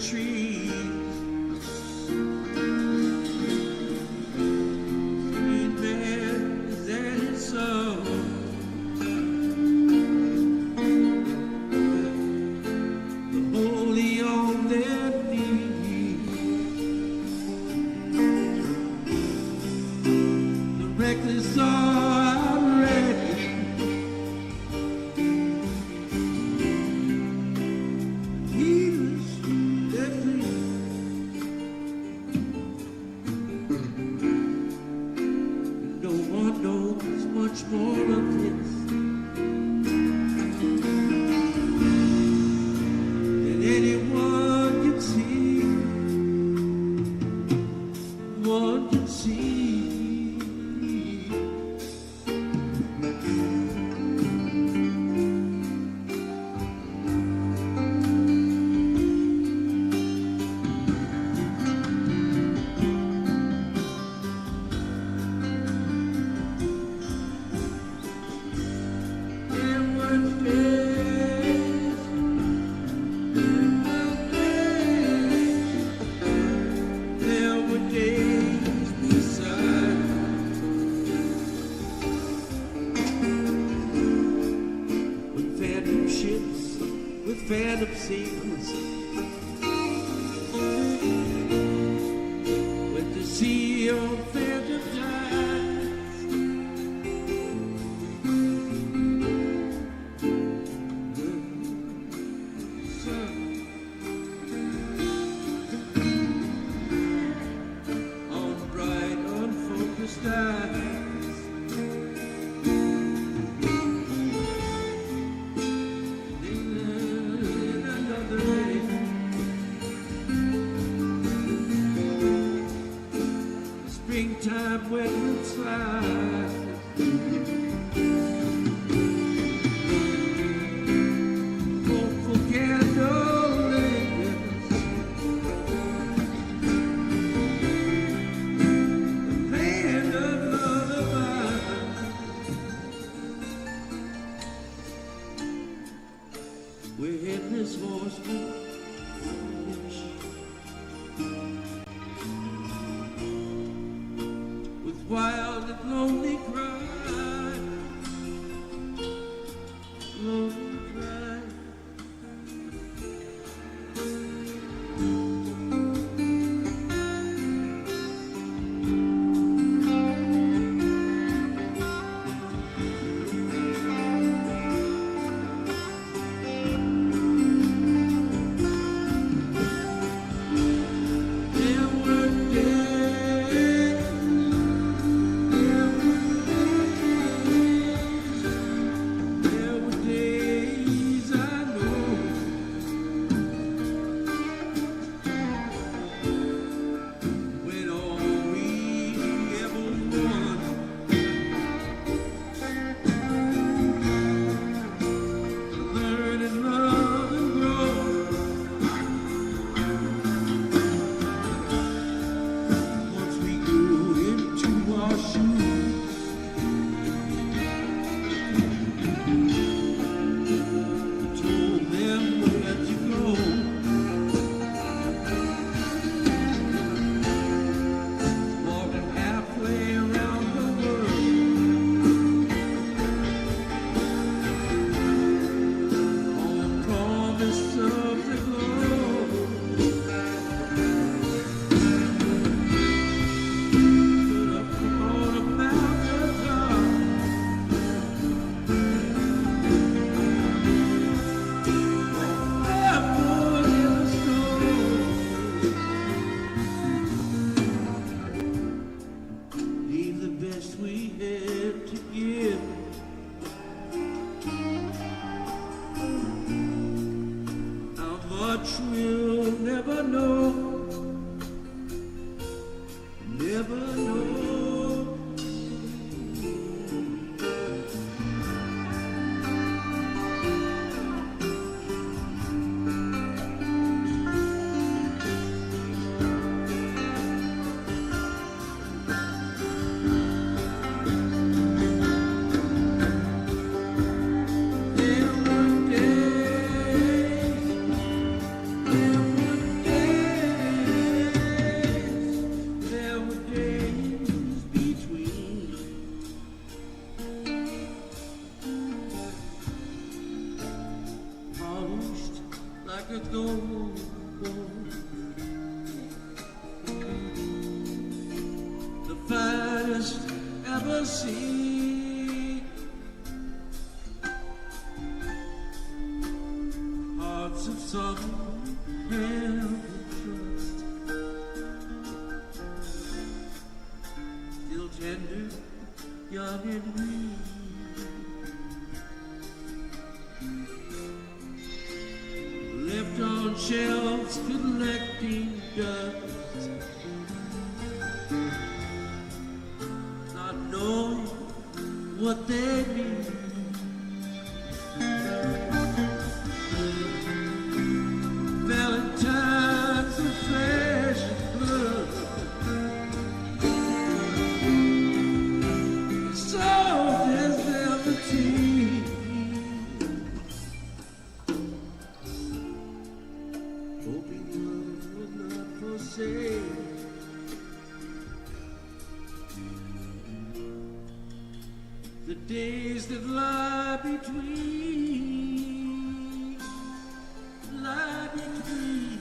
trees. Green man is at his soul. The holy on their knees. The reckless are outraged. Much more of this than anyone can see. One can see. With phantom scenes, with the sea on phantom tides, the sun on bright, unfocused eyes. Springtime when it slides. Hopeful candle lingers. The land of lullaby. We're headless horsemen. Wild and lonely cry, lonely cry. Much we'll never know, never know. There were days like a gold the finest ever seen. Hearts of sorrow and trust, still tender, young and green. Left on shelves collecting dust, not knowing what they mean. Valentine's of flesh and blood, soft as velveteen. Hoping love will not forsake. The days that lie between, lie between.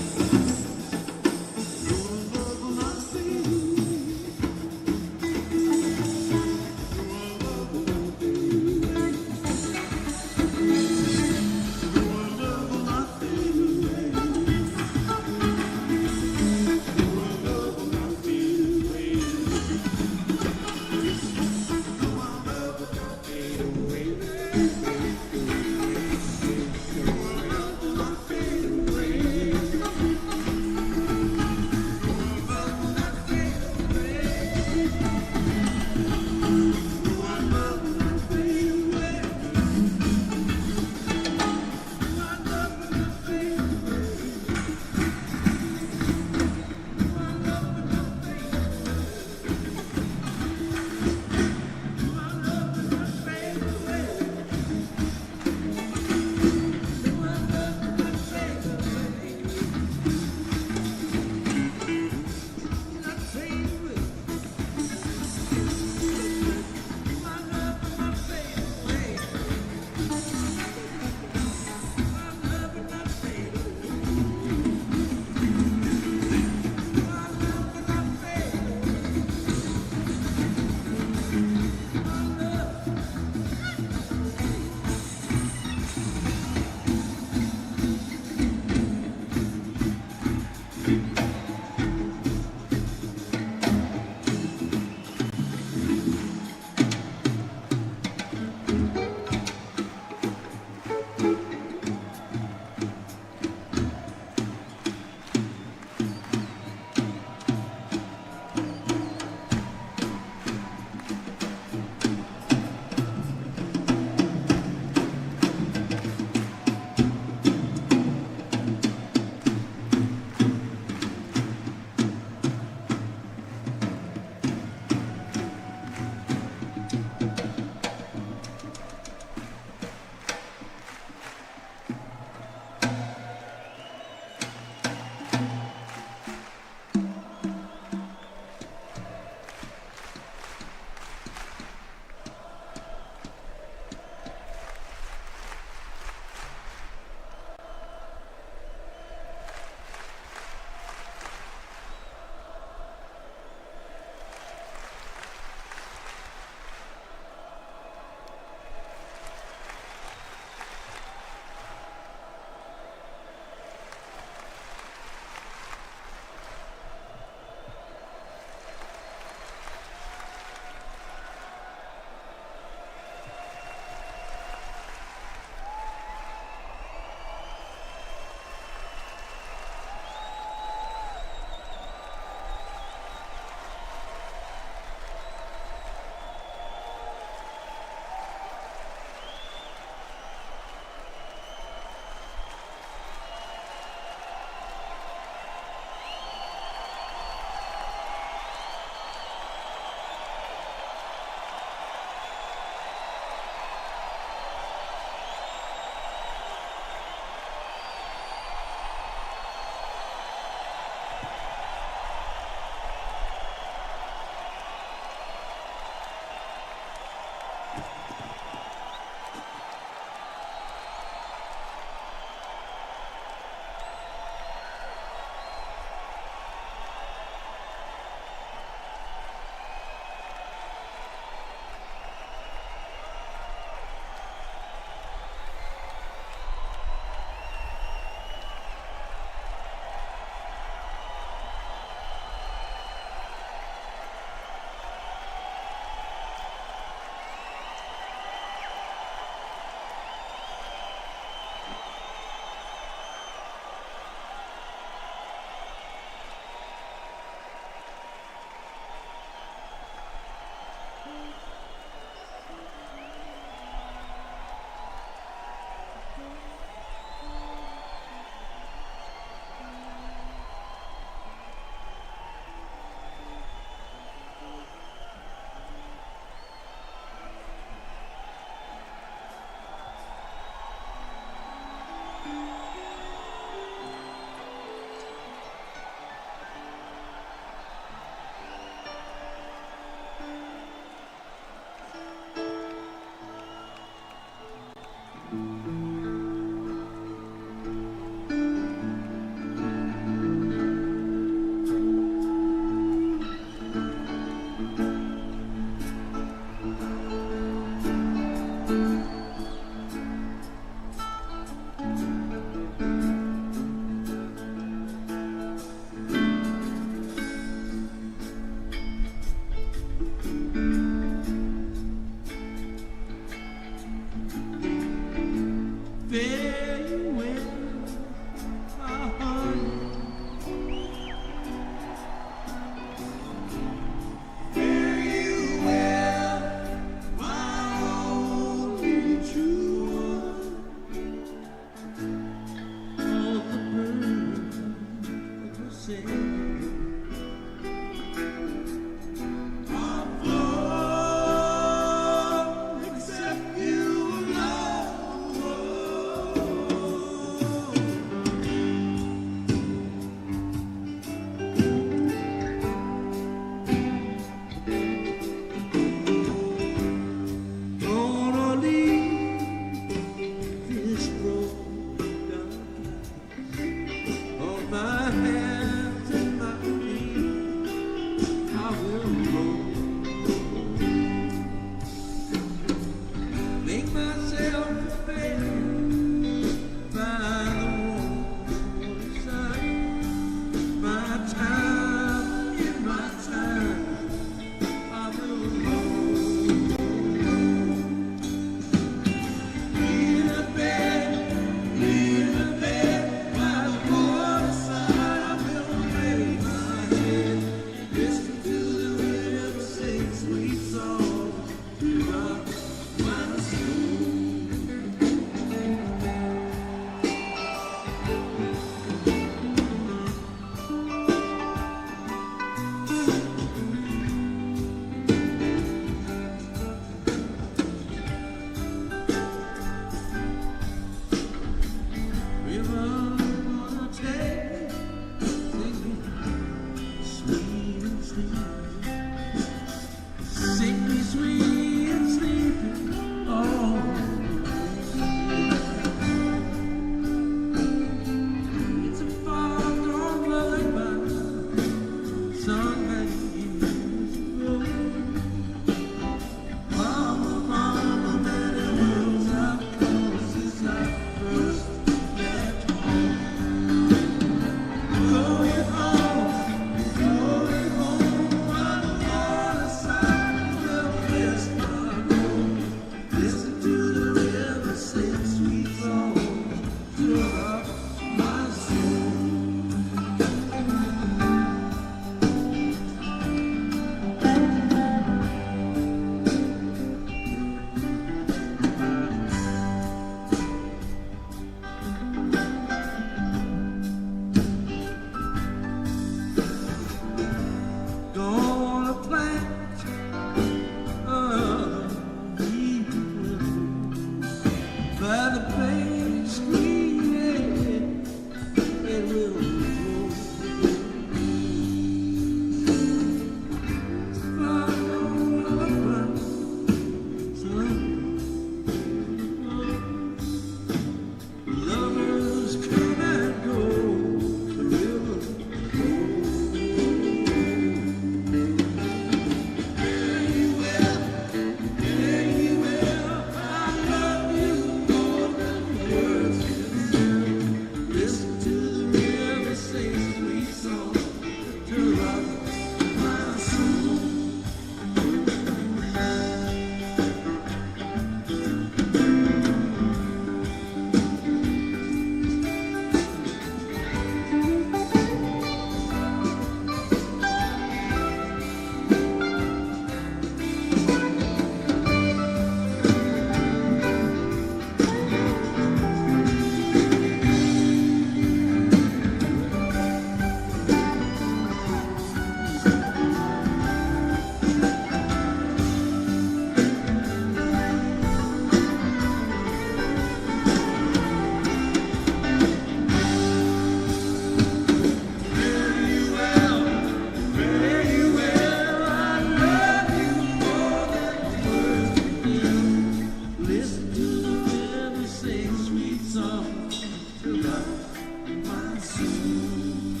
of my soul.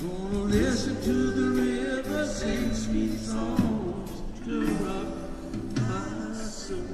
Gonna listen to the river sing sweet songs to rock my soul.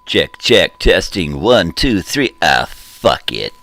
Check, check, testing, 1, 2, 3, fuck it.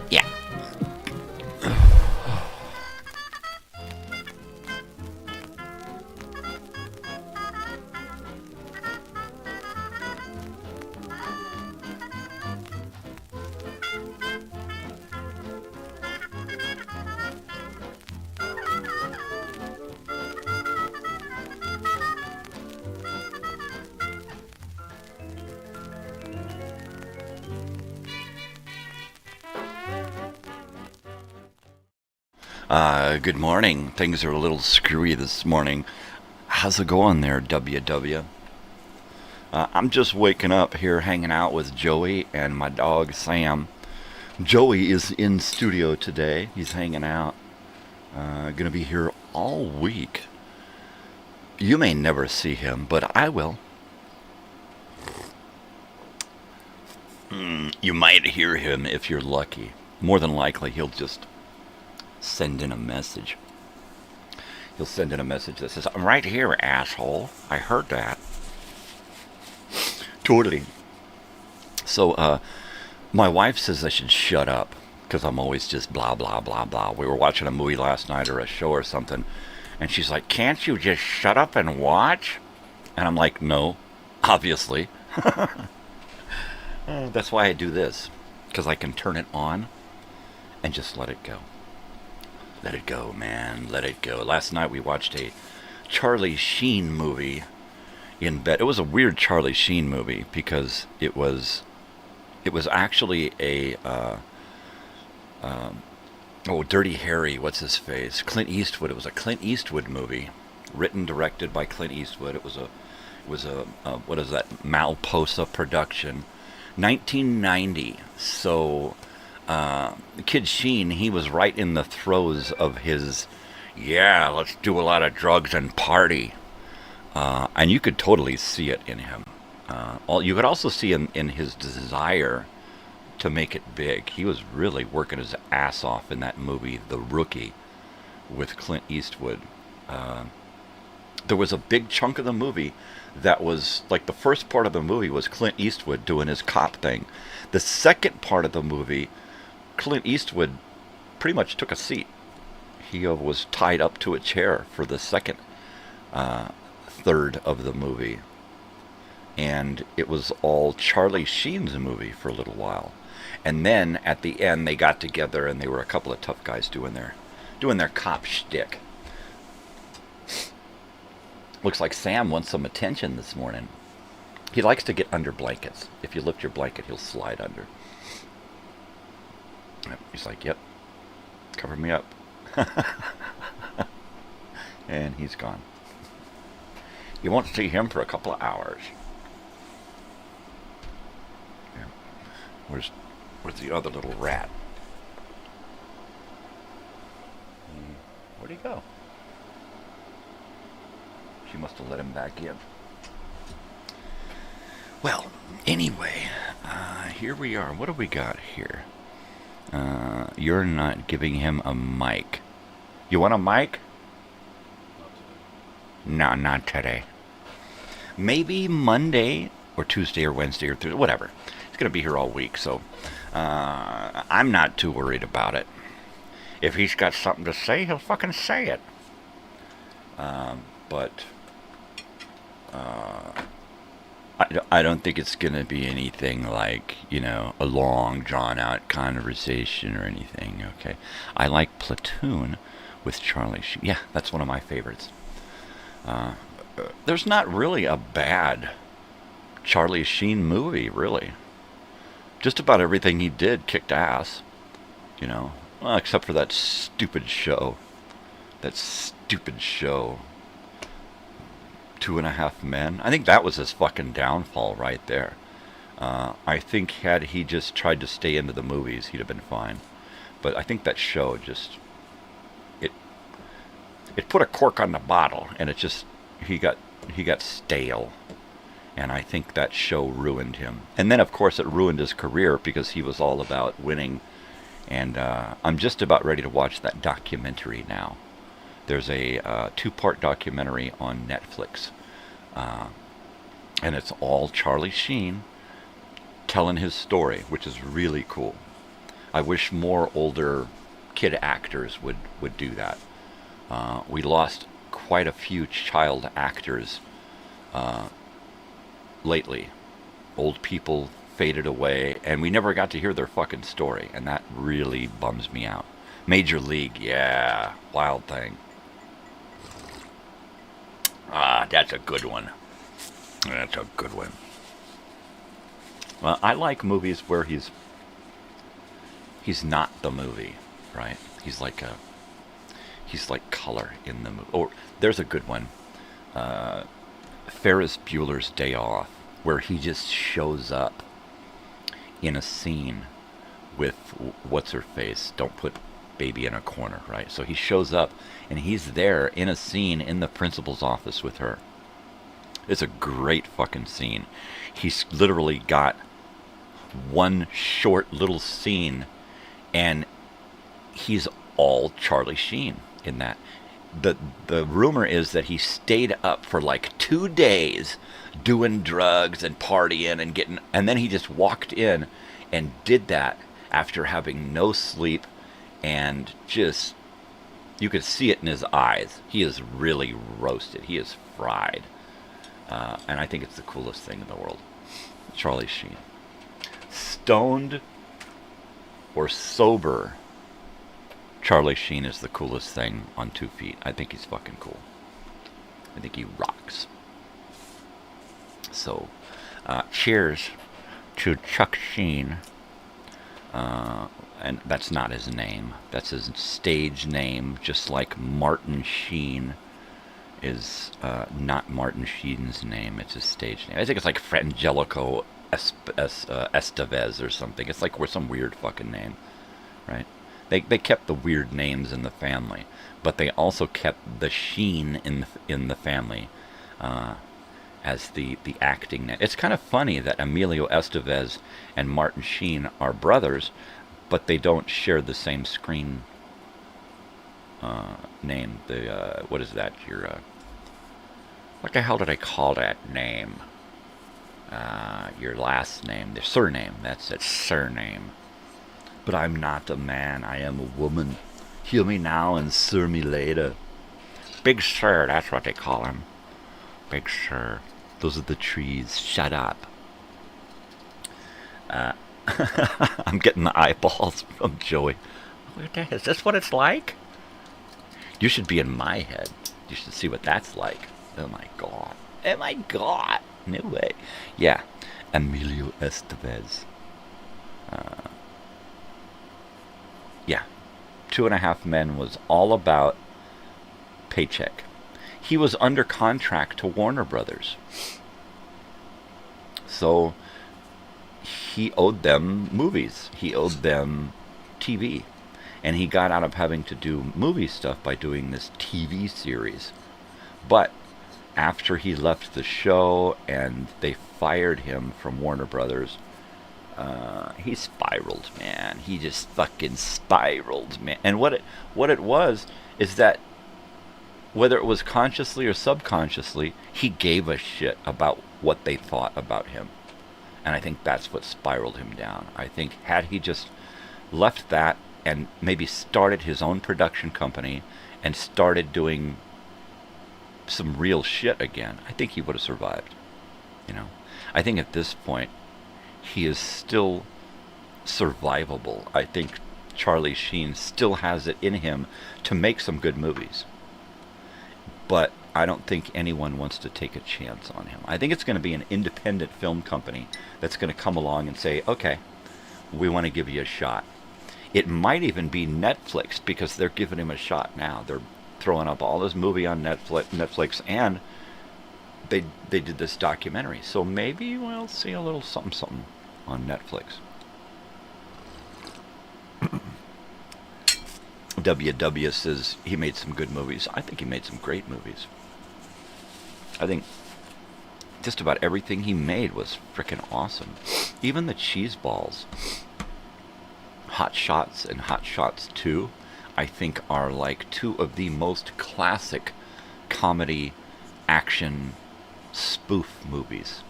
Yeah. Good morning. Things are a little screwy this morning. How's it going there, WW? I'm just waking up here hanging out with Joey and my dog Sam. Joey is in studio today. He's hanging out. Gonna be here all week. You may never see him, but I will. You might hear him if you're lucky. More than likely, he'll just send in a message. He'll send in a message that says, "I'm right here, asshole. I heard that." Totally. So, my wife says I should shut up because I'm always just blah, blah, blah, blah. We were watching a movie last night or a show or something, and she's like, "Can't you just shut up and watch?" And I'm like, "No, obviously." That's why I do this, because I can turn it on and just let it go. Let it go, man. Let it go. Last night we watched a Charlie Sheen movie in bed. It was a weird Charlie Sheen movie because it was actually a Dirty Harry, what's his face? Clint Eastwood. It was a Clint Eastwood movie, written, directed by Clint Eastwood. It was a what is that? Malposa production, 1990. So the kid Sheen, he was right in the throes of his, yeah, let's do a lot of drugs and party. And you could totally see it in him. You could also see in his desire to make it big. He was really working his ass off in that movie, The Rookie, with Clint Eastwood. There was a big chunk of the movie that was like the first part of the movie was Clint Eastwood doing his cop thing. The second part of the movie, Clint Eastwood pretty much took a seat. He was tied up to a chair for the second third of the movie. And it was all Charlie Sheen's movie for a little while. And then at the end they got together and they were a couple of tough guys doing their cop shtick. Looks like Sam wants some attention this morning. He likes to get under blankets. If you lift your blanket, he'll slide under. He's like, yep, cover me up. And he's gone. You won't see him for a couple of hours. Yeah. Where's the other little rat? Where'd he go? She must have let him back in. Well, anyway, here we are. What do we got here? You're not giving him a mic. You want a mic? No, not today. Maybe Monday or Tuesday or Wednesday or Thursday, whatever. He's going to be here all week, so I'm not too worried about it. If he's got something to say, he'll fucking say it. But I don't think it's going to be anything like, a long, drawn-out conversation or anything, okay? I like Platoon with Charlie Sheen. Yeah, that's one of my favorites. There's not really a bad Charlie Sheen movie, really. Just about everything he did kicked ass, well, except for that stupid show. That stupid show. 2.5 Men. I think that was his fucking downfall right there. I think had he just tried to stay into the movies, he'd have been fine. But I think that show just... It put a cork on the bottle, and it just... He got stale. And I think that show ruined him. And then, of course, it ruined his career because he was all about winning. And I'm just about ready to watch that documentary now. There's a 2-part documentary on Netflix. And it's all Charlie Sheen telling his story, which is really cool. I wish more older kid actors would do that. We lost quite a few child actors lately. Old people faded away, and we never got to hear their fucking story, and that really bums me out. Major League, yeah, Wild Thing. That's a good one. That's a good one. Well, I like movies where he's not the movie, right? He's like color in the movie. Or there's a good one, Ferris Bueller's Day Off, where he just shows up in a scene with what's her face. Don't put baby in a corner, right? So he shows up and he's there in a scene in the principal's office with her. It's a great fucking scene. He's literally got one short little scene, and he's all Charlie Sheen in that. The rumor is that he stayed up for like 2 days doing drugs and partying and then he just walked in and did that after having no sleep, and just, you could see it in his eyes. He is really roasted. He is fried. And I think it's the coolest thing in the world. Charlie Sheen. Stoned or sober, Charlie Sheen is the coolest thing on 2 feet. I think he's fucking cool. I think he rocks. So, cheers to Chuck Sheen. And that's not his name. That's his stage name, just like Martin Sheen is not Martin Sheen's name. It's his stage name. I think it's like Frangelico Estevez or something. It's like some weird fucking name, right? They kept the weird names in the family, but they also kept the Sheen in the family as the acting name. It's kind of funny that Emilio Estevez and Martin Sheen are brothers, but they don't share the same screen name. The what is that? What the hell did I call that name? Your last name, the surname. That's it, surname. But I'm not a man, I am a woman. Hear me now and sir me later. Big Sir, that's what they call him. Big Sir. Those are the trees. Shut up. I'm getting the eyeballs from Joey. What the hell? Is this what it's like? You should be in my head. You should see what that's like. Oh my god. Oh my god. No way. Yeah. Emilio Estevez. Yeah. 2.5 Men was all about paycheck. He was under contract to Warner Brothers. So he owed them movies. He owed them TV. And he got out of having to do movie stuff by doing this TV series. But after he left the show and they fired him from Warner Brothers, he spiraled, man. He just fucking spiraled, man. And what it was is that whether it was consciously or subconsciously, he gave a shit about what they thought about him. And I think that's what spiraled him down. I think had he just left that and maybe started his own production company and started doing some real shit again, I think he would have survived. You know, I think at this point he is still survivable. I think Charlie Sheen still has it in him to make some good movies, but I don't think anyone wants to take a chance on him. I think it's going to be an independent film company that's going to come along and say, okay, we want to give you a shot. It might even be Netflix, because they're giving him a shot now. They're throwing up all this movie on Netflix, and they did this documentary. So maybe we'll see a little something on Netflix. WW says he made some good movies. I think he made some great movies. I think just about everything he made was frickin' awesome. Even the Cheese Balls, Hot Shots and Hot Shots 2, I think are like two of the most classic comedy action spoof movies,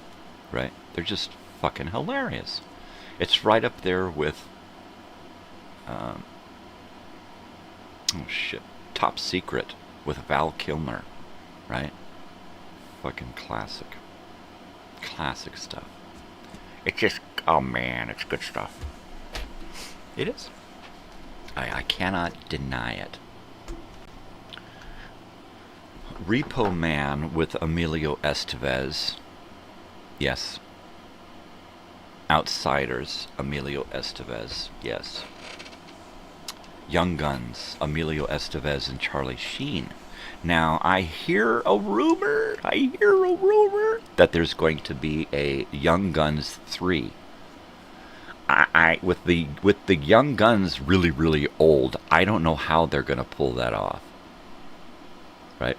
right? They're just fucking hilarious. It's right up there with Top Secret with Val Kilmer, right? Fucking classic stuff. It's just, oh man, it's good stuff. It is. I cannot deny it. Repo Man with Emilio Estevez. Yes. Outsiders, Emilio Estevez. Yes. Young Guns, Emilio Estevez and Charlie Sheen. Now, I hear a rumor that there's going to be a Young Guns 3. With the Young Guns really, really old, I don't know how they're going to pull that off. Right?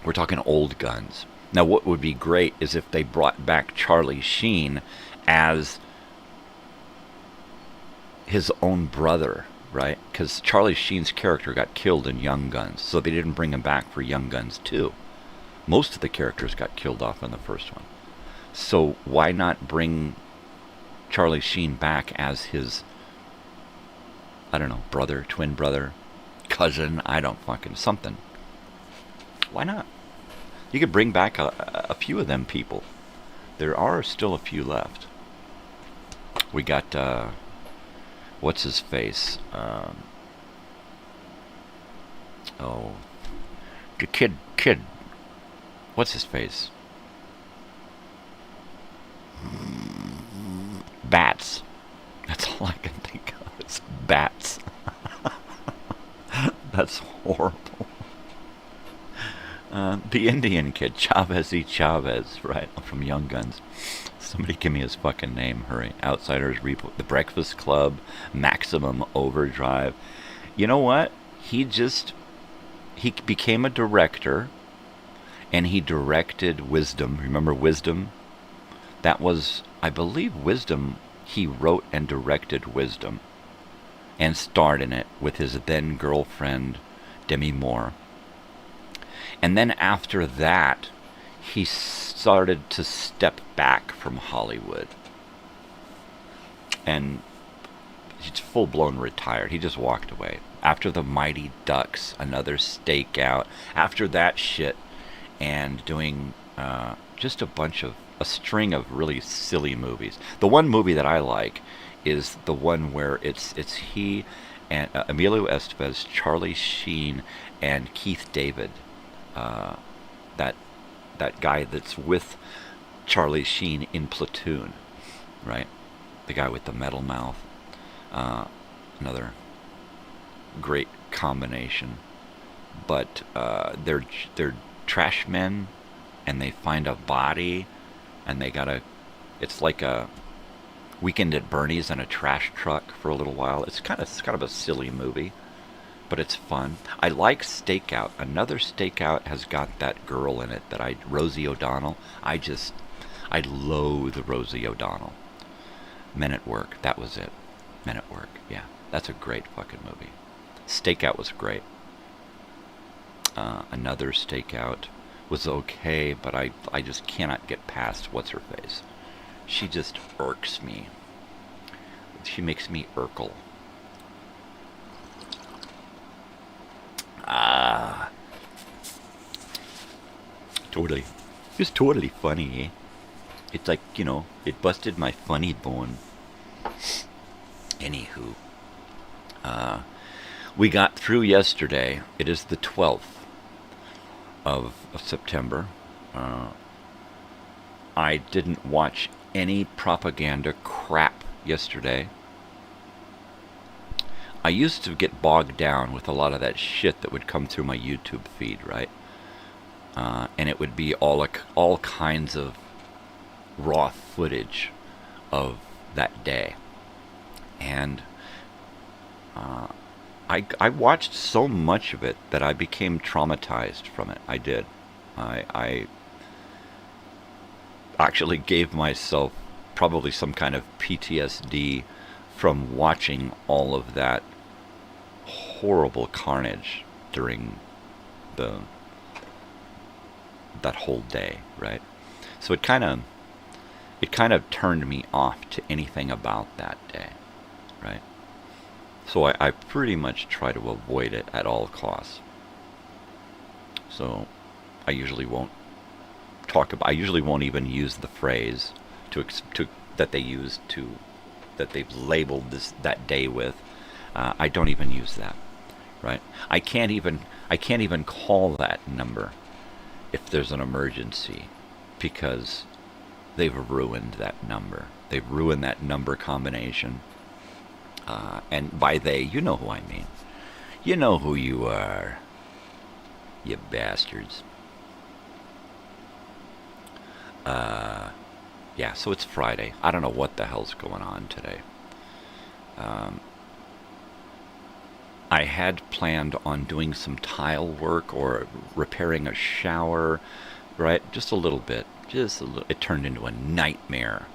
We're talking old guns. Now, what would be great is if they brought back Charlie Sheen as his own brother, right? Because Charlie Sheen's character got killed in Young Guns, so they didn't bring him back for Young Guns 2. Most of the characters got killed off in the first one. So why not bring Charlie Sheen back as his, I don't know, brother, twin brother, cousin, I don't fucking something. Why not? You could bring back a few of them people. There are still a few left. We got, what's his face? The kid, what's his face? Bats. That's all I can think of. It's Bats. That's horrible. The Indian kid, Chavez E. Chavez, right, from Young Guns. Somebody give me his fucking name, hurry. Outsiders, The Breakfast Club, Maximum Overdrive. You know what? He became a director, and he directed Wisdom. Remember Wisdom? That was, I believe, Wisdom. He wrote and directed Wisdom and starred in it with his then girlfriend, Demi Moore. And then after that, he started to step back from Hollywood. And he's full-blown retired. He just walked away. After The Mighty Ducks, another Stakeout. After that shit, and doing just a string of really silly movies. The one movie that I like is the one where it's he and Emilio Estevez, Charlie Sheen, and Keith David. That guy that's with Charlie Sheen in Platoon, right? The guy with the metal mouth. Another great combination. But they're trash men, and they find a body, and it's like a Weekend at Bernie's in a trash truck for a little while. It's kind of a silly movie, but it's fun. I like Stakeout. Another Stakeout has got that girl in it Rosie O'Donnell. I loathe Rosie O'Donnell. Men at Work, that was it. Men at Work, yeah. That's a great fucking movie. Stakeout was great. Another Stakeout was okay, but I just cannot get past what's-her-face. She just irks me. She makes me Urkel. Totally. It's totally funny, eh? It's like, it busted my funny bone. Anywho. We got through yesterday. It is the 12th of September. I didn't watch any propaganda crap yesterday. I used to get bogged down with a lot of that shit that would come through my YouTube feed, right? And it would be all kinds of raw footage of that day. And I watched so much of it that I became traumatized from it. I did. I actually gave myself probably some kind of PTSD from watching all of that horrible carnage during that whole day, right? So it kind of turned me off to anything about that day, right? So I pretty much try to avoid it at all costs. So I usually won't I usually won't even use the phrase that they've labeled that day with. I don't even use that, right? I can't even call that number if there's an emergency, because they've ruined that number. They've ruined that number combination. And by they, you know who I mean. You know who you are, you bastards. Yeah, so it's Friday. I don't know what the hell's going on today. I had planned on doing some tile work or repairing a shower, right? Just a little bit. It turned into a nightmare.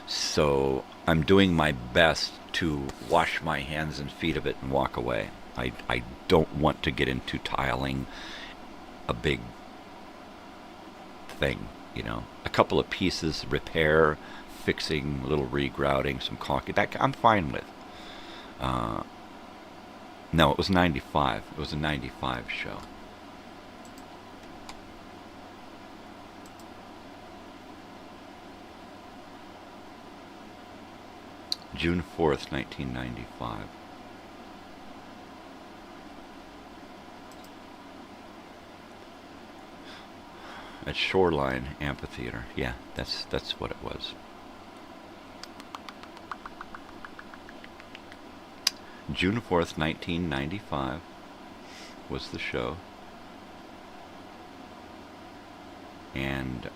So I'm doing my best to wash my hands and feet of it and walk away. I don't want to get into tiling a big thing, A couple of pieces, repair, fixing, a little regrouting, some caulking, that I'm fine with. No, it was 95. It was a 95 show. June 4th, 1995. At Shoreline Amphitheater. Yeah, that's what it was. June 4th, 1995 was the show. And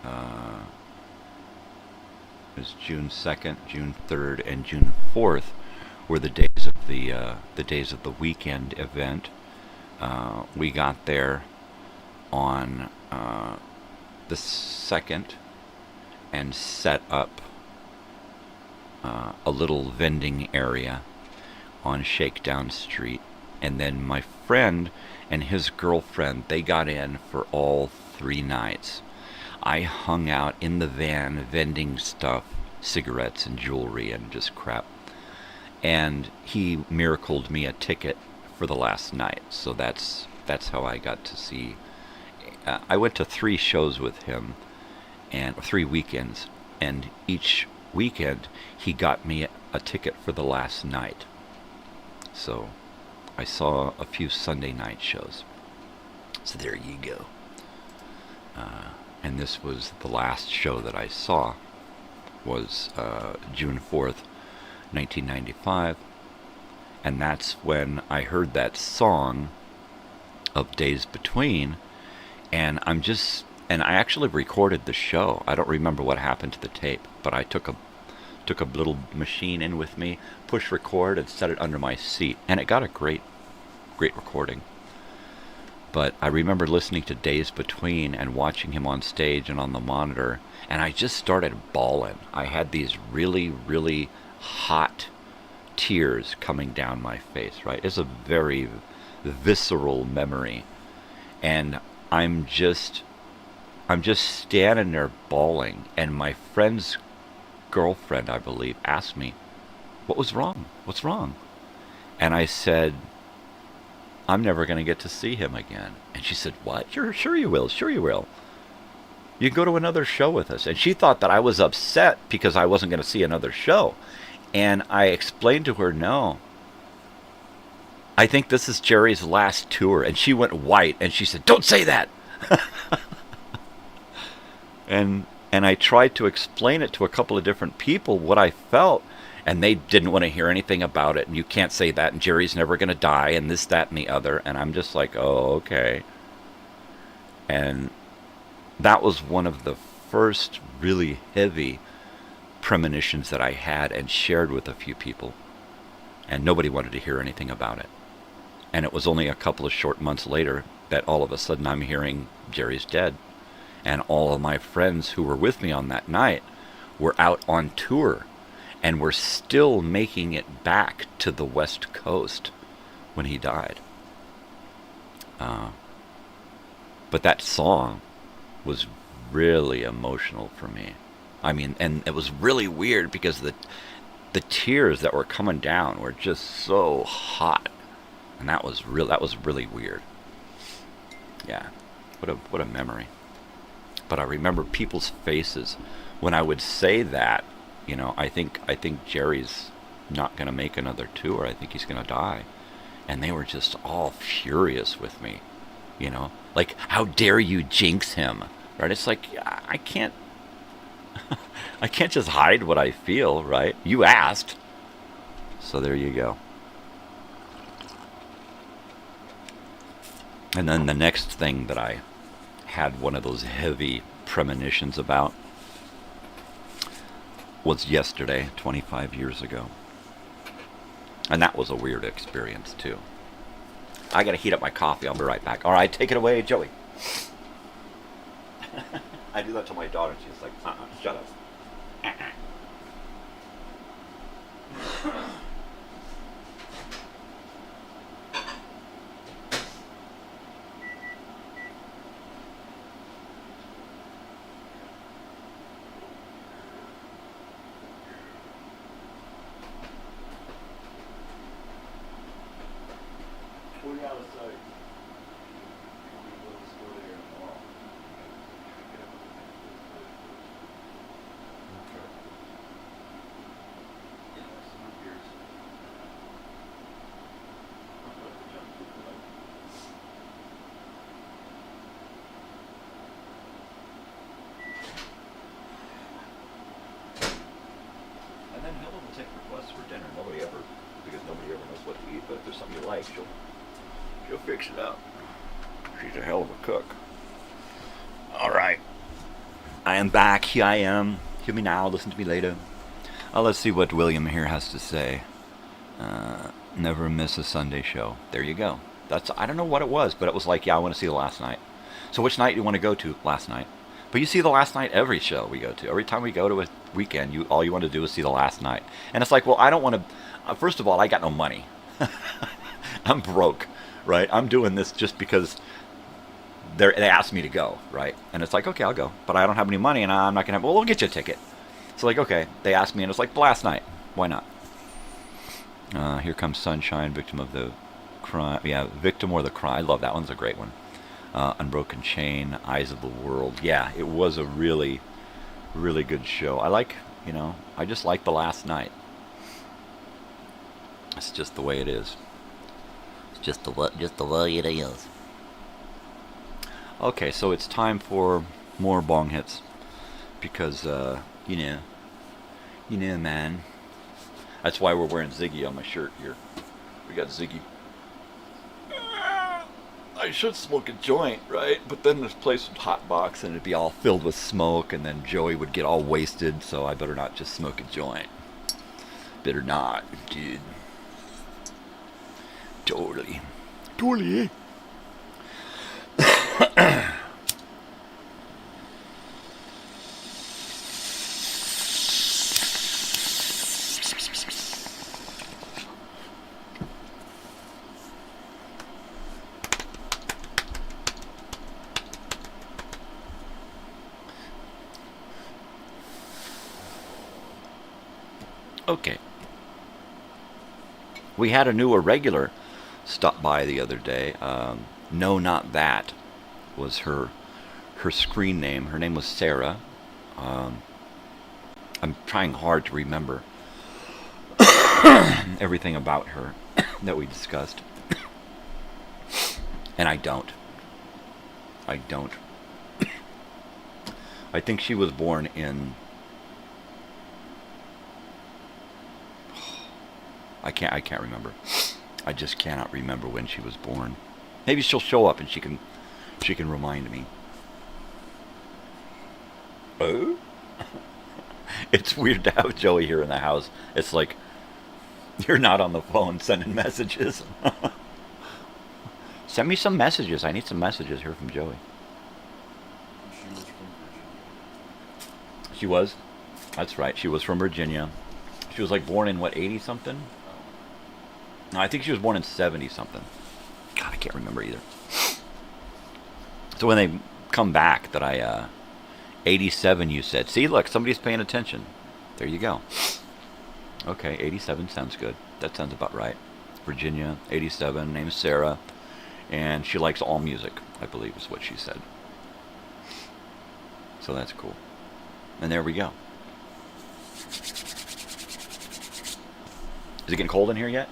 is June 2nd, June 3rd, and June 4th were the days of the days of the weekend event. We got there on the 2nd and set up a little vending area on Shakedown Street. And then my friend and his girlfriend, they got in for all 3 nights. I hung out in the van vending stuff, cigarettes and jewelry and just crap. And he miracled me a ticket for the last night. So that's how I got to see. I went to 3 shows with him, and 3 weekends, and each weekend he got me a ticket for the last night. So I saw a few Sunday night shows. So there you go. And this was the last show that I saw, was June 4th, 1995. And that's when I heard that song of Days Between, and I actually recorded the show. I don't remember what happened to the tape, but I took a little machine in with me, push record, and set it under my seat, and it got a great recording. But I remember listening to Days Between and watching him on stage and on the monitor, and I just started bawling. I had these really, really hot tears coming down my face, right? It's a very visceral memory. And I'm just standing there bawling, and my friend's girlfriend, I believe, asked me, "What was wrong? What's wrong?" And I said, "I'm never going to get to see him again." And she said, "What? Sure you will. Sure you will. You can go to another show with us." And she thought that I was upset because I wasn't going to see another show. And I explained to her, no, I think this is Jerry's last tour. And she went white, and she said, "Don't say that." And I tried to explain it to a couple of different people, what I felt, and they didn't want to hear anything about it. And you can't say that, and Jerry's never going to die, and this, that, and the other. And I'm just like, oh, okay. And that was one of the first really heavy premonitions that I had and shared with a few people. And nobody wanted to hear anything about it. And it was only a couple of short months later that all of a sudden I'm hearing Jerry's dead. And all of my friends who were with me on that night were out on tour and were still making it back to the West Coast when he died. But that song was really emotional for me. I mean, and it was really weird because the tears that were coming down were just so hot. And that was really weird. Yeah. What a memory. But I remember people's faces when I would say that, you know, I think Jerry's not going to make another tour. I think he's going to die. And they were just all furious with me, you know, like, how dare you jinx him, right? It's like, I can't just hide what I feel, right? You asked. So there you go. And then the next thing that I had one of those heavy premonitions about was yesterday, 25 years ago. And that was a weird experience too. I gotta heat up my coffee. I'll be right back. All right, take it away, Joey. I do that to my daughter. She's like, shut up. She'll fix it up. She's a hell of a cook. All right. I am back. Here I am. Hear me now, listen to me later. Let's see what William here has to say. Never miss a Sunday show. There you go. I don't know what it was, but it was like, yeah, I want to see the last night. So which night do you want to go to? Last night. But you see the last night every show we go to. Every time we go to a weekend, all you want to do is see the last night. And it's like, well, I don't want to... first of all, I got no money. I'm broke, right? I'm doing this just because they asked me to go, right? And it's like, okay, I'll go. But I don't have any money, and I'm not going to have... Well, we'll get you a ticket. So like, okay, they asked me, and it's like, last night. Why not? Here comes Sunshine, victim of the crime. Yeah, victim or the crime. I love that one's a great one. Unbroken Chain, Eyes of the World. Yeah, it was a really, really good show. I just like the last night. It's just the way it is. It's just the way it is. Okay, so it's time for more bong hits because you know, man. That's why we're wearing Ziggy on my shirt here. We got Ziggy. I should smoke a joint, right? But then this place would hot box and it'd be all filled with smoke, and then Joey would get all wasted, so I better not just smoke a joint. Better not, dude. Totally. Totally, eh? Okay. We had a new irregular stop by the other day. No, Not That was her screen name. Her name was Sarah. I'm trying hard to remember everything about her that we discussed. And I don't. I think she was born in... I can't remember. I just cannot remember when she was born. Maybe she'll show up and she can remind me. Oh? It's weird to have Joey here in the house. It's like you're not on the phone sending messages. Send me some messages. I need some messages here from Joey. She was? That's right. She was from Virginia. She was like born in what, 80 something? No, I think she was born in 70 something. God, I can't remember either. So when they come back that 87 you said. See, look, somebody's paying attention. There you go. Okay, 87 sounds good. That sounds about right. Virginia, 87, name's Sarah. And she likes all music, I believe is what she said. So that's cool. And there we go. Is it getting cold in here yet?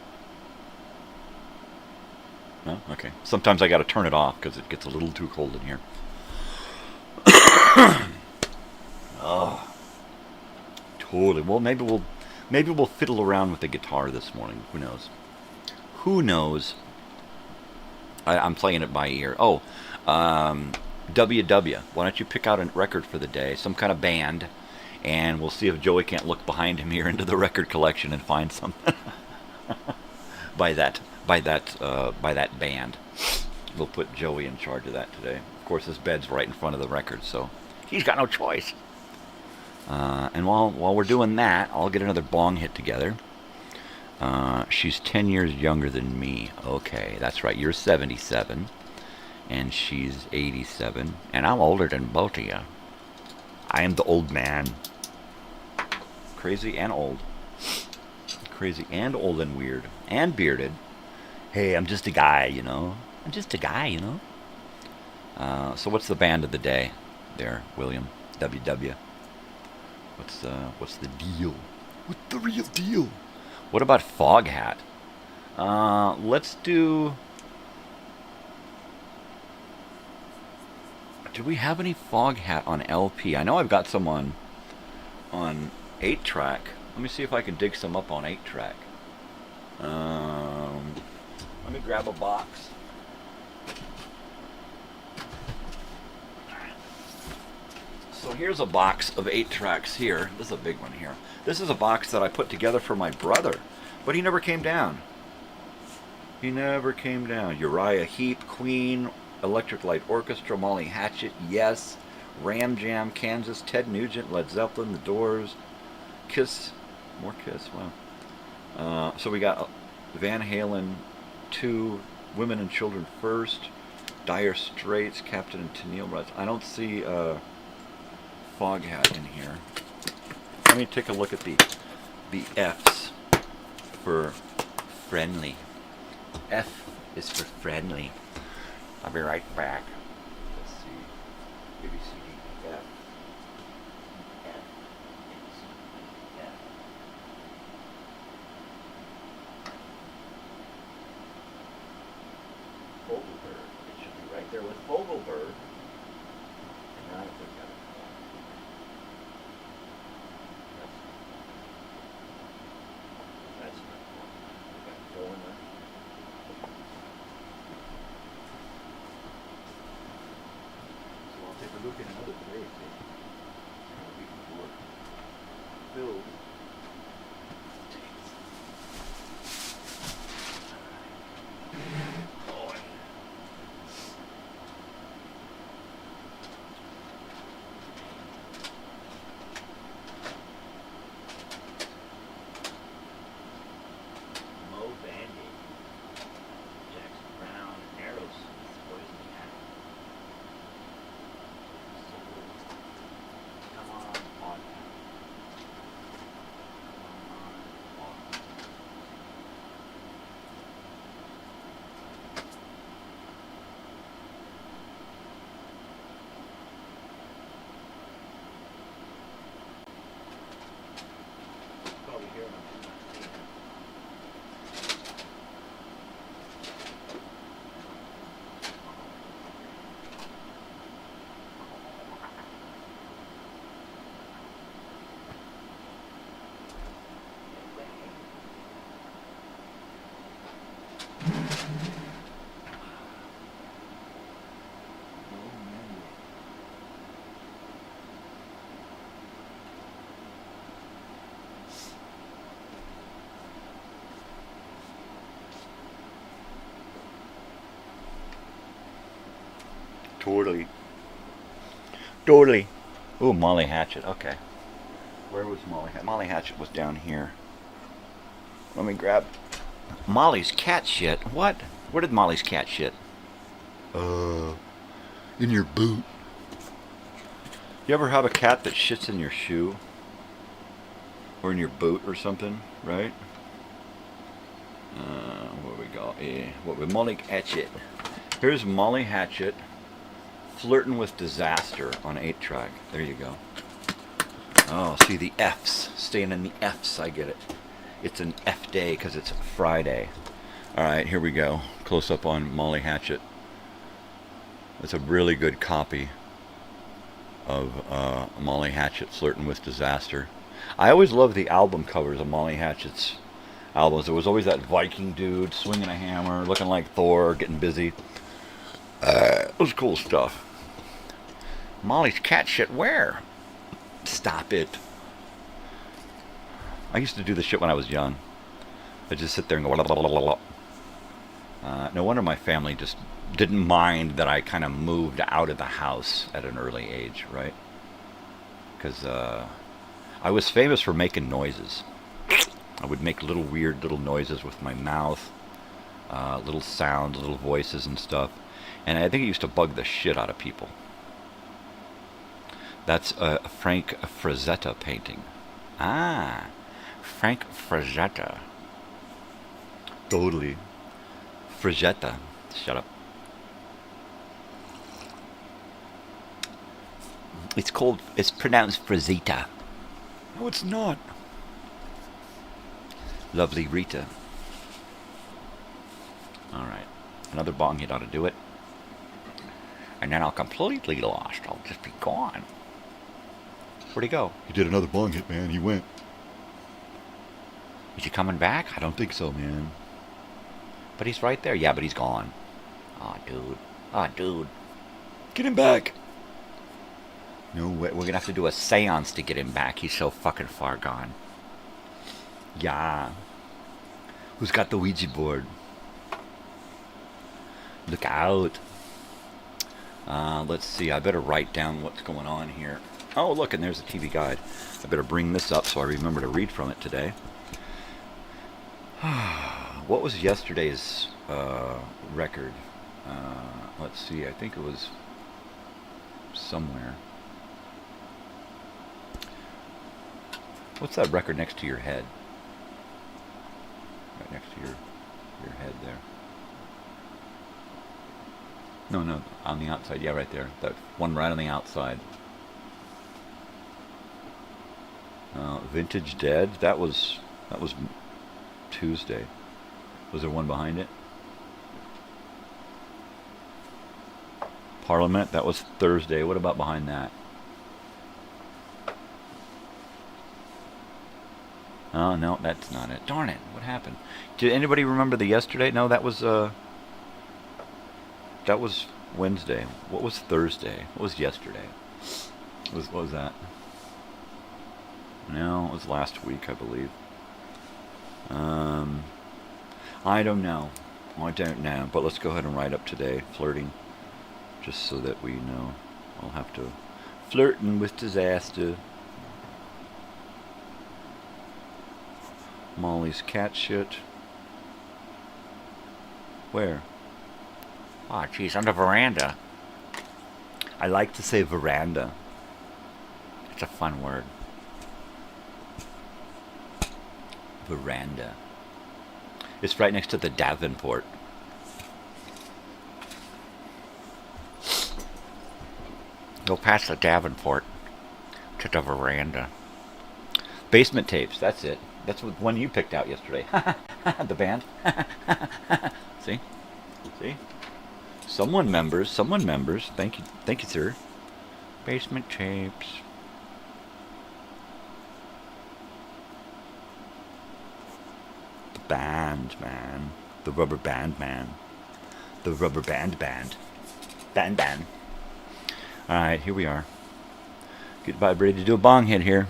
No? Okay. Sometimes I gotta turn it off because it gets a little too cold in here. Oh. Totally. Well, maybe we'll fiddle around with the guitar this morning. Who knows? Who knows? I'm playing it by ear. Oh, WW. Why don't you pick out a record for the day? Some kind of band. And we'll see if Joey can't look behind him here into the record collection and find something by that band. We'll put Joey in charge of that today. Of course, his bed's right in front of the record, so he's got no choice. And while we're doing that, I'll get another bong hit together. She's 10 years younger than me. Okay, that's right. You're 77, and she's 87, and I'm older than both of you. I am the old man. Crazy and old. Crazy and old and weird. And bearded. Hey, I'm just a guy, you know. I'm just a guy, you know. So what's the band of the day there, William? WW. What's the deal? What's the real deal? What about Foghat? Let's do... Do we have any Foghat on LP? I know I've got some on 8-track. Let me see if I can dig some up on 8-track. Let me grab a box. So here's a box of 8 tracks here. This is a big one here. This is a box that I put together for my brother, but he never came down. He never came down. Uriah Heep, Queen, Electric Light Orchestra, Molly Hatchet, Yes, Ram Jam, Kansas, Ted Nugent, Led Zeppelin, The Doors, Kiss, more Kiss, wow. So we got Van Halen 2, Women and Children First, Dire Straits, Captain and Tennille Rush. I don't see Foghat in here. Let me take a look at the F's for friendly. F is for friendly. I'll be right back. Let's see. A, B, C, D, E, F. F, A, B, C, D, E, F. Fogelberg. It should be right there with Fogelberg. And now if we've got it. That's not one. We've got 4 in there. Take a look at another place. Filled. Mo Bandy, Jackson Brown, Aerosmith, Poison Apple. Come on, on. Probably here on Totally. Totally. Ooh, Molly Hatchet. Okay. Where was Molly Hatchet? Molly Hatchet was down here. Let me grab Molly's cat shit. What? Where did Molly's cat shit? In your boot. You ever have a cat that shits in your shoe? Or in your boot or something, right? Where we go? What with Molly Hatchet? Here's Molly Hatchet. Flirting with Disaster on 8-track. There you go. Oh, see the F's. Staying in the F's, I get it. It's an F day because it's Friday. Alright, here we go. Close up on Molly Hatchet. It's a really good copy of Molly Hatchet Flirting with Disaster. I always loved the album covers of Molly Hatchet's albums. There was always that Viking dude swinging a hammer, looking like Thor, getting busy. It was cool stuff. Molly's cat shit where? Stop it. I used to do this shit when I was young. I'd just sit there and go blah, blah, blah, blah, blah. No wonder my family just didn't mind that I kind of moved out of the house at an early age, right? Because I was famous for making noises. I would make little weird little noises with my mouth, little sounds, little voices and stuff. And I think it used to bug the shit out of people. That's a Frank Frazetta painting. Ah, Frank Frazetta. Totally. Frazetta. Shut up. It's pronounced Frazetta. No, it's not. Lovely Rita. Alright. Another bong hit ought to do it. And then I'll completely lost. I'll just be gone. Where'd he go? He did another bong hit, man. He went. Is he coming back? I don't think so, man. But he's right there. Yeah, but he's gone. Aw, dude. Aw, dude. Get him back. No way. We're gonna have to do a seance to get him back. He's so fucking far gone. Yeah. Who's got the Ouija board? Look out. Let's see. I better write down what's going on here. Oh, look, and there's a TV guide. I better bring this up so I remember to read from it today. What was yesterday's record? Let's see. I think it was somewhere. What's that record next to your head? Right next to your head there. No, on the outside. Yeah, right there. That one right on the outside. Vintage Dead. That was Tuesday. Was there one behind it? Parliament. That was Thursday. What about behind that? Oh no, that's not it. Darn it! What happened? Did anybody remember the yesterday? No, that was Wednesday. What was Thursday? What was yesterday? What was that? No, it was last week, I believe. I don't know. I don't know. But let's go ahead and write up today. Flirting. Just so that we know. I'll have to... Flirting with disaster. Molly's cat shit. Where? Oh, geez, on the veranda. I like to say veranda. It's a fun word. Veranda. It's right next to the Davenport. Go past the Davenport to the veranda. Basement Tapes, that's it. That's what one you picked out yesterday. The band. See? See? Someone members. Thank you, sir. Basement Tapes. The band, man. The rubber band, man. The rubber band. Band. Alright, here we are. Goodbye, ready to do a bong hit here.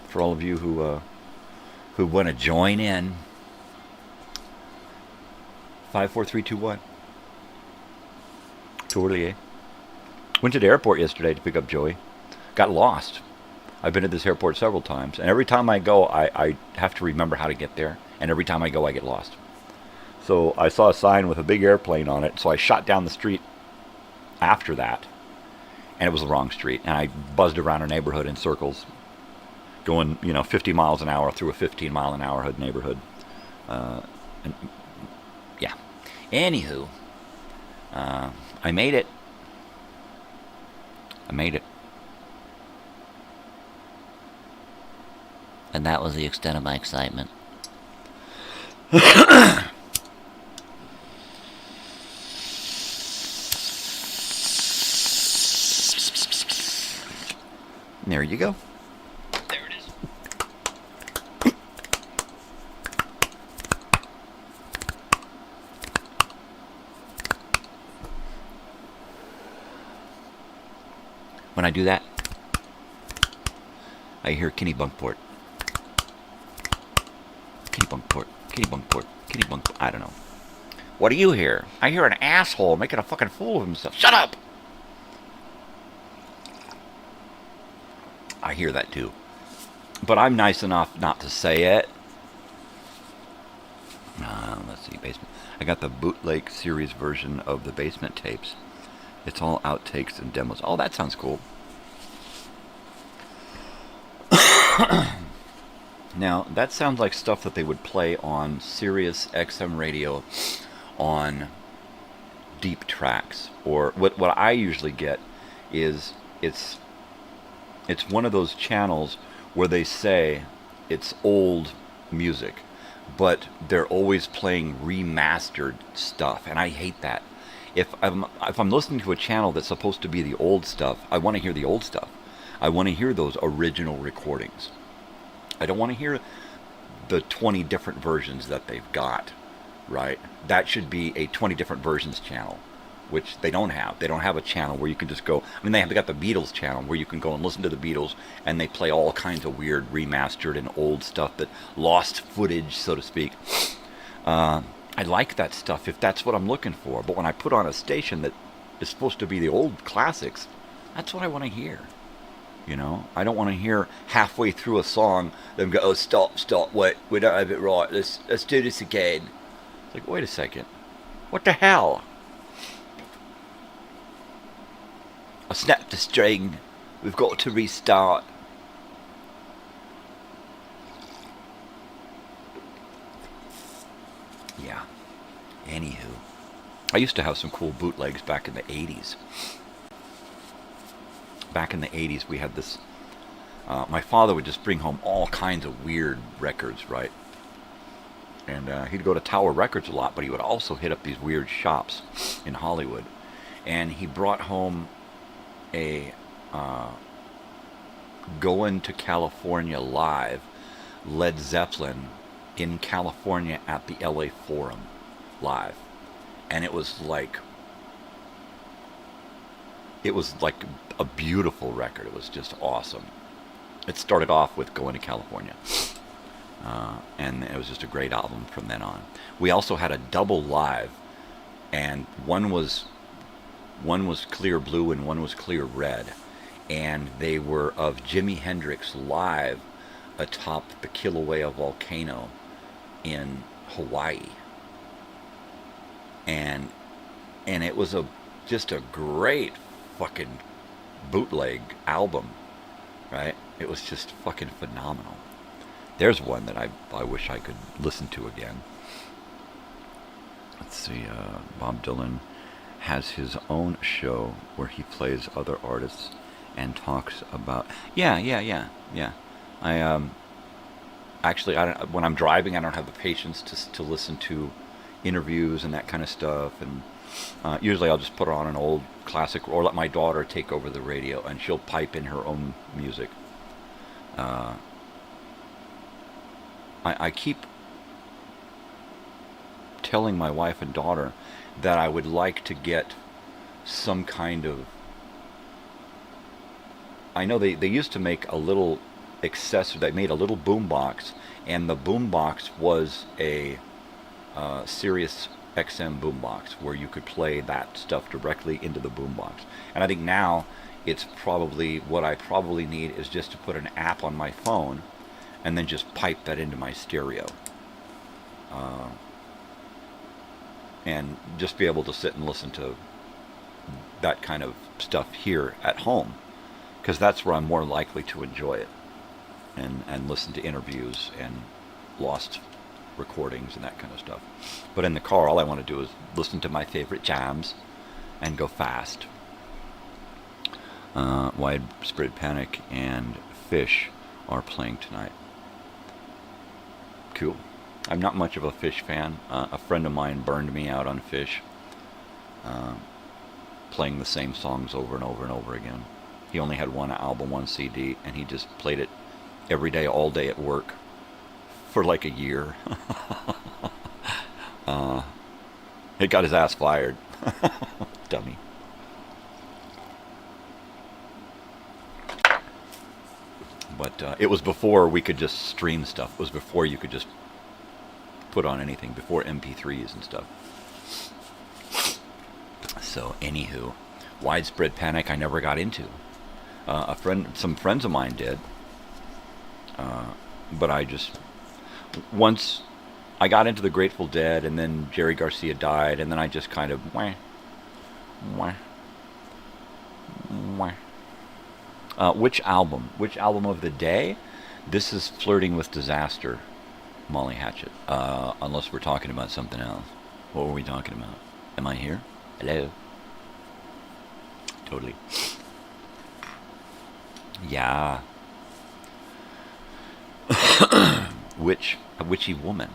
For all of you who want to join in. 5, 4, 3, 2, 1. Totally, eh? Went to the airport yesterday to pick up Joey. Got lost. I've been to this airport several times, and every time I go, I have to remember how to get there, and every time I go, I get lost. So I saw a sign with a big airplane on it, so I shot down the street after that, and it was the wrong street, and I buzzed around a neighborhood in circles, going 50 miles an hour through a 15-mile-an-hour neighborhood. And, yeah. Anywho, I made it. And that was the extent of my excitement. There you go. There it is. When I do that, I hear Kennebunkport. Kennebunkport. I don't know. What do you hear? I hear an asshole making a fucking fool of himself. Shut up! I hear that too. But I'm nice enough not to say it. Let's see, Basement. I got the bootleg series version of the Basement Tapes. It's all outtakes and demos. Oh, that sounds cool. Now, that sounds like stuff that they would play on Sirius XM radio on deep tracks. Or what I usually get is it's one of those channels where they say it's old music, but they're always playing remastered stuff, and I hate that. If I'm listening to a channel that's supposed to be the old stuff, I want to hear the old stuff. I want to hear those original recordings. I don't want to hear the 20 different versions that they've got, right? That should be a 20 different versions channel, which they don't have. They don't have a channel where you can just go. I mean, they got the Beatles channel where you can go and listen to the Beatles, and they play all kinds of weird remastered and old stuff, that lost footage, so to speak. I like that stuff if that's what I'm looking for. But when I put on a station that is supposed to be the old classics, that's what I want to hear. You know, I don't want to hear halfway through a song them go, "Oh, stop, wait, we don't have it right. Let's do this again." It's like, wait a second, what the hell? I snapped the string. We've got to restart. Yeah. Anywho, I used to have some cool bootlegs back in the 80s. Back in the 80s, we had this. My father would just bring home all kinds of weird records, right? And he'd go to Tower Records a lot, but he would also hit up these weird shops in Hollywood. And he brought home a Going to California Live, Led Zeppelin in California at the LA Forum live. And it was like a beautiful record. It was just awesome. It started off with Going to California. And it was just a great album from then on. We also had a double live, and one was clear blue and one was clear red, and they were of Jimi Hendrix live atop the Kilauea volcano in Hawaii, and it was just a great fucking bootleg album, right? It was just fucking phenomenal. There's one that I wish I could listen to again. Let's see, Bob Dylan has his own show where he plays other artists and talks about... Yeah. I actually, when I'm driving, I don't have the patience to listen to interviews and that kind of stuff, and usually I'll just put on an old classic, or let my daughter take over the radio, and she'll pipe in her own music. I keep telling my wife and daughter that I would like to get some kind of... I know they used to make a little accessory. They made a little boombox, and the boombox was a Sirius XM boombox where you could play that stuff directly into the boombox. And I think now it's probably what I probably need is just to put an app on my phone and then just pipe that into my stereo. And just be able to sit and listen to that kind of stuff here at home, because that's where I'm more likely to enjoy it, and listen to interviews and lost recordings and that kind of stuff. But in the car, all I want to do is listen to my favorite jams and go fast. Widespread Panic and Fish are playing tonight. Cool. I'm not much of a Fish fan. A friend of mine burned me out on Fish, playing the same songs over and over and over again. He only had one album, one CD, and he just played it every day, all day at work for like a year. It got his ass fired. Dummy. But it was before we could just stream stuff. It was before you could just put on anything, before MP3s and stuff. So, anywho, Widespread Panic I never got into. Some friends of mine did. But I just... Once I got into the Grateful Dead, and then Jerry Garcia died, and then I just kind of... Which album? Which album of the day? This is Flirting with Disaster, Molly Hatchet. Unless we're talking about something else. What were we talking about? Am I here? Hello? Totally. Yeah. A witchy woman.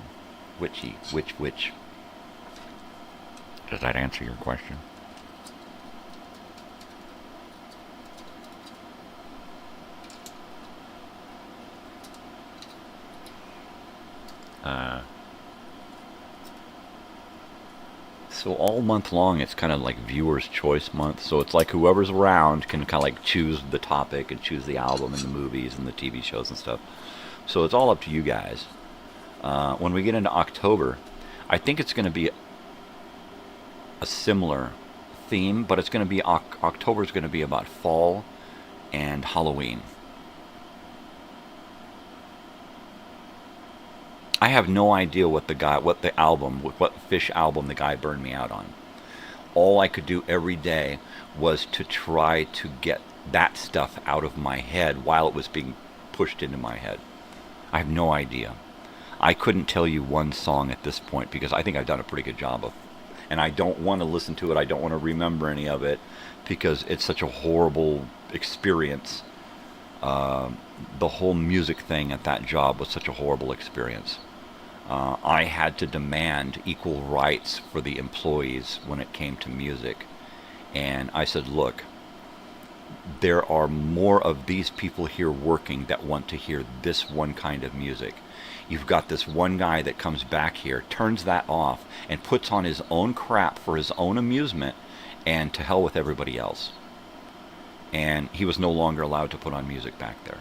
Witchy. Which. Does that answer your question? So all month long, it's kind of like viewer's choice month. So it's like whoever's around can kind of like choose the topic and choose the album and the movies and the TV shows and stuff. So it's all up to you guys. When we get into October, I think it's going to be a similar theme, but it's going to be October is going to be about fall and Halloween. I have no idea what Fish album the guy burned me out on. All I could do every day was to try to get that stuff out of my head while it was being pushed into my head. I have no idea. I couldn't tell you one song at this point because I think I've done a pretty good job of, and I don't want to listen to it. I don't want to remember any of it because it's such a horrible experience. The whole music thing at that job was such a horrible experience. I had to demand equal rights for the employees when it came to music. And I said, look, there are more of these people here working that want to hear this one kind of music. You've got this one guy that comes back here, turns that off, and puts on his own crap for his own amusement, and to hell with everybody else. And he was no longer allowed to put on music back there.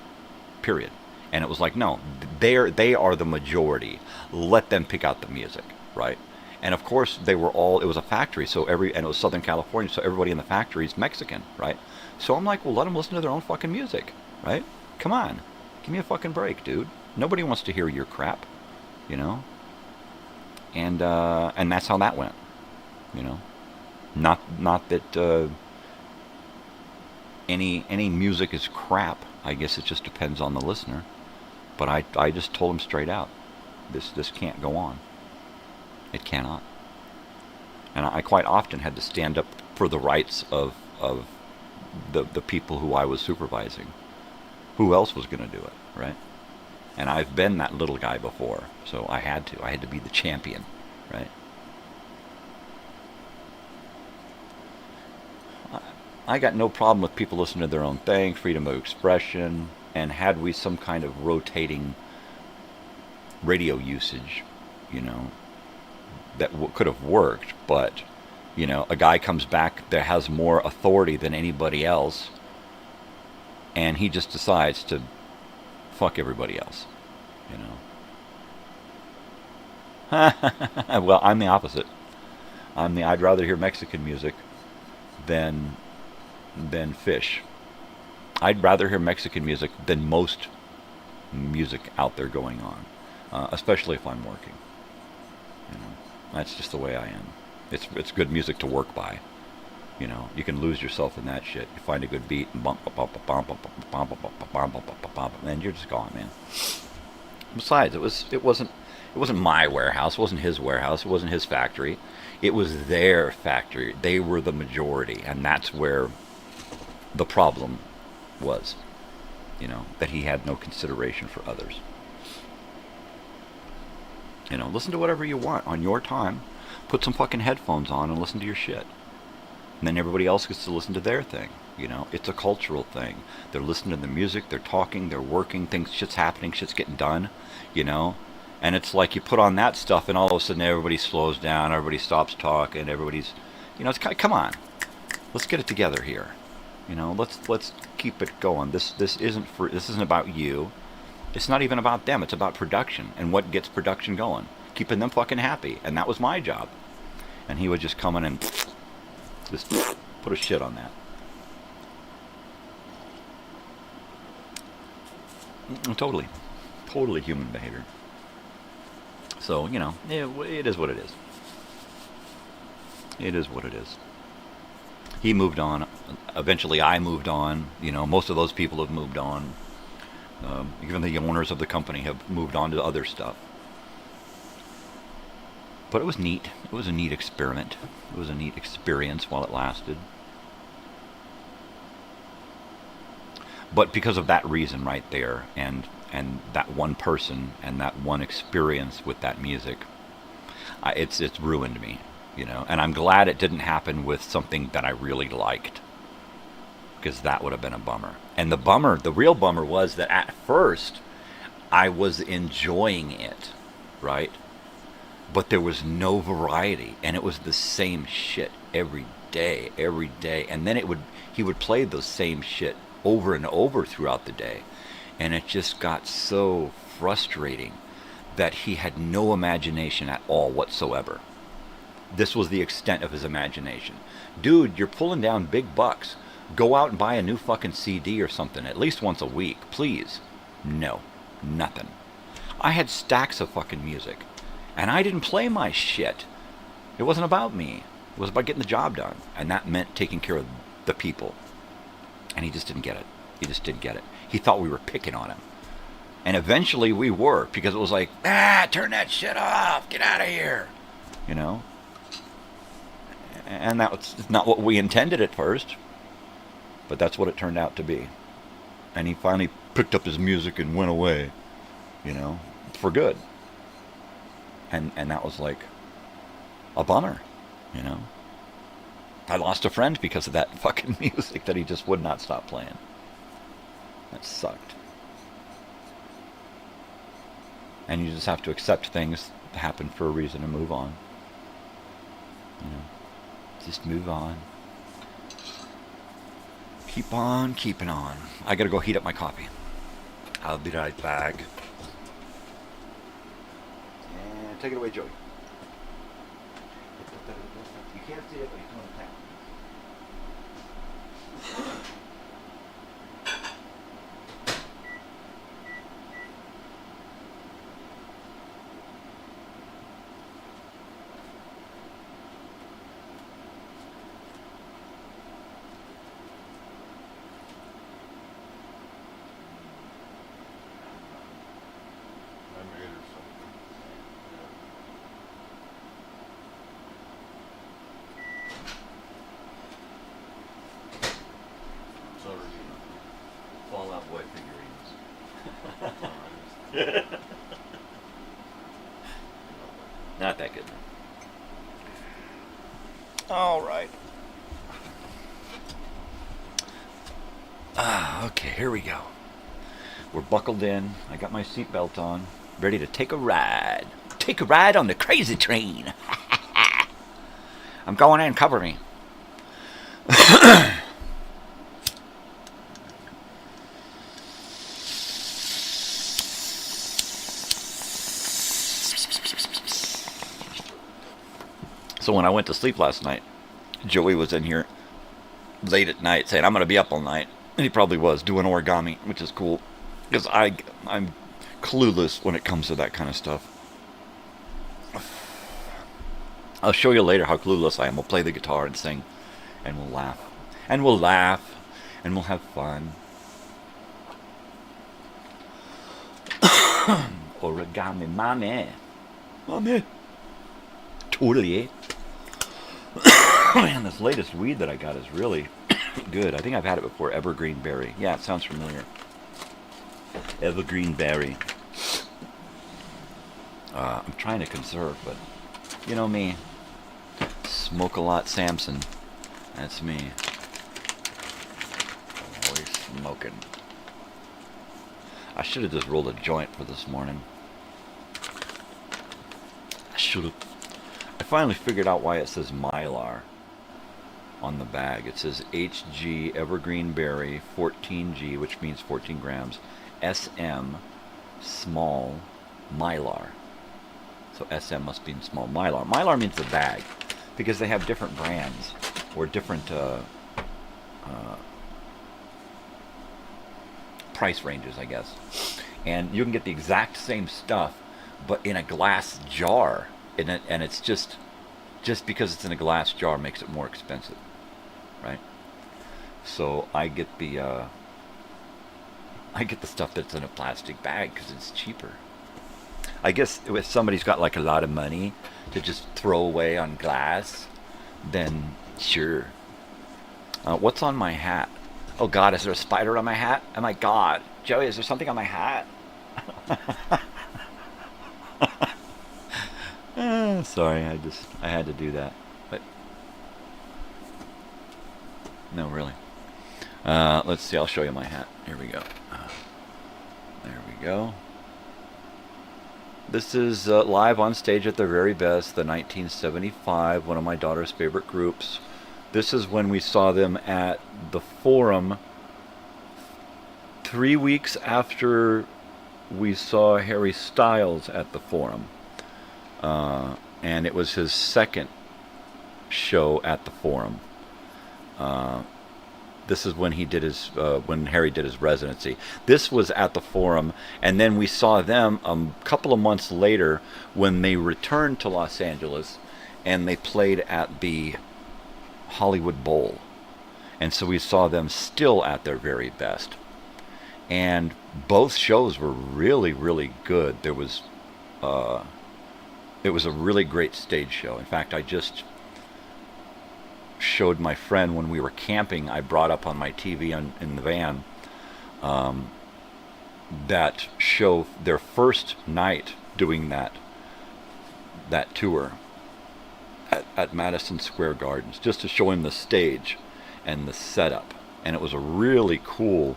Period. And it was like, no, they are the majority. Let them pick out the music, right? And of course, it was a factory, and it was Southern California, so everybody in the factory is Mexican, right? So I'm like, well, let them listen to their own fucking music, right? Come on, give me a fucking break, dude. Nobody wants to hear your crap, you know? And that's how that went, you know? Not that any music is crap. I guess it just depends on the listener. But I just told him straight out, this can't go on. It cannot. And I quite often had to stand up for the rights of the people who I was supervising. Who else was going to do it, right? And I've been that little guy before, so I had to be the champion, right? I got no problem with people listening to their own thing, freedom of expression, and had we some kind of rotating radio usage, you know, that could have worked, but, you know, a guy comes back that has more authority than anybody else, and he just decides to fuck everybody else, you know. Well, I'm the opposite. I'd rather hear Mexican music than Fish. I'd rather hear Mexican music than most music out there going on, especially if I'm working. You know, that's just the way I am. It's good music to work by. You know, you can lose yourself in that shit. You find a good beat and and you're just gone, man. Besides, it wasn't my warehouse. It wasn't his warehouse. It wasn't his factory. It was their factory. They were the majority, and that's where the problem was. You know, that he had no consideration for others. You know, listen to whatever you want on your time. Put some fucking headphones on and listen to your shit. And then everybody else gets to listen to their thing. You know, it's a cultural thing. They're listening to the music, they're talking, they're working, shit's happening, shit's getting done, you know. And it's like you put on that stuff and all of a sudden everybody slows down, everybody stops talking, everybody's, you know, it's come on. Let's get it together here. You know, let's keep it going. This isn't about you. It's not even about them. It's about production and what gets production going. Keeping them fucking happy. And that was my job. And he would just come in and just put a shit on that. Totally human behavior. So, you know, it is what it is. It is what it is. He moved on. Eventually I moved on. You know, most of those people have moved on. Even the owners of the company have moved on to other stuff. But it was neat. It was a neat experiment. It was a neat experience while it lasted. But because of that reason right there, and that one person, and that one experience with that music, it's ruined me, you know. And I'm glad it didn't happen with something that I really liked, because that would have been a bummer. And the real bummer was that at first I was enjoying it, right? but there was no variety, and it was the same shit every day, and then he would play those same shit over and over throughout the day, and it just got so frustrating that he had no imagination at all whatsoever. This was the extent of his imagination. Dude, you're pulling down big bucks. Go out and buy a new fucking CD or something at least once a week, please. No, nothing. I had stacks of fucking music, and I didn't play my shit. It wasn't about me. It was about getting the job done, and that meant taking care of the people. And he just didn't get it. He just didn't get it. He thought we were picking on him. And eventually we were, because it was like, turn that shit off, get out of here, you know? And that was not what we intended at first, but that's what it turned out to be. And he finally picked up his music and went away, you know, for good. And that was like a bummer, you know? I lost a friend because of that fucking music that he just would not stop playing. That sucked. And you just have to accept things happen for a reason and move on. You know, just move on. Keep on keeping on. I gotta go heat up my coffee. I'll be right back. And take it away, Joey. You can't see it, but you can tap. Fallout Boy figurines. Not that good. All right. Okay, here we go. We're buckled in. I got my seatbelt on, ready to take a ride. Take a ride on the crazy train. I'm going in. Cover me. So when I went to sleep last night, Joey was in here late at night saying, I'm going to be up all night. And he probably was, doing origami, which is cool. Because I'm clueless when it comes to that kind of stuff. I'll show you later how clueless I am. We'll play the guitar and sing. And we'll laugh. And we'll laugh. And we'll have fun. Origami mommy. Mommy. Totally. Man, this latest weed that I got is really good. I think I've had it before. Evergreen berry. Yeah, it sounds familiar. Evergreen berry. I'm trying to conserve, but you know me. Smoke a lot, Samson. That's me. Always smoking. I should have just rolled a joint for this morning. I should have. I finally figured out why it says Mylar on the bag. It says HG Evergreen Berry 14G, which means 14 grams, SM small Mylar. So SM must be small Mylar. Mylar means the bag, because they have different brands or different price ranges, I guess. And you can get the exact same stuff, but in a glass jar. And it's just because it's in a glass jar makes it more expensive, right? So I get the stuff that's in a plastic bag because it's cheaper. I guess if somebody's got like a lot of money to just throw away on glass, then sure. What's on my hat? Oh God, is there a spider on my hat? Oh my God, Joey, is there something on my hat? Sorry, I had to do that, but no, really. Let's see. I'll show you my hat. Here we go. There we go. This is live on stage at their very best, the 1975, one of my daughter's favorite groups. This is when we saw them at the Forum 3 weeks after we saw Harry Styles at the Forum. And it was his second show at the Forum. This is when he did his when Harry did his residency. This was at the Forum, and then we saw them a couple of months later when they returned to Los Angeles, and they played at the Hollywood Bowl, and so we saw them still at their very best. And both shows were really, really good. It was a really great stage show. In fact, I just showed my friend when we were camping. I brought up on my TV in the van that show, their first night doing that tour at Madison Square Gardens, just to show him the stage and the setup. And it was a really cool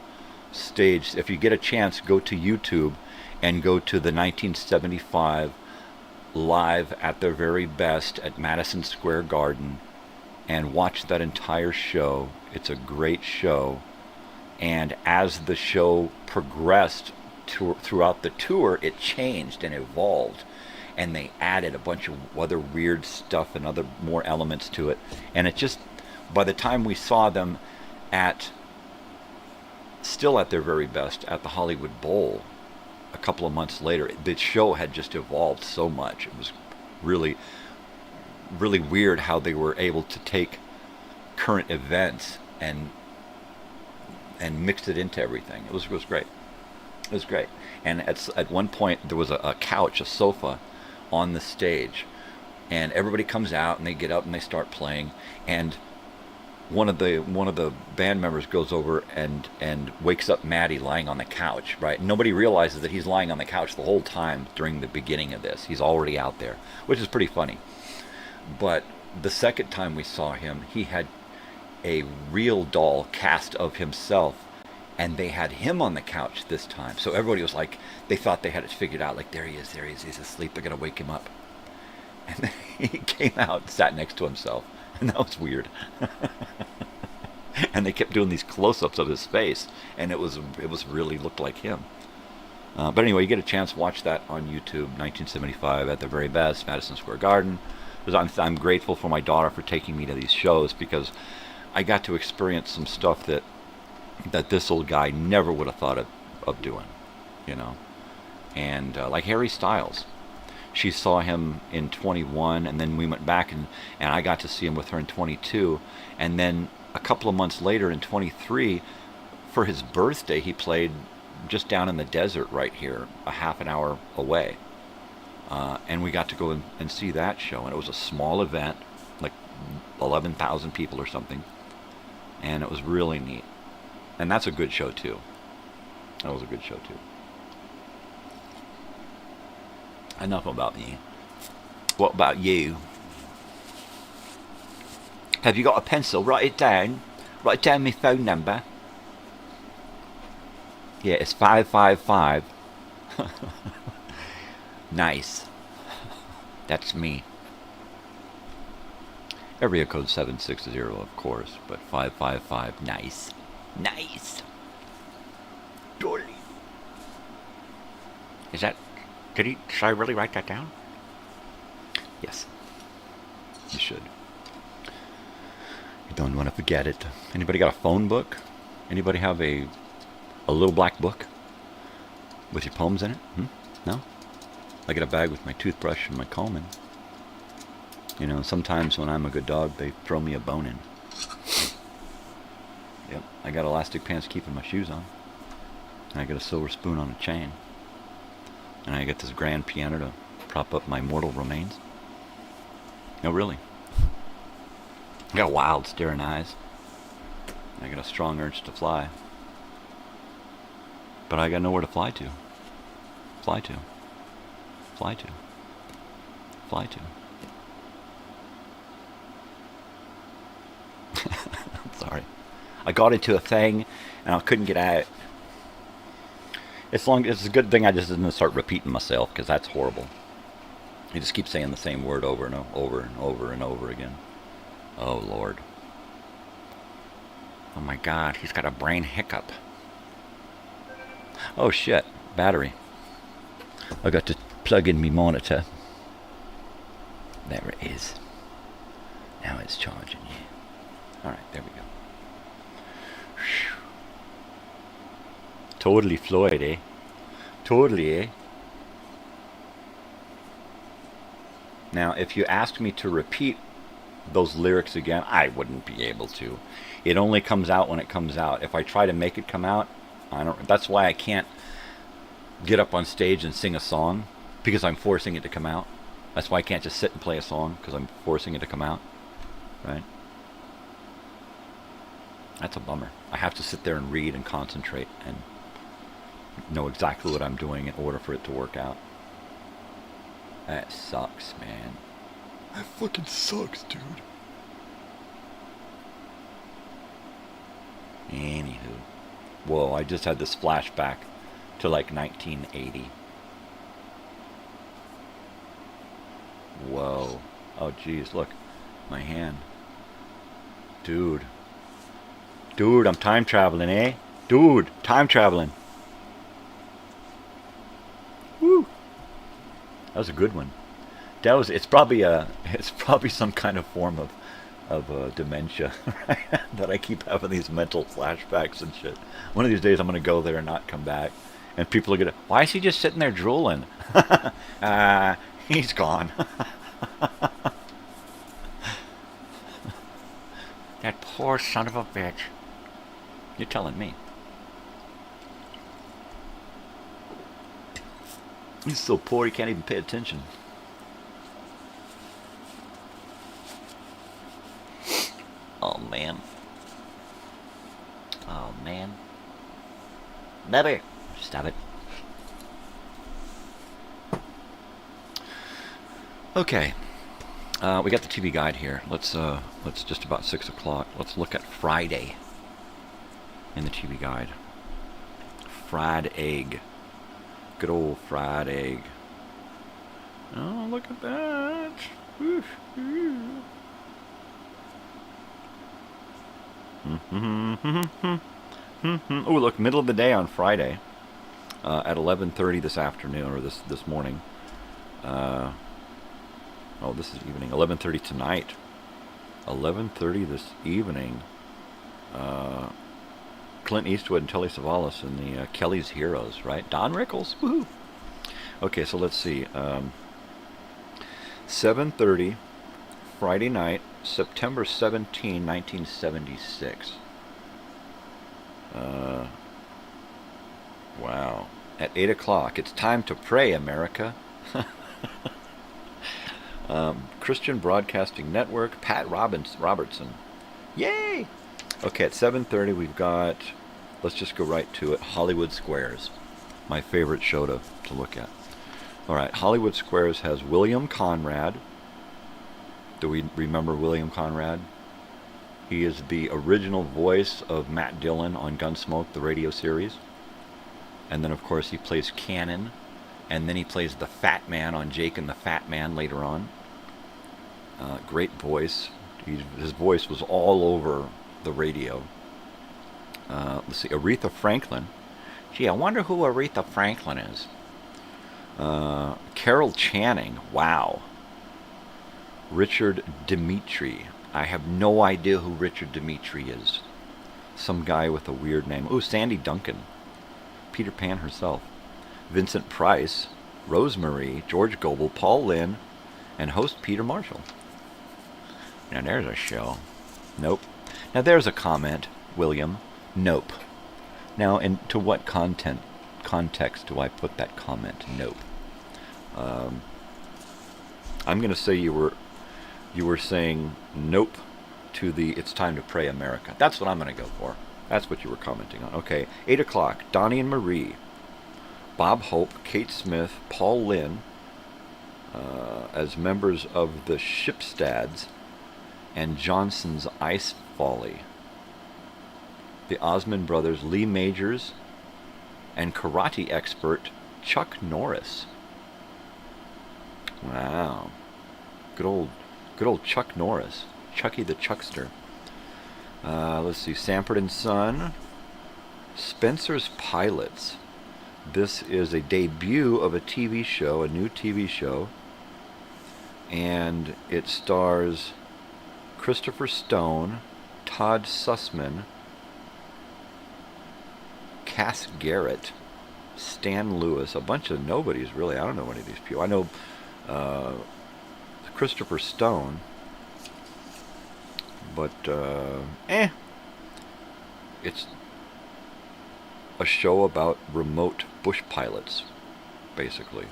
stage. If you get a chance, go to YouTube and go to the 1975 live at their very best at Madison Square Garden and watch that entire show. It's a great show. And as the show progressed throughout the tour, it changed and evolved, and they added a bunch of other weird stuff and other more elements to it. And it just, by the time we saw them still at their very best at the Hollywood Bowl a couple of months later, the show had just evolved so much. It was really, really weird how they were able to take current events and mixed it into everything. It was great. It was great. And at one point there was a couch, a sofa on the stage, and everybody comes out and they get up and they start playing, and one of the band members goes over and wakes up Maddie lying on the couch, right? Nobody realizes that he's lying on the couch the whole time during the beginning of this. He's already out there, which is pretty funny. But the second time we saw him, he had a real doll cast of himself, and they had him on the couch this time. So everybody was like, they thought they had it figured out, like, there he is, he's asleep, they're gonna wake him up. And then he came out and sat next to himself, and that was weird. And they kept doing these close-ups of his face, and it was really looked like him. But anyway, you get a chance to watch that on YouTube, 1975 at the very best, Madison Square Garden. I'm grateful for my daughter for taking me to these shows, because I got to experience some stuff that this old guy never would have thought of doing, you know. And like Harry Styles, she saw him in 21, and then we went back and I got to see him with her in 22, and then a couple of months later in 23, for his birthday, he played just down in the desert right here, a half an hour away. And we got to go and see that show, and it was a small event, like 11,000 people or something, and it was really neat. And that's a good show too. That was a good show too. Enough about me. What about you? Have you got a pencil? Write it down. Write down my phone number. Yeah, it's 555. Nice. That's me. Area code 760, of course, but 555. Nice. Nice. Dolly. Is that... should I really write that down? Yes. You should. You don't want to forget it. Anybody got a phone book? Anybody have a little black book with your poems in it? No? I get a bag with my toothbrush and my comb in. You know, sometimes when I'm a good dog, they throw me a bone in. Yep, I got elastic pants keeping my shoes on. And I got a silver spoon on a chain. And I get this grand piano to prop up my mortal remains. No, really. I got wild staring eyes. I got a strong urge to fly. But I got nowhere to fly to. Fly to. Fly to. Fly to. Sorry. I got into a thing and I couldn't get out. It's a good thing I just didn't start repeating myself, because that's horrible. You just keep saying the same word over and over and over and over again. Oh, Lord. Oh, my God. He's got a brain hiccup. Oh, shit. Battery. I got to plug in my monitor. There it is. Now it's charging, yeah. Alright, there we go. Whew. Totally Floyd, eh? Totally, eh? Now, if you asked me to repeat those lyrics again, I wouldn't be able to. It only comes out when it comes out. If I try to make it come out, I don't. That's why I can't get up on stage and sing a song, because I'm forcing it to come out. That's why I can't just sit and play a song, because I'm forcing it to come out. Right? That's a bummer. I have to sit there and read and concentrate and know exactly what I'm doing in order for it to work out. That sucks, man. That fucking sucks, dude. Anywho. Whoa, I just had this flashback to like 1980. Whoa. Oh, geez, look. My hand. Dude. Dude, I'm time traveling, eh? Dude, time traveling. Woo. That was a good one. It's probably some kind of form of dementia, right? That I keep having these mental flashbacks and shit. One of these days I'm gonna go there and not come back, and people are gonna, why is he just sitting there drooling? He's gone. That poor son of a bitch. You're telling me. He's so poor he can't even pay attention. Oh, man. Oh, man. Never. Stop it. Okay. We got the TV guide here. Let's just about 6 o'clock. Let's look at Friday in the TV guide. Fried egg. Good old fried egg. Oh, look at that. Oof, oof. Oh, look, middle of the day on Friday at 11:30 this afternoon, or this morning. Oh, this is evening. 11:30 tonight. 11:30 this evening. Clint Eastwood and Telly Savalas in the Kelly's Heroes, right? Don Rickles. Woohoo! Okay, so let's see. 7:30 Friday night, September 17, 1976. Wow. At 8 o'clock, it's time to pray, America. Christian Broadcasting Network, Pat Robertson. Yay! Okay, at 7:30 we've got, let's just go right to it, Hollywood Squares. My favorite show to look at. Alright, Hollywood Squares has William Conrad. Do we remember William Conrad? He is the original voice of Matt Dillon on Gunsmoke, the radio series. And then, of course, he plays Cannon. And then he plays the Fat Man on Jake and the Fat Man later on. Great voice. His voice was all over the radio. Let's see, Aretha Franklin. Gee, I wonder who Aretha Franklin is. Carol Channing. Wow. Richard Dimitri. I have no idea who Richard Dimitri is. Some guy with a weird name. Oh, Sandy Duncan. Peter Pan herself. Vincent Price. Rosemary. George Gobel. Paul Lynde. And host Peter Marshall. Now there's a show. Nope. Now there's a comment, William. Nope. Now, into what context do I put that comment? Nope. I'm going to say you were saying nope to the It's Time to Pray America. That's what I'm going to go for. That's what you were commenting on. Okay, 8 o'clock, Donnie and Marie. Bob Hope, Kate Smith, Paul Lynde, as members of the Shipstads, and Johnson's Ice Folly. The Osmond brothers, Lee Majors, and karate expert Chuck Norris. Wow. Good old Chuck Norris. Chucky the Chuckster. Let's see. Sanford & Son. Spencer's Pilots. This is a debut of a TV show, a new TV show. And it stars Christopher Stone, Todd Sussman, Cass Garrett, Stan Lewis, a bunch of nobodies, really. I don't know any of these people. I know Christopher Stone, but it's a show about remote bush pilots, basically.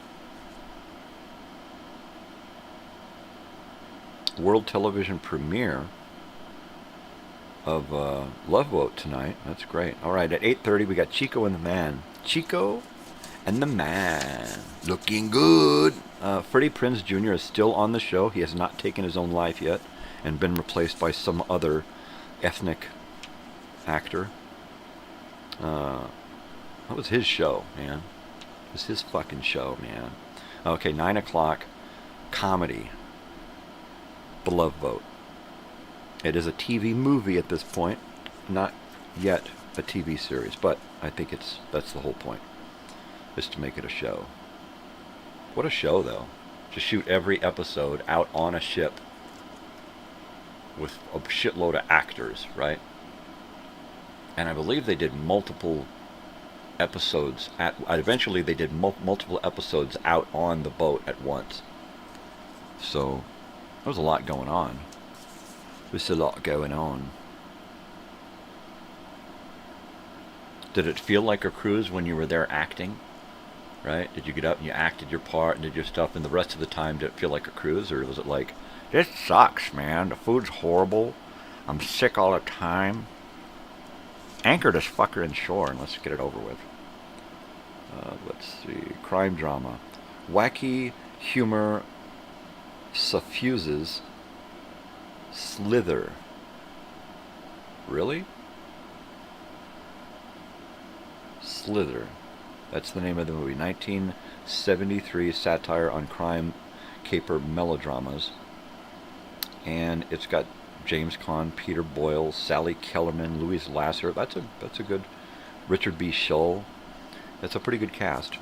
World television premiere of Love Boat tonight. That's great. All right, at 8:30 we got Chico and the Man. Chico and the Man. Looking good. Freddie Prinze Jr. is still on the show. He has not taken his own life yet and been replaced by some other ethnic actor. That was his show, man. It was his fucking show, man. Okay, 9 o'clock, comedy. The Love Boat. It is a TV movie at this point, not yet a TV series, but I think that's the whole point, is to make it a show. What a show, though. To shoot every episode out on a ship with a shitload of actors, right? And I believe they did multiple episodes eventually they did multiple episodes out on the boat at once. So there was a lot going on. There's a lot going on. Did it feel like a cruise when you were there acting? Right? Did you get up and you acted your part and did your stuff, and the rest of the time did it feel like a cruise, or was it like, this sucks, man, the food's horrible, I'm sick all the time, anchor this fucker in shore and let's get it over with. Let's see. Crime drama. Wacky humor suffuses Slither. Really? Slither. That's the name of the movie. 1973 satire on crime caper melodramas. And it's got James Caan, Peter Boyle, Sally Kellerman, Louise Lasser. That's a good. Richard B. Schull. That's a pretty good cast.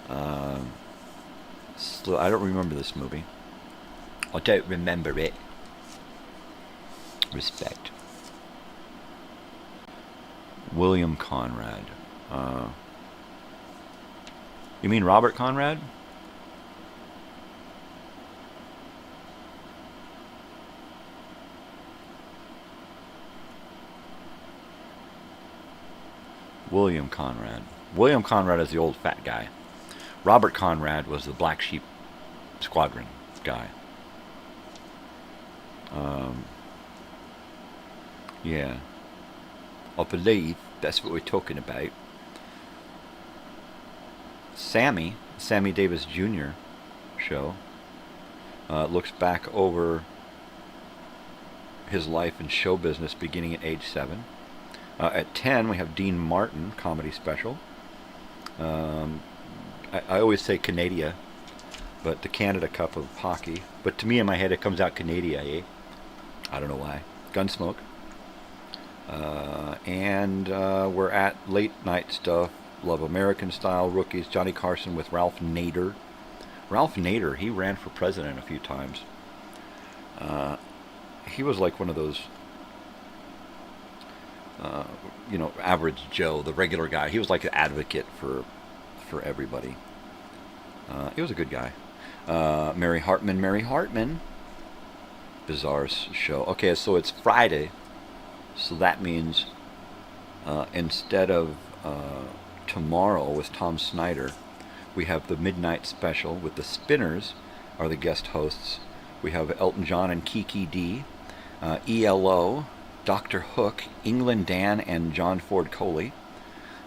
I don't remember this movie. I don't remember it. Respect. William Conrad. You mean Robert Conrad? William Conrad. William Conrad is the old fat guy. Robert Conrad was the Black Sheep Squadron guy. Yeah. I believe that's what we're talking about. Sammy Davis Jr. show looks back over his life in show business beginning at age 7. At 10, we have Dean Martin comedy special. I always say Canada, but the Canada Cup of hockey. But to me, in my head, it comes out Canada, eh? I don't know why. Gunsmoke. And we're at late night stuff. Love American Style, Rookies, Johnny Carson with Ralph Nader. Ralph Nader, he ran for president a few times. He was like one of those, average Joe, the regular guy. He was like an advocate for everybody. He was a good guy. Mary Hartman. Bizarre show. Okay, so it's Friday. So that means instead of tomorrow with Tom Snyder, we have the midnight special with the Spinners are the guest hosts. We have Elton John and Kiki D, ELO, Dr. Hook, England Dan and John Ford Coley,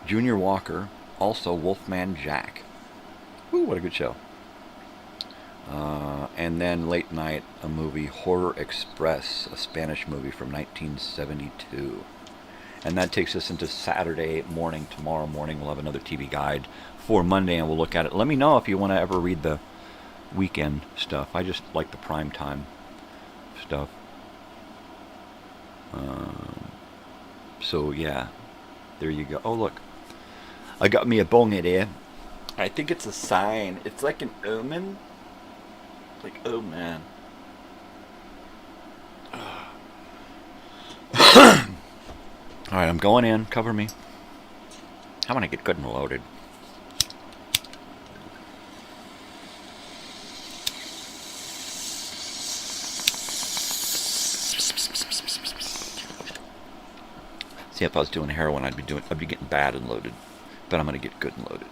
Junior Walker, also Wolfman Jack. Ooh, what a good show. And then late night, a movie, Horror Express, a Spanish movie from 1972. And that takes us into Saturday morning. Tomorrow morning we'll have another TV guide for Monday, and we'll look at it. Let me know if you want to ever read the weekend stuff. I just like the prime time stuff. So yeah, there you go. Oh look, I got me a bonnet here. I think it's a sign. It's like an omen. Like, oh man. Alright, I'm going in. Cover me. I want to get good and loaded. See, if I was doing heroin, I'd be getting bad and loaded. But I'm going to get good and loaded.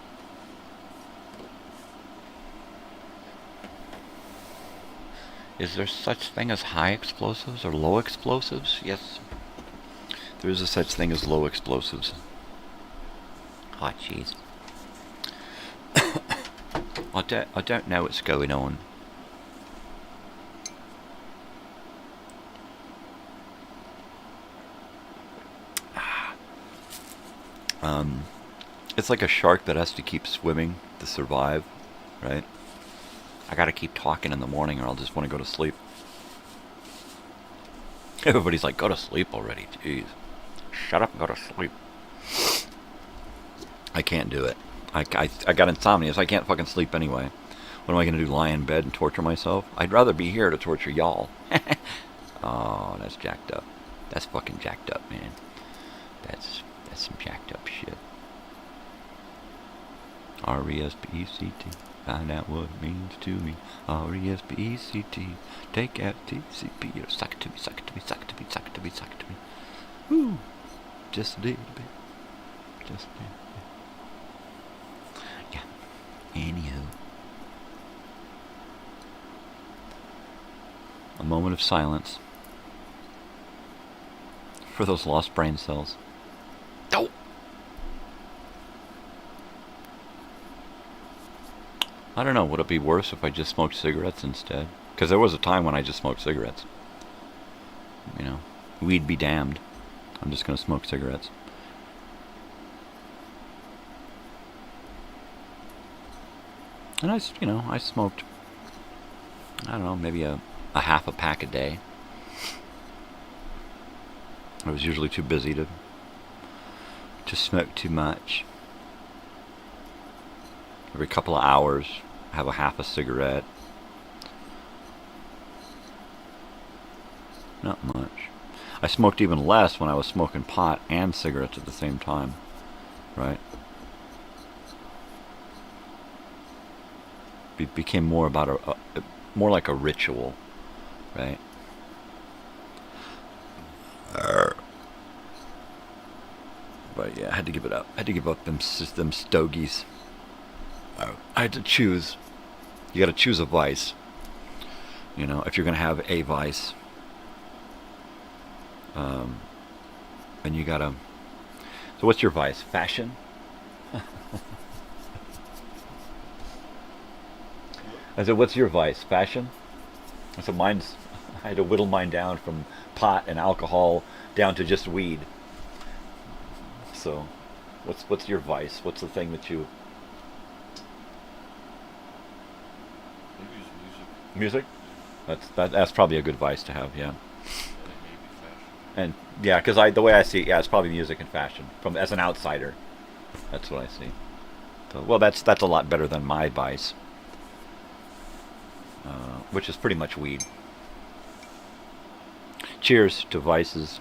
Is there such thing as high explosives or low explosives? Yes. There is a such thing as low explosives. Hot cheese. I don't know what's going on. It's like a shark that has to keep swimming to survive, right? I gotta keep talking in the morning or I'll just want to go to sleep. Everybody's like, go to sleep already. Jeez. Shut up and go to sleep. I can't do it. I got insomnia, so I can't fucking sleep anyway. What am I going to do, lie in bed and torture myself? I'd rather be here to torture y'all. Oh, that's jacked up. That's fucking jacked up, man. That's some jacked up shit. R-E-S-P-E-C-T. Find out what it means to me. R-E-S-P-E-C-T. Take out T-C-P. Suck it to me, suck it to me, suck it to me, suck it to me, suck it to me. Woo! Just a little bit. Just a little bit. Yeah. Anywho. A moment of silence for those lost brain cells. Oh! I don't know, would it be worse if I just smoked cigarettes instead? Because there was a time when I just smoked cigarettes. You know, weed be damned. I'm just going to smoke cigarettes. And I smoked, I don't know, maybe a half a pack a day. I was usually too busy to smoke too much. Every couple of hours, have a half a cigarette. Not much. I smoked even less when I was smoking pot and cigarettes at the same time, right? It became more about more like a ritual, right? But yeah, I had to give it up. I had to give up them stogies. I had to choose. You got to choose a vice. You know, if you're going to have a vice. And you got to... So what's your vice? Fashion? I said, what's your vice? Fashion? I said, mine's... I had to whittle mine down from pot and alcohol down to just weed. So, what's your vice? What's the thing that you... Music? That's probably a good vice to have, yeah. And yeah, because the way I see it, yeah, it's probably music and fashion as an outsider. That's what I see. So, well, that's a lot better than my vice, which is pretty much weed. Cheers to vices.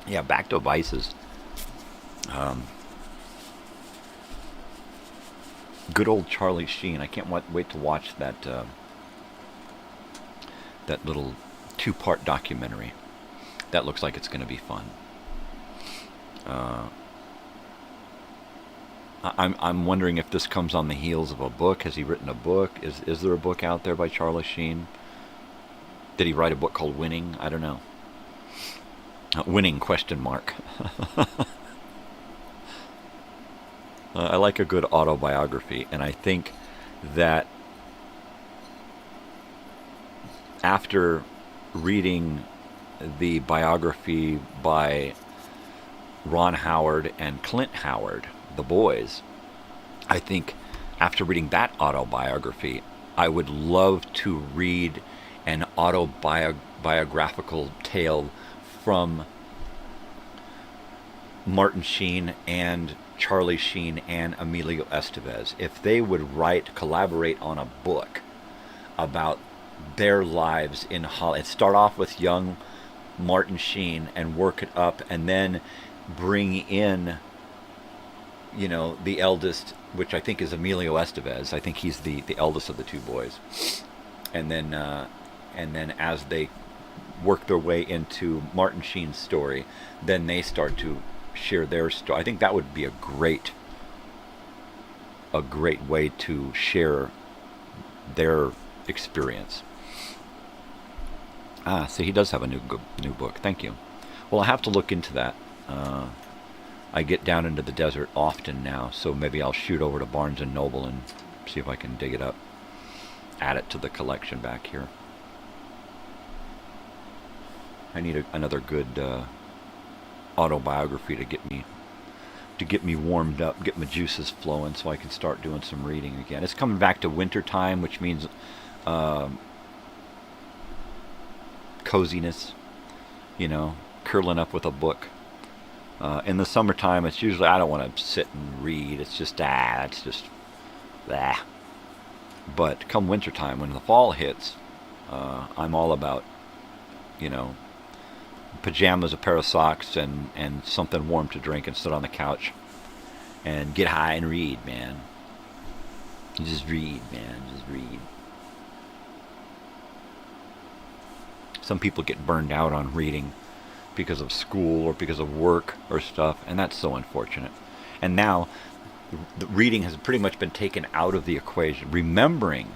Yeah, back to vices. Good old Charlie Sheen. I can't wait to watch that that little 2-part documentary. That looks like it's going to be fun. I'm wondering if this comes on the heels of a book. Has he written a book? Is there a book out there by Charlie Sheen? Did he write a book called Winning? I don't know. Winning ? I like a good autobiography, and I think that after reading the biography by Ron Howard and Clint Howard, the boys, I think after reading that autobiography, I would love to read an autobiographical tale from Martin Sheen and Charlie Sheen and Emilio Estevez. If they would collaborate on a book about their lives in Hollywood, start off with young Martin Sheen and work it up, and then bring in, you know, the eldest, which I think is Emilio Estevez. I think he's the eldest of the two boys. And then as they work their way into Martin Sheen's story, then they start to share their story. I think that would be a great way to share their experience. So he does have a new book. Thank you. Well, I have to look into that. I get down into the desert often now, so maybe I'll shoot over to Barnes & Noble and see if I can dig it up. Add it to the collection back here. I need another good autobiography to get me warmed up, get my juices flowing, so I can start doing some reading again. It's coming back to winter time, which means coziness, you know, curling up with a book. In the summertime, it's usually, I don't want to sit and read. It's just, it's just, blah. But come wintertime, when the fall hits, I'm all about, you know, pajamas, a pair of socks, and something warm to drink, and sit on the couch and get high and read, man. Just read, man. Just read. Some people get burned out on reading because of school or because of work or stuff, and that's so unfortunate. And now the reading has pretty much been taken out of the equation. Remembering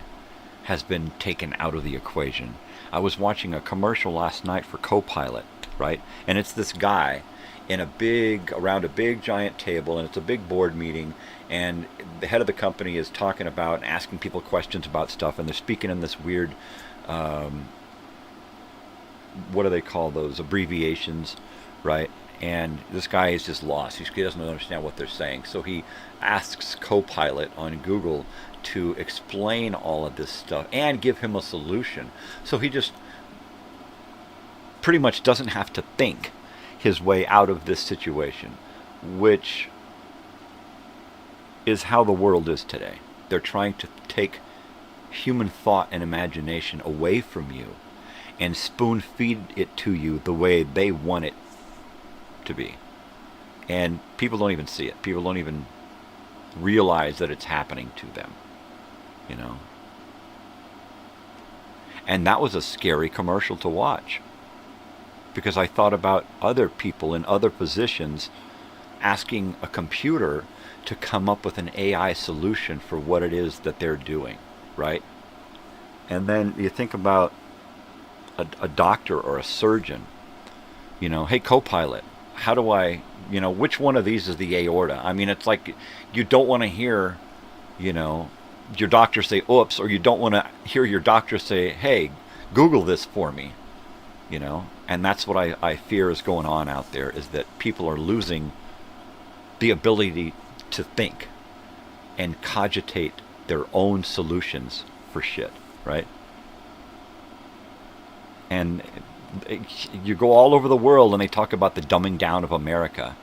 has been taken out of the equation. I was watching a commercial last night for Copilot, right? And it's this guy around a big giant table, and it's a big board meeting, and the head of the company is talking about and asking people questions about stuff, and they're speaking in this weird what do they call those, abbreviations, right? And this guy is just lost. He doesn't understand what they're saying. So he asks Copilot on Google to explain all of this stuff and give him a solution. So he just pretty much doesn't have to think his way out of this situation, which is how the world is today. They're trying to take human thought and imagination away from you and spoon feed it to you the way they want it to be. And people don't even see it. People don't even realize that it's happening to them, you know. And that was a scary commercial to watch, because I thought about other people in other positions asking a computer to come up with an AI solution for what it is that they're doing, right? And then you think about a doctor or a surgeon, you know, hey, Copilot, how do I, you know, which one of these is the aorta? I mean, it's like you don't want to hear, you know, your doctor say, oops, or you don't want to hear your doctor say, hey, Google this for me, you know. And that's what I fear is going on out there, is that people are losing the ability to think and cogitate their own solutions for shit, right? And you go all over the world and they talk about the dumbing down of America.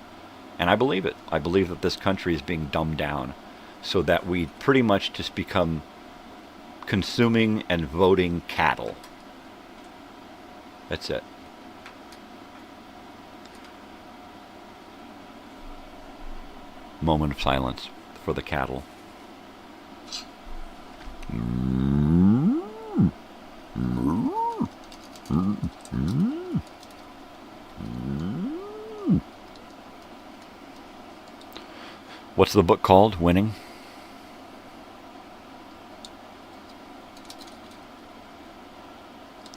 And I believe it. I believe that this country is being dumbed down so that we pretty much just become consuming and voting cattle. That's it. Moment of silence for the cattle. What's the book called? Winning?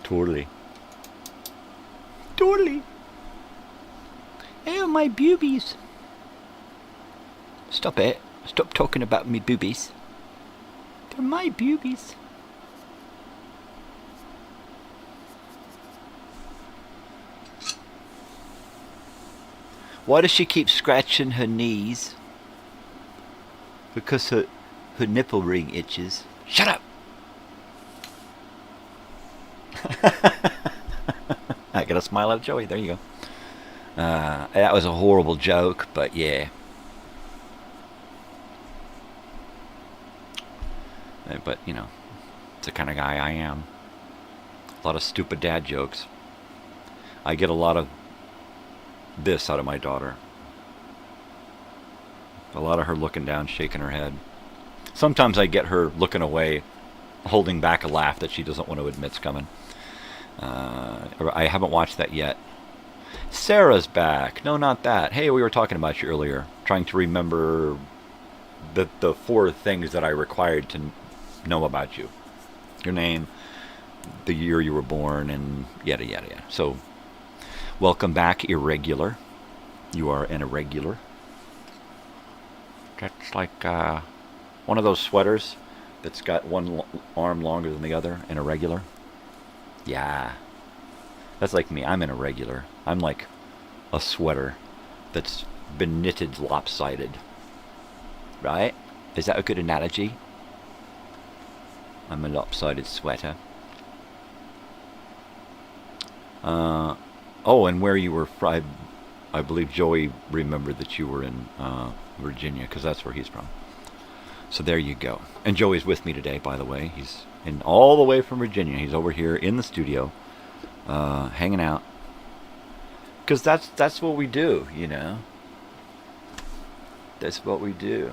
Totally. Totally. Oh, my boobies. Stop it. Stop talking about me boobies. They're my boobies. Why does she keep scratching her knees? Because her nipple ring itches. Shut up! I got a smile at Joey. There you go. That was a horrible joke, but yeah. But, you know, it's the kind of guy I am. A lot of stupid dad jokes. I get a lot of this out of my daughter. A lot of her looking down, shaking her head. Sometimes I get her looking away, holding back a laugh that she doesn't want to admit's coming. I haven't watched that yet. Sarah's back. No, not that. Hey, we were talking about you earlier. Trying to remember the 4 things that I required to know about you. Your name, the year you were born, and yada, yada, yada. So, welcome back, irregular. You are an irregular. That's like one of those sweaters that's got one arm longer than the other, an irregular. Yeah. That's like me. I'm an irregular. I'm like a sweater that's been knitted lopsided. Right? Is that a good analogy? I'm a lopsided sweater. Oh, and where you were from. I believe Joey remembered that you were in Virginia, because that's where he's from. So there you go. And Joey's with me today, by the way. He's in all the way from Virginia. He's over here in the studio, hanging out. Because that's what we do, you know. That's what we do.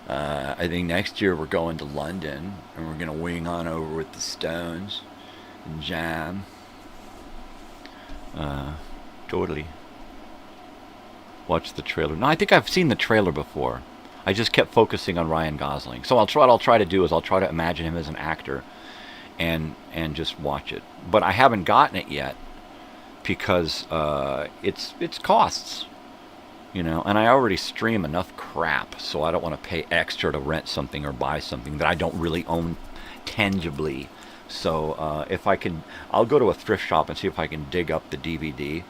I think next year we're going to London, and we're going to wing on over with the Stones and jam. Totally. Watch the trailer. No, I think I've seen the trailer before. I just kept focusing on Ryan Gosling. So what I'll try to do is I'll try to imagine him as an actor and just watch it. But I haven't gotten it yet because it's costs. You know, and I already stream enough crap, so I don't want to pay extra to rent something or buy something that I don't really own tangibly. So if I can, I'll go to a thrift shop and see if I can dig up the DVD.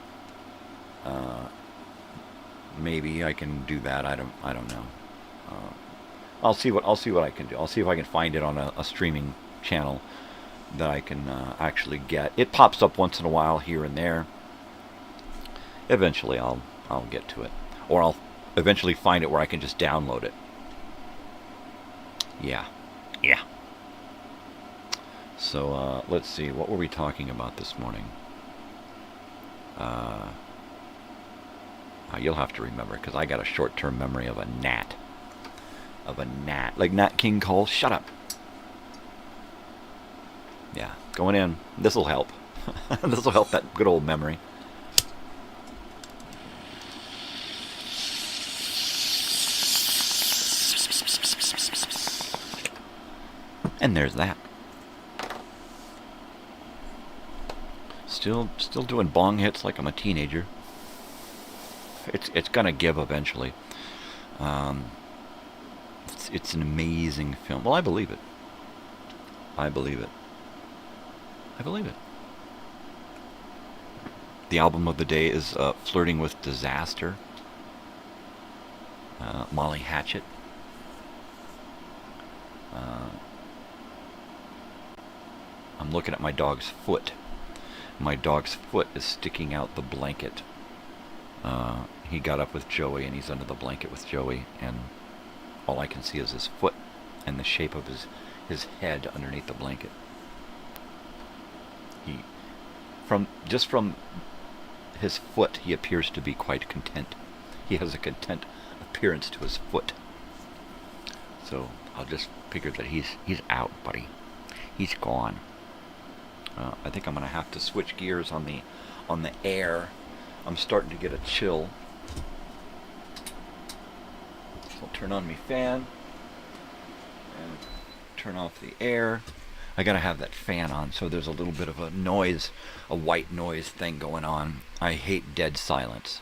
Maybe I can do that. I don't know. I'll see what I can do. I'll see if I can find it on a streaming channel that I can actually get. It pops up once in a while here and there. Eventually, I'll get to it. Or I'll eventually find it where I can just download it. Yeah. So, let's see. What were we talking about this morning? You'll have to remember, because I got a short-term memory of a gnat. Like Nat King Cole. Shut up. Yeah, going in. This'll help. This'll help that good old memory. And there's that. Still doing bong hits like I'm a teenager. It's gonna give eventually. It's an amazing film. Well, I believe it. The album of the day is Flirting with Disaster. Molly Hatchet. I'm looking at my dog's foot. My dog's foot is sticking out the blanket. He got up with Joey, and he's under the blanket with Joey, and all I can see is his foot and the shape of his head underneath the blanket. From his foot, he appears to be quite content. He has a content appearance to his foot. So I'll just figure that he's out, buddy. He's gone. I think I'm gonna have to switch gears on the air. I'm starting to get a chill. So I'll turn on my fan and turn off the air. I gotta have that fan on, so there's a little bit of a noise, a white noise thing going on. I hate dead silence.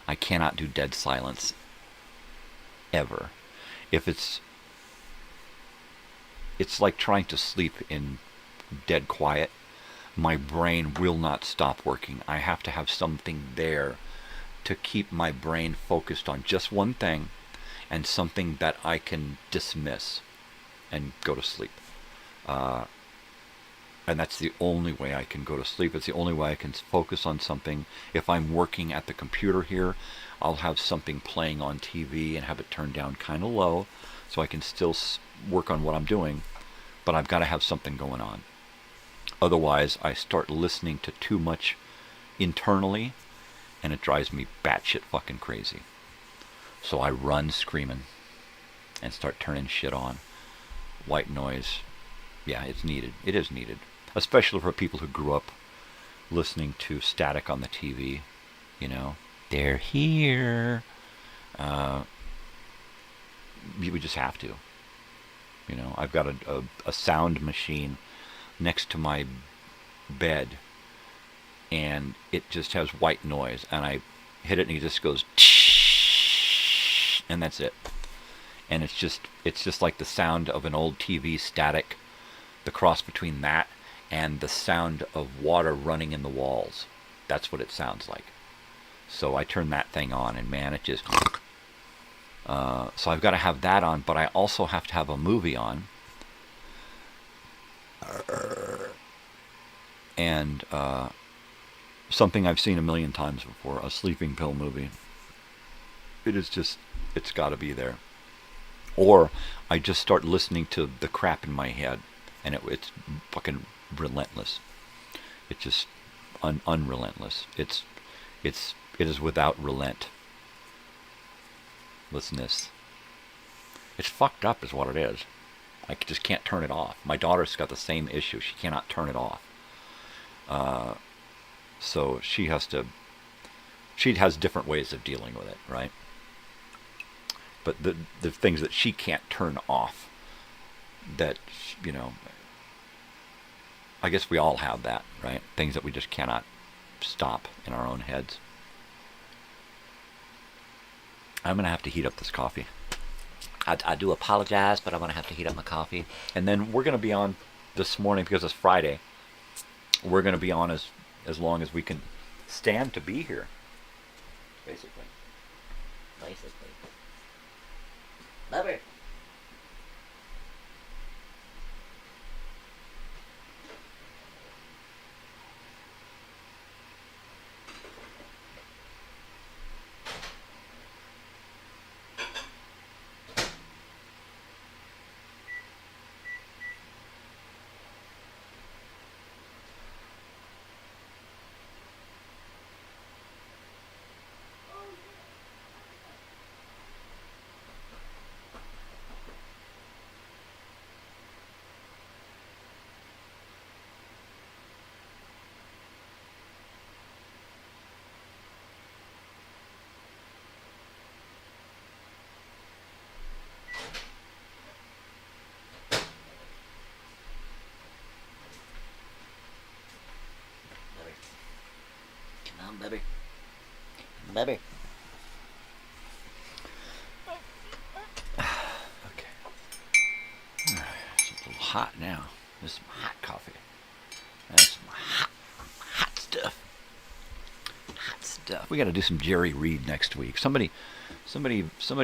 I cannot do dead silence ever. If it's like trying to sleep in dead quiet. My brain will not stop working. I have to have something there to keep my brain focused on just one thing and something that I can dismiss and go to sleep. And that's the only way I can go to sleep. It's the only way I can focus on something. If I'm working at the computer here, I'll have something playing on TV and have it turned down kind of low so I can still work on what I'm doing, but I've got to have something going on. Otherwise, I start listening to too much internally, and it drives me batshit fucking crazy. So I run screaming and start turning shit on. White noise, yeah, it's needed. It is needed. Especially for people who grew up listening to static on the TV. You know, they're here. We just have to. You know, I've got a sound machine next to my bed, and it just has white noise, and I hit it and it just goes tsh, and that's it. And it's just like the sound of an old TV static, the cross between that and the sound of water running in the walls. That's what it sounds like. So I turn that thing on, and man, it just so I've got to have that on, but I also have to have a movie on. And something I've seen a million times before, a sleeping pill movie. It's got to be there. Or I just start listening to the crap in my head, and it's fucking relentless. It's just unrelentless. It is without relentlessness. It's fucked up is what it is. I just can't turn it off. My daughter's got the same issue. She cannot turn it off. So she has different ways of dealing with it, right? But the things that she can't turn off, that, you know, I guess we all have that, right? Things that we just cannot stop in our own heads. I'm going to have to heat up this coffee. I do apologize, but I'm going to have to heat up my coffee. And then we're going to be on this morning, because it's Friday, we're going to be on as long as we can stand to be here, basically. Love her. Come on, baby. Baby. Okay. All right. It's a little hot now. This is some hot coffee. That's some hot stuff. Hot stuff. We got to do some Jerry Reed next week. Somebody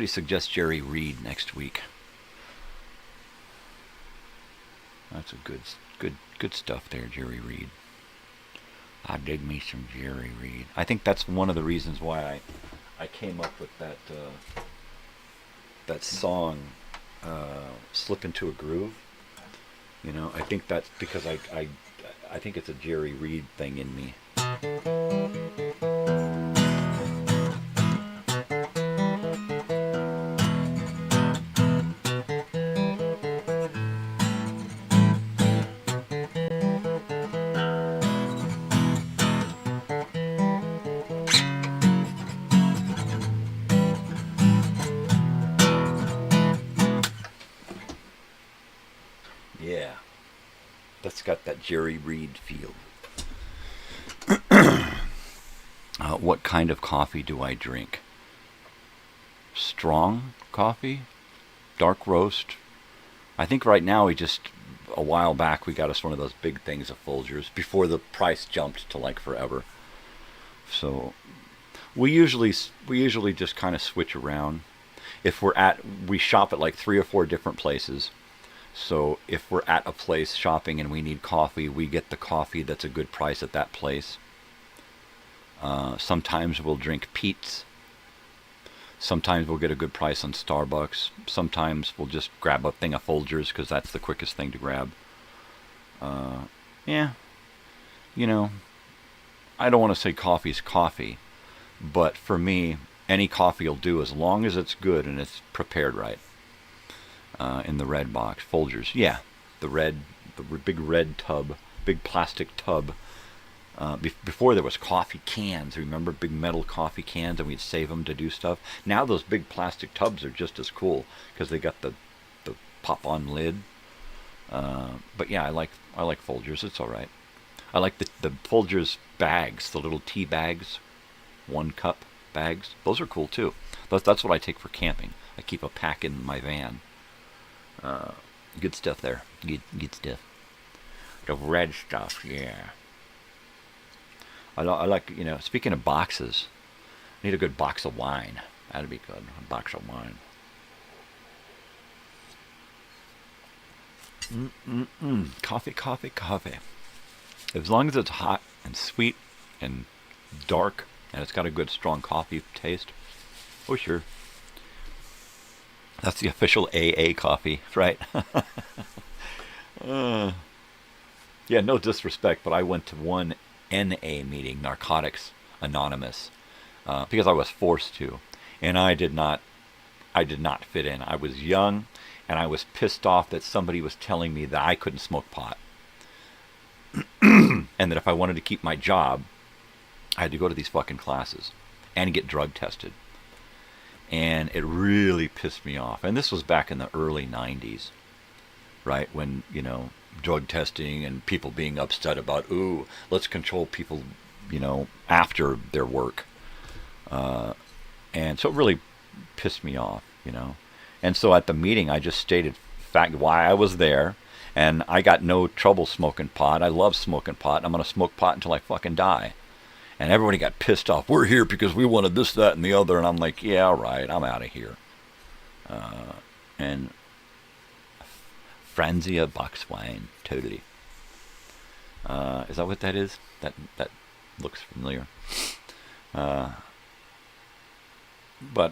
suggest Jerry Reed next week. That's a good stuff there, Jerry Reed. I dig me some Jerry Reed. I think that's one of the reasons why I came up with that song, "Slip Into a Groove." You know, I think that's because I think it's a Jerry Reed thing in me. Yeah, that's got that Jerry Reed feel. What kind of coffee do I drink? Strong coffee? Dark roast? I think right now a while back we got us one of those big things of Folgers before the price jumped to like forever. So we usually just kind of switch around. If we shop at like 3 or 4 different places. So if we're at a place shopping and we need coffee, we get the coffee that's a good price at that place. Sometimes we'll drink Pete's. Sometimes we'll get a good price on Starbucks. Sometimes we'll just grab a thing of Folgers because that's the quickest thing to grab. Yeah, you know, I don't want to say coffee's coffee, but for me, any coffee will do as long as it's good and it's prepared right. In the red box, Folgers, yeah, the big red tub, big plastic tub. Before there was coffee cans, remember big metal coffee cans, and we'd save them to do stuff. Now those big plastic tubs are just as cool because they got the pop-on lid. But yeah, I like Folgers. It's all right. I like the Folgers bags, the little tea bags, 1-cup bags. Those are cool too. That's what I take for camping. I keep a pack in my van. Good stuff there. Good stuff. The red stuff, yeah. I like, speaking of boxes, I need a good box of wine. That'd be good. A box of wine. Coffee, coffee, coffee. As long as it's hot and sweet and dark and it's got a good strong coffee taste. Oh, sure. That's the official AA coffee, right? Yeah, no disrespect, but I went to one NA meeting, Narcotics Anonymous, because I was forced to, and I did not fit in. I was young, and I was pissed off that somebody was telling me that I couldn't smoke pot, and that if I wanted to keep my job, I had to go to these fucking classes and get drug tested. And it really pissed me off. And this was back in the early 90s, right? When, drug testing and people being upset about, ooh, let's control people, after their work. And so it really pissed me off, And so at the meeting, I just stated why I was there. And I got no trouble smoking pot. I love smoking pot. And I'm going to smoke pot until I fucking die. And everybody got pissed off. We're here because we wanted this, that, and the other. And I'm like, yeah, all right, I'm out of here. And Franzia box wine, totally. Is that what that is? That looks familiar. But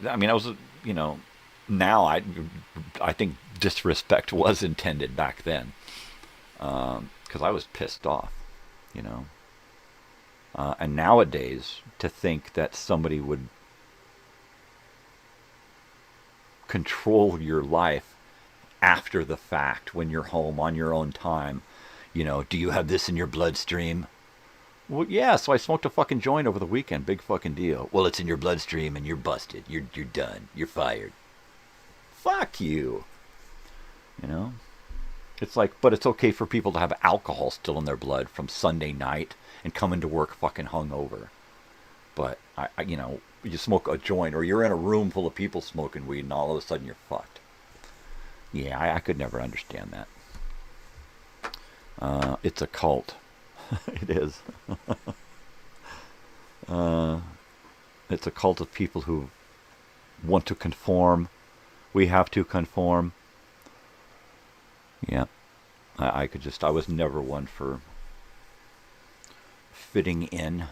I mean, I was, now I think disrespect was intended back then, because I was pissed off, and nowadays, to think that somebody would control your life after the fact, when you're home on your own time, do you have this in your bloodstream? Well, yeah, so I smoked a fucking joint over the weekend. Big fucking deal. Well, it's in your bloodstream and you're busted. You're done. You're fired. Fuck you. It's like, but it's okay for people to have alcohol still in their blood from Sunday night and come into work fucking hungover. But, you smoke a joint, or you're in a room full of people smoking weed, and all of a sudden you're fucked. Yeah, I could never understand that. It's a cult. It is. It's a cult of people who want to conform. We have to conform. Yeah. I was never one for fitting in.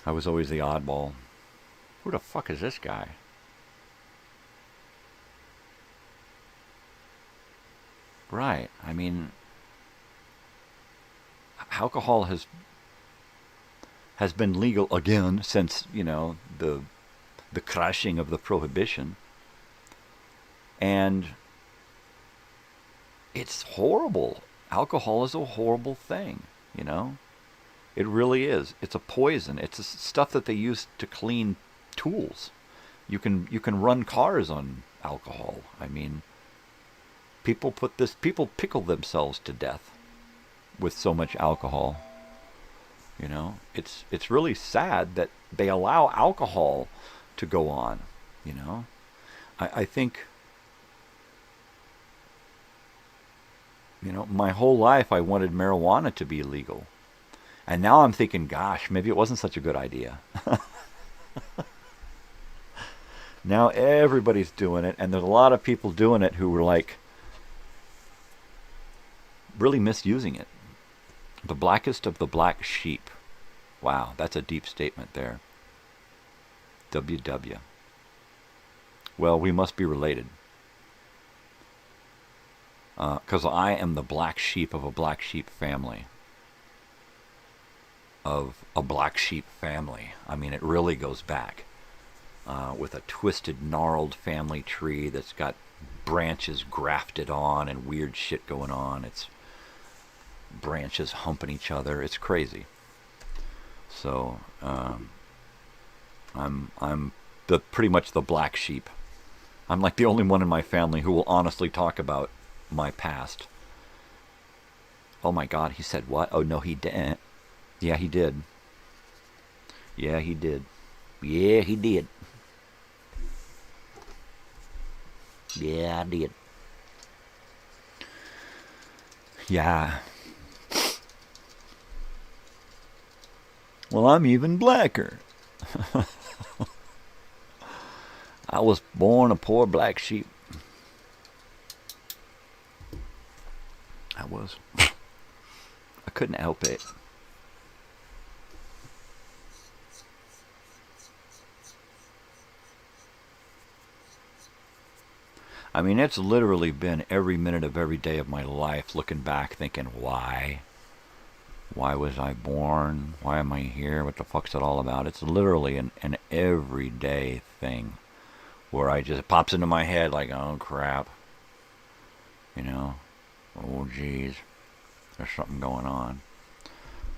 I was always the oddball. Who the fuck is this guy? Right. I mean, alcohol has been legal again since, the crashing of the prohibition. And it's horrible. Alcohol is a horrible thing, It really is. It's a poison. It's stuff that they use to clean tools. You can run cars on alcohol. I mean, people pickle themselves to death with so much alcohol. It's really sad that they allow alcohol to go on. I think, my whole life I wanted marijuana to be legal. And now I'm thinking, gosh, maybe it wasn't such a good idea. Now everybody's doing it, and there's a lot of people doing it who were like really misusing it. The blackest of the black sheep. Wow, that's a deep statement there. WW. Well, we must be related. Because I am the black sheep of a black sheep family. Of a black sheep family. I mean, it really goes back. With a twisted, gnarled family tree that's got branches grafted on and weird shit going on. It's branches humping each other. It's crazy. So, I'm pretty much the black sheep. I'm like the only one in my family who will honestly talk about my past. Oh my God, he said what? Oh no, he didn't. Yeah, he did. Yeah, he did. Yeah, he did. Yeah, I did. Yeah. Well, I'm even blacker. I was born a poor black sheep. I was. I couldn't help it. I mean, it's literally been every minute of every day of my life looking back thinking, why? Why was I born? Why am I here? What the fuck's it all about? It's literally an everyday thing where it pops into my head like, oh crap. You know? Oh geez. There's something going on.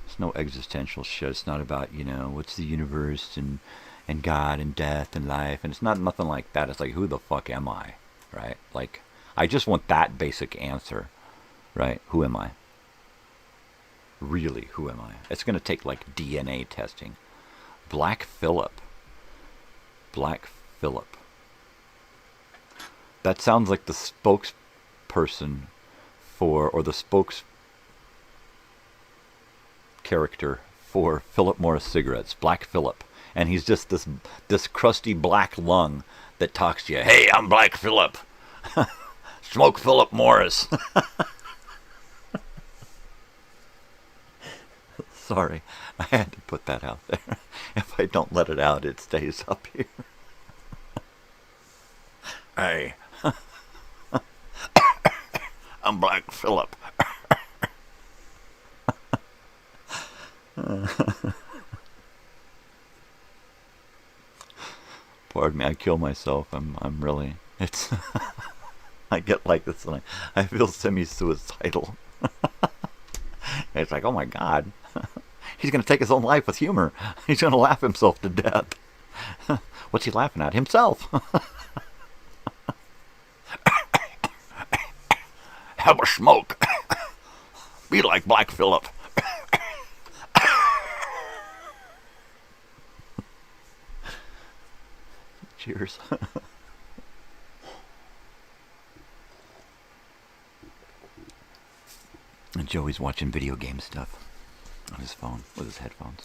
It's no existential shit. It's not about, what's the universe and God and death and life. And it's not nothing like that. It's like, who the fuck am I? Right? Like, I just want that basic answer. Right? Who am I? Really, who am I? It's going to take like DNA testing. Black Phillip. Black Phillip. That sounds like the spokesperson for, or the spokes character for Philip Morris cigarettes. Black Phillip. And he's just this crusty black lung that talks to you. Hey, I'm Black Phillip. Smoke Philip Morris. Sorry, I had to put that out there. If I don't let it out, it stays up here. Hey, I'm Black Phillip. Pardon me, I kill myself. I'm really, it's, I get like this and I feel semi-suicidal. It's like, oh my God. He's going to take his own life with humor. He's going to laugh himself to death. What's he laughing at? Himself. Have a smoke. Be like Black Phillip. Cheers. And Joey's watching video game stuff on his phone with his headphones.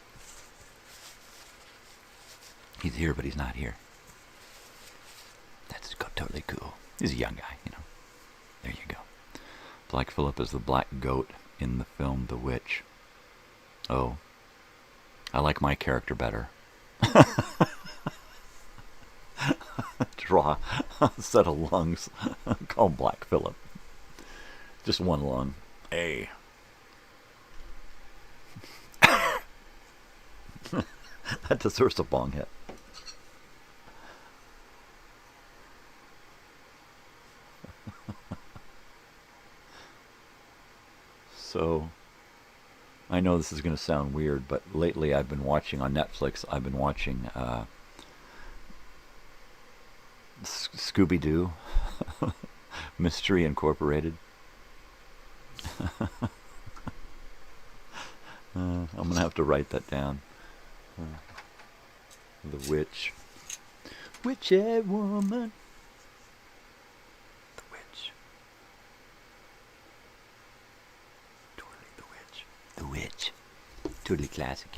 He's here, but he's not here. That's totally cool. He's a young guy, There you go. Black Phillip is the black goat in the film The Witch. Oh. I like my character better. Draw a set of lungs called Black Phillip. Just one lung. A. That deserves a bong hit. So, I know this is going to sound weird, but lately I've been watching on Netflix, I've been watching Scooby-Doo, Mystery Incorporated. I'm going to have to write that down. The Witch. Witchy woman. The Witch. Totally the Witch. The Witch. totally classic,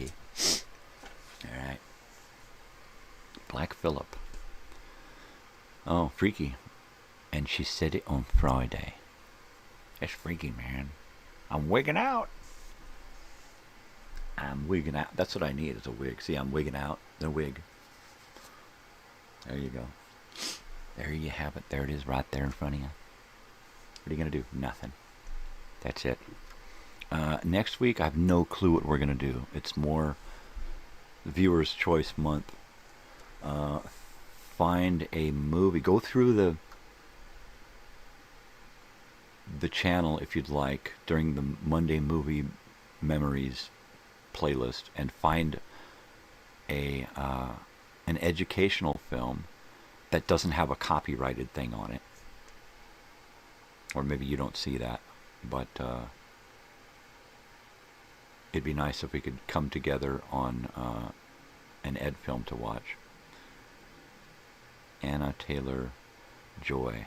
Alright. Black Phillip. Oh, freaky. And she said it on Friday. It's freaky, man. I'm wigging out. I'm wigging out. That's what I need is a wig. See, I'm wigging out. The wig. There you go. There you have it. There it is right there in front of you. What are you going to do? Nothing. That's it. Next week, I have no clue what we're going to do. It's more Viewer's Choice Month. Find a movie. Go through the channel, if you'd like, during the Monday Movie Memories playlist, and find an educational film that doesn't have a copyrighted thing on it. Or maybe you don't see that, but it'd be nice if we could come together on an ed film to watch. Anna Taylor-Joy.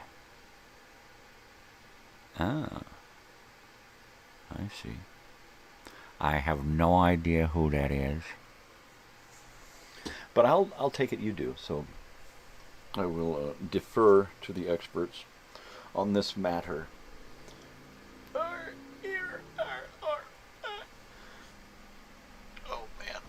Ah, I see. I have no idea who that is, but I'll take it you do. So I will defer to the experts on this matter. Oh man.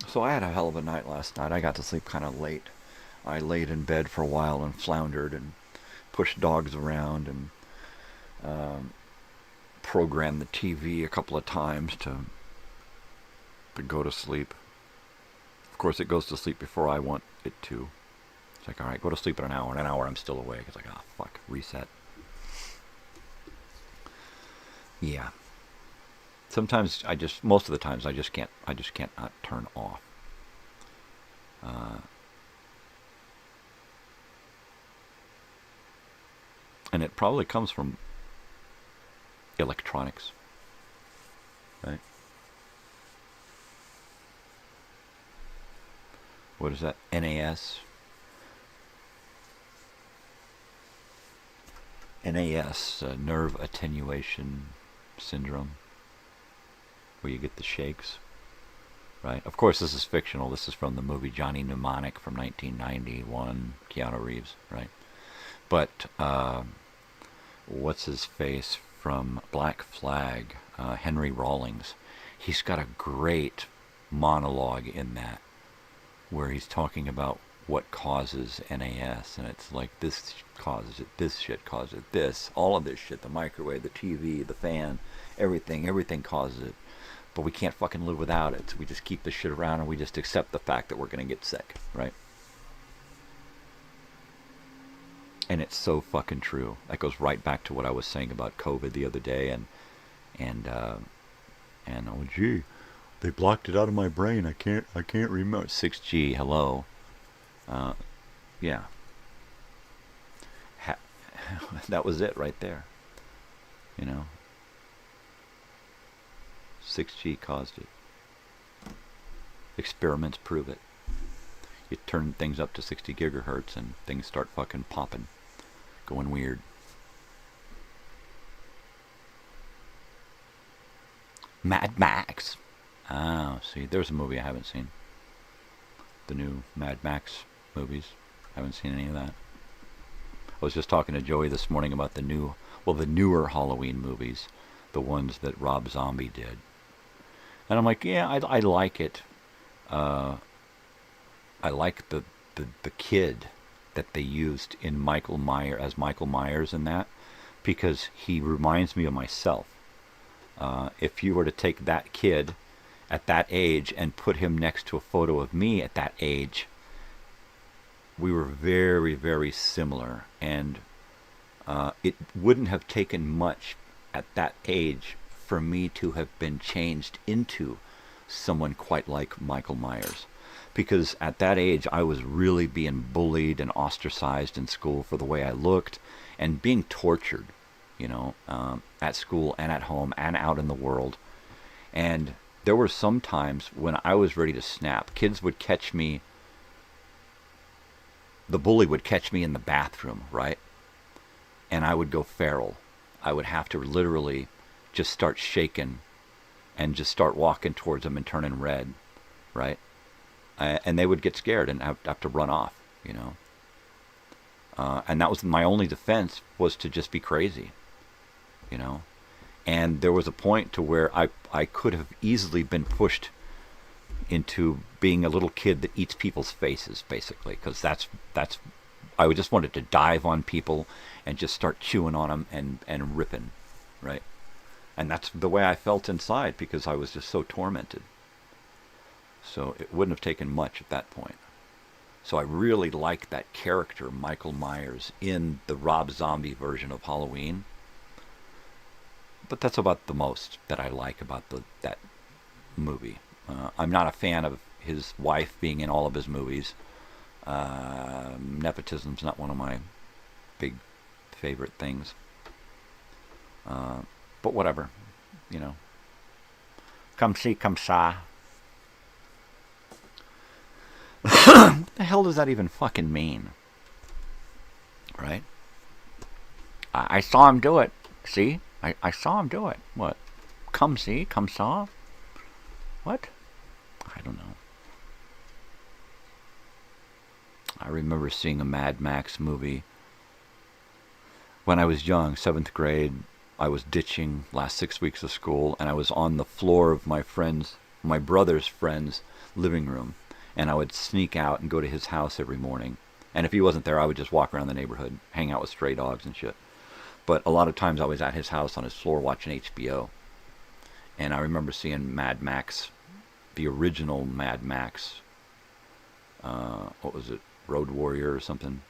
So I had a hell of a night last night. I got to sleep kind of late. I laid in bed for a while and floundered and pushed dogs around and programmed the TV a couple of times to go to sleep. Of course, it goes to sleep before I want it to. It's like, all right, go to sleep in an hour. In an hour, I'm still awake. It's like, oh, fuck, reset. Yeah. Sometimes most of the times, I just can't not turn off. And it probably comes from electronics, right? What is that? NAS? NAS, nerve attenuation syndrome, where you get the shakes, right? Of course, this is fictional. This is from the movie Johnny Mnemonic from 1991, Keanu Reeves, right? But what's his face from Black Flag, Henry Rawlings, he's got a great monologue in that where he's talking about what causes NAS, and it's like this causes it, this shit causes it, this, all of this shit, the microwave, the TV, the fan, everything causes it, but we can't fucking live without it, so we just keep this shit around and we just accept the fact that we're gonna get sick, right? And it's so fucking true. That goes right back to what I was saying about COVID the other day, and oh gee, they blocked it out of my brain. I can't remember. 6G, hello. Yeah. That was it right there. You know. 6G caused it. Experiments prove it. You turn things up to 60 gigahertz and things start fucking popping. Going weird. Mad Max. Oh, see, there's a movie I haven't seen. The new Mad Max movies. Haven't seen any of that. I was just talking to Joey this morning about the newer Halloween movies, the ones that Rob Zombie did. And I'm like, yeah, I like it. I like the kid that they used in Michael Myers in that, because he reminds me of myself. If you were to take that kid at that age and put him next to a photo of me at that age, we were very, very similar, and it wouldn't have taken much at that age for me to have been changed into someone quite like Michael Myers, because at that age I was really being bullied and ostracized in school for the way I looked, and being tortured, you know, at school and at home and out in the world. And there were some times when I was ready to snap. Kids would catch me, the bully would catch me in the bathroom, right? And I would go feral. I would have to literally just start shaking and just start walking towards them and turning red, right? And they would get scared and have to run off, you know. And that was my only defense, was to just be crazy, you know. And there was a point to where I could have easily been pushed into being a little kid that eats people's faces, basically, because that's I just wanted to dive on people and just start chewing on them and ripping, right? And that's the way I felt inside, because I was just so tormented. So it wouldn't have taken much at that point. So I really like that character, Michael Myers, in the Rob Zombie version of Halloween. But that's about the most that I like about that movie. I'm not a fan of his wife being in all of his movies. Nepotism's not one of my big favorite things. But whatever, you know. Come see, come saw. What the hell does that even fucking mean? Right? I saw him do it. See? I saw him do it. What? Come see, come saw? What? I don't know. I remember seeing a Mad Max movie when I was young, 7th grade. I was ditching last 6 weeks of school, and I was on the floor of my brother's friend's living room, and I would sneak out and go to his house every morning. And if he wasn't there, I would just walk around the neighborhood, hang out with stray dogs and shit. But a lot of times I was at his house on his floor watching HBO. And I remember seeing Mad Max, the original Mad Max. What was it? Road Warrior or something.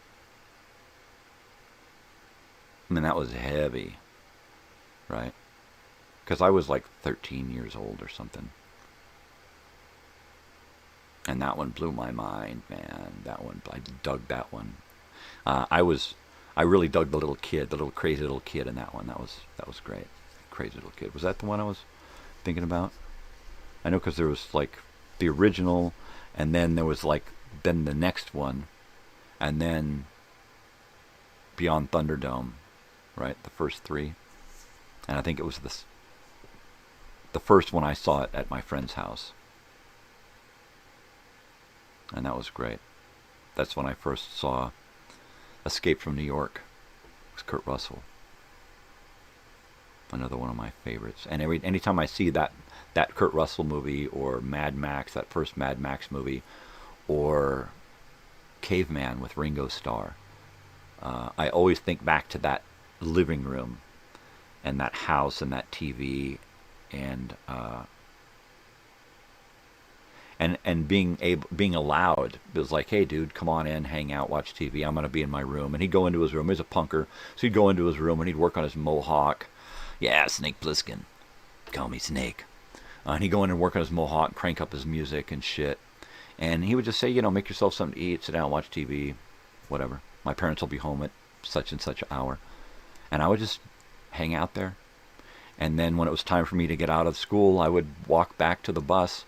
I mean, that was heavy, right? Because I was like 13 years old or something. And that one blew my mind, man. That one, I dug that one. I really dug the little crazy little kid in that one. That was great. Crazy little kid. Was that the one I was thinking about? I know, because there was like the original, and then there was like the next one, and then Beyond Thunderdome, right? The first three. And I think it was the first one I saw it at my friend's house. And that was great. That's when I first saw Escape from New York. It was Kurt Russell. Another one of my favorites. And anytime I see that Kurt Russell movie, or Mad Max, that first Mad Max movie, or Caveman with Ringo Starr, I always think back to that living room and that house and that TV, and being allowed. It was like, hey dude, come on in, hang out, watch TV. I'm gonna be in my room. And he'd go into his room. He's a punker, so he'd go into his room and he'd work on his mohawk. Yeah, Snake Plissken, call me Snake. And he'd go in and work on his mohawk, crank up his music and shit. And he would just say, you know, make yourself something to eat, sit down, watch TV, whatever. My parents will be home at such and such an hour. And I would just hang out there. And then when it was time for me to get out of school, I would walk back to the bus,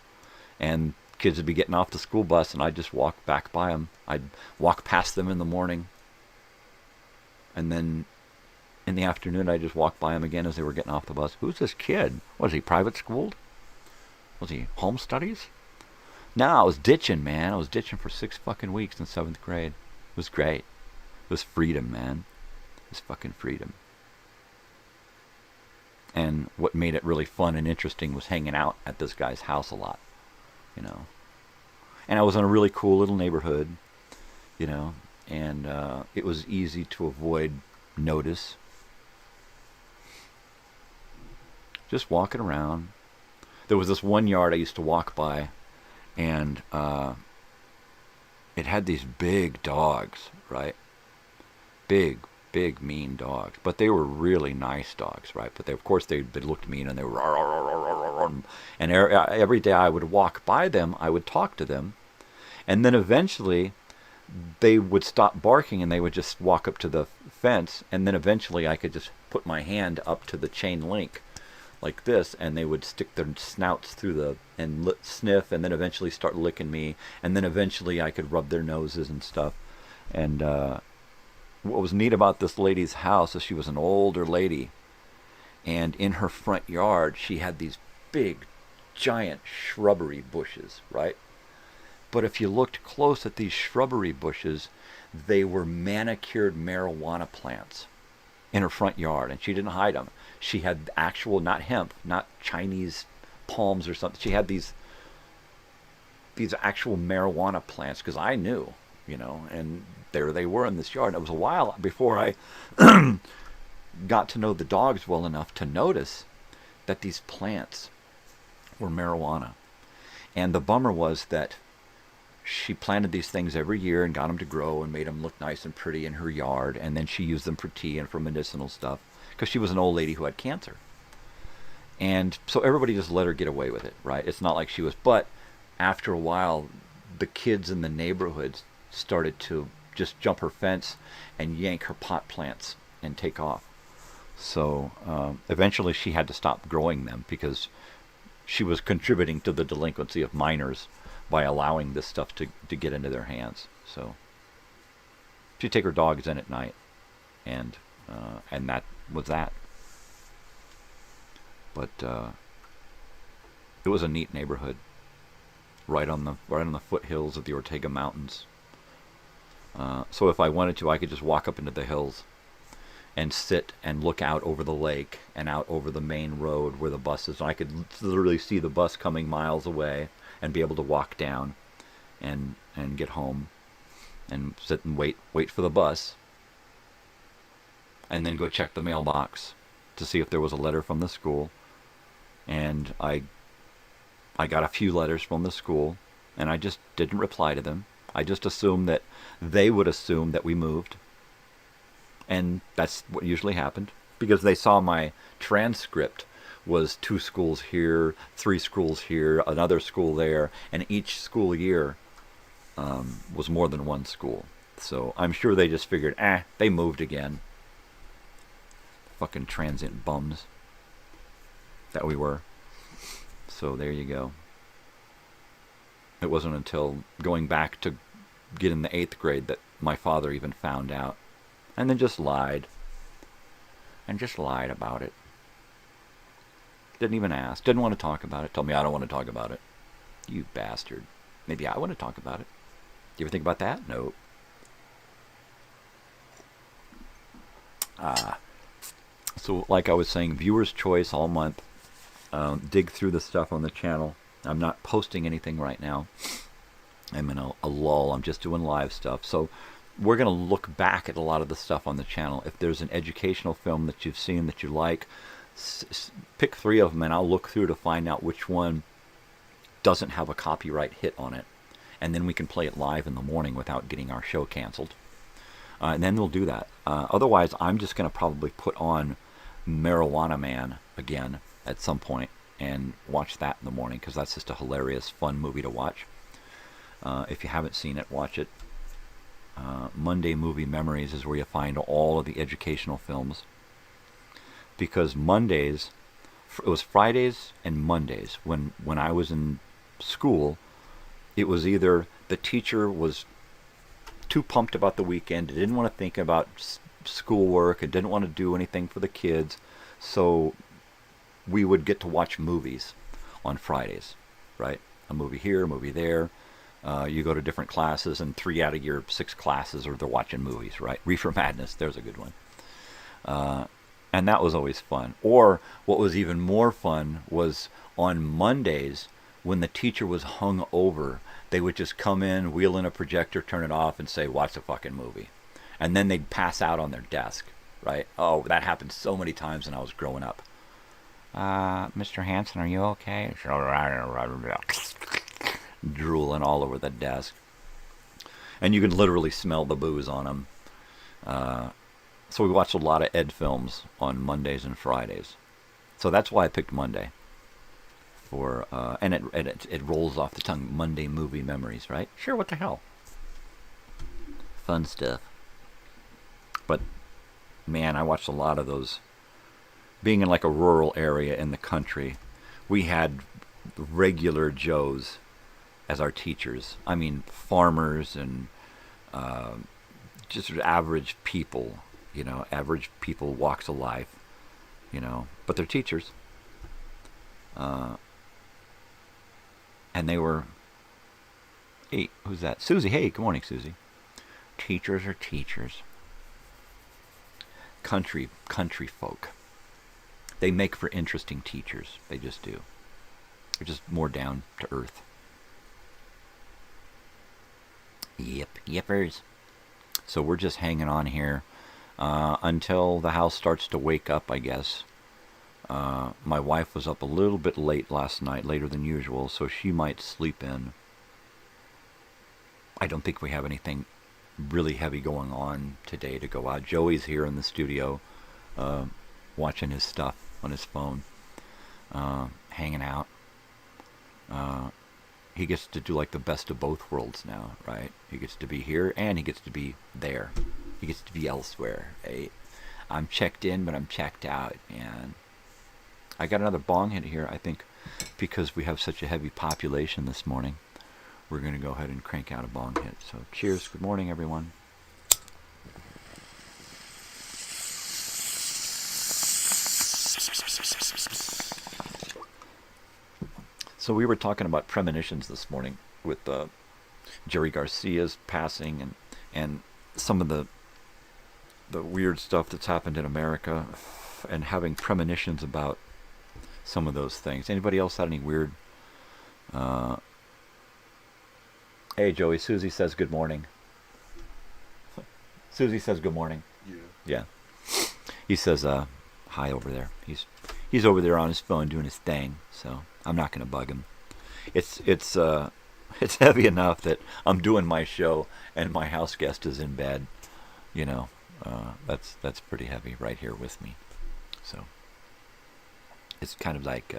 and kids would be getting off the school bus, and I'd just walk back by them. I'd walk past them in the morning, and then in the afternoon I'd just walk by them again as they were getting off the bus. Who's this kid? Was he private schooled? Was he home studies? No, I was ditching, man. I was ditching for 6 fucking weeks in 7th grade. It was great. It was freedom, man. It was fucking freedom. And what made it really fun and interesting was hanging out at this guy's house a lot, you know. And I was in a really cool little neighborhood, you know, and it was easy to avoid notice. Just walking around. There was this one yard I used to walk by, and it had these big dogs, right? Big, mean dogs. But they were really nice dogs, right? But of course they looked mean, and they were... And every day I would walk by them, I would talk to them, and then eventually they would stop barking, and they would just walk up to the fence, and then eventually I could just put my hand up to the chain link like this, and they would stick their snouts through and sniff, and then eventually start licking me, and then eventually I could rub their noses and stuff. And what was neat about this lady's house is she was an older lady, And in her front yard, she had these big, giant shrubbery bushes, right? But if you looked close at these shrubbery bushes, they were manicured marijuana plants in her front yard, and she didn't hide them. She had actual, not hemp, not Chinese palms or something. She had these actual marijuana plants, because I knew, and there they were in this yard. And it was a while before I got to know the dogs well enough to notice that these plants were marijuana. And the bummer was that she planted these things every year and got them to grow and made them look nice and pretty in her yard, and then she used them for tea and for medicinal stuff, because she was an old lady who had cancer. And so everybody just let her get away with it, right? It's not like she was... But after a while, the kids in the neighborhood started to just jump her fence and yank her pot plants and take off. So eventually she had to stop growing them, because she was contributing to the delinquency of minors by allowing this stuff to get into their hands. So she'd take her dogs in at night, and that was that. But it was a neat neighborhood, right on the foothills of the Ortega Mountains. So if I wanted to, I could just walk up into the hills and sit and look out over the lake and out over the main road where the bus is. And I could literally see the bus coming miles away and be able to walk down and get home and sit and wait for the bus, and then go check the mailbox to see if there was a letter from the school. And I got a few letters from the school, and I just didn't reply to them. I just assumed that they would assume that we moved. And that's what usually happened, because they saw my transcript was 2 schools here, 3 schools here, another school there, and each school year was more than 1 school. So I'm sure they just figured, they moved again. Fucking transient bums that we were. So there you go. It wasn't until going back to get in the 8th grade that my father even found out. And then just lied. And just lied about it. Didn't even ask. Didn't want to talk about it. Told me I don't want to talk about it. You bastard. Maybe I want to talk about it. You ever think about that? No. So like I was saying, viewer's choice all month. Dig through the stuff on the channel. I'm not posting anything right now. I'm in a lull. I'm just doing live stuff. So we're going to look back at a lot of the stuff on the channel. If there's an educational film that you've seen that you like, pick 3 of them, and I'll look through to find out which one doesn't have a copyright hit on it. And then we can play it live in the morning without getting our show canceled. And then we'll do that. Otherwise, I'm just going to probably put on Marijuana Man again at some point and watch that in the morning, because that's just a hilarious, fun movie to watch. If you haven't seen it, watch it. Monday Movie Memories is where you find all of the educational films. Because Mondays, it was Fridays and Mondays when I was in school, it was either the teacher was too pumped about the weekend, didn't want to think about schoolwork, and didn't want to do anything for the kids, so we would get to watch movies on Fridays, right? A movie here, a movie there. You go to different classes, and 3 out of your 6 classes are they're watching movies, right? Reefer Madness, there's a good one. And that was always fun. Or what was even more fun was on Mondays, when the teacher was hung over, they would just come in, wheel in a projector, turn it off, and say, watch a fucking movie. And then they'd pass out on their desk, right? Oh, that happened so many times when I was growing up. Mr. Hanson, are you okay? Drooling all over the desk. And you could literally smell the booze on them. So we watched a lot of ed films on Mondays and Fridays. So that's why I picked Monday. And it rolls off the tongue. Monday Movie Memories, right? Sure, what the hell? Fun stuff. But, man, I watched a lot of those. Being in like a rural area in the country, we had regular Joes as our teachers. I mean, farmers and just average people, average people, walks of life, but they're teachers. And they were, hey, who's that? Susie. Hey, good morning, Susie. Teachers are teachers. Country folk. They make for interesting teachers. They just do. They're just more down to earth. Yippers. So we're just hanging on here until the house starts to wake up, I guess. My wife was up a little bit late last night, later than usual, so she might sleep in. I don't think we have anything really heavy going on today to go out. Joey's here in the studio watching his stuff on his phone, hanging out. He gets to do like the best of both worlds now, right? He gets to be here and he gets to be there. He gets to be elsewhere. I'm checked in, but I'm checked out. And I got another bong hit here, I think, because we have such a heavy population this morning. We're going to go ahead and crank out a bong hit. So cheers. Good morning, everyone. So we were talking about premonitions this morning with Jerry Garcia's passing and some of the weird stuff that's happened in America and having premonitions about some of those things. Anybody else had any weird... Hey, Joey. Susie says good morning. Susie says good morning. Yeah. He says hi over there. He's over there on his phone doing his thing, so I'm not going to bug him. It's heavy enough that I'm doing my show and my house guest is in bed. You know, that's pretty heavy right here with me. So it's kind of like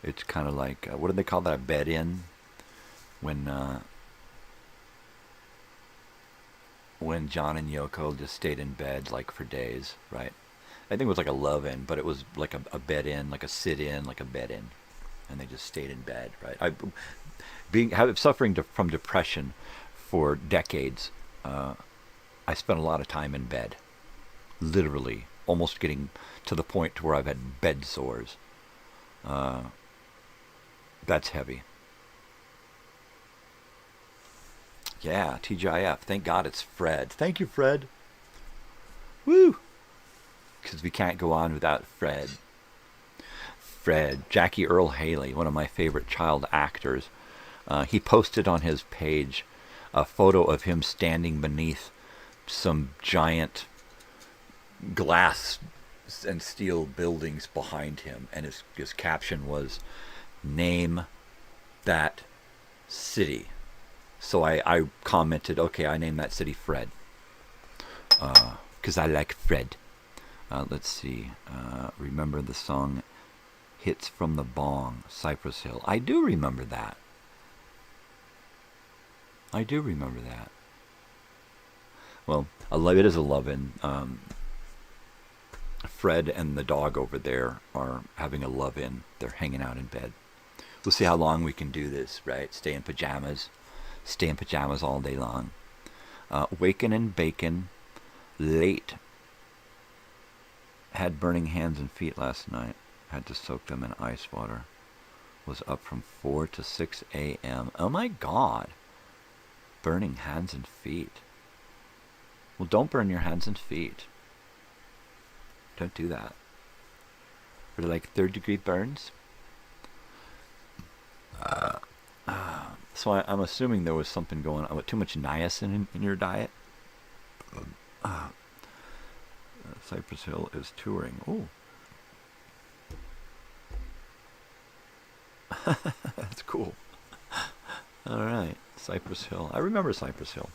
what do they call that? A bed in. When John and Yoko just stayed in bed like for days, right? I think it was like a love-in, but it was like a bed-in, like a sit-in, like a bed-in, and they just stayed in bed, right? Suffering from depression for decades, I spent a lot of time in bed, literally, almost getting to the point to where I've had bed sores. That's heavy. Yeah, TGIF. Thank God it's Fred. Thank you, Fred. Woo! Because we can't go on without Fred. Jackie Earl Haley, one of my favorite child actors. He posted on his page a photo of him standing beneath some giant glass and steel buildings behind him. And his caption was, "Name that city." So I commented, okay, I named that city Fred. Because I like Fred. Let's see. Remember the song Hits from the Bong, Cypress Hill. I do remember that. Well, it is a love-in. Fred and the dog over there are having a love-in. They're hanging out in bed. We'll see how long we can do this, right? Stay in pajamas all day long. Waking and bacon, late. Had burning hands and feet last night. Had to soak them in ice water. Was up from 4 to 6 a.m. Oh my God. Burning hands and feet. Well, don't burn your hands and feet. Don't do that. Are they like 3rd-degree burns? So I'm assuming there was something going on. Too much niacin in your diet? Cypress Hill is touring. Ooh. That's cool. All right. Cypress Hill. I remember Cypress Hill.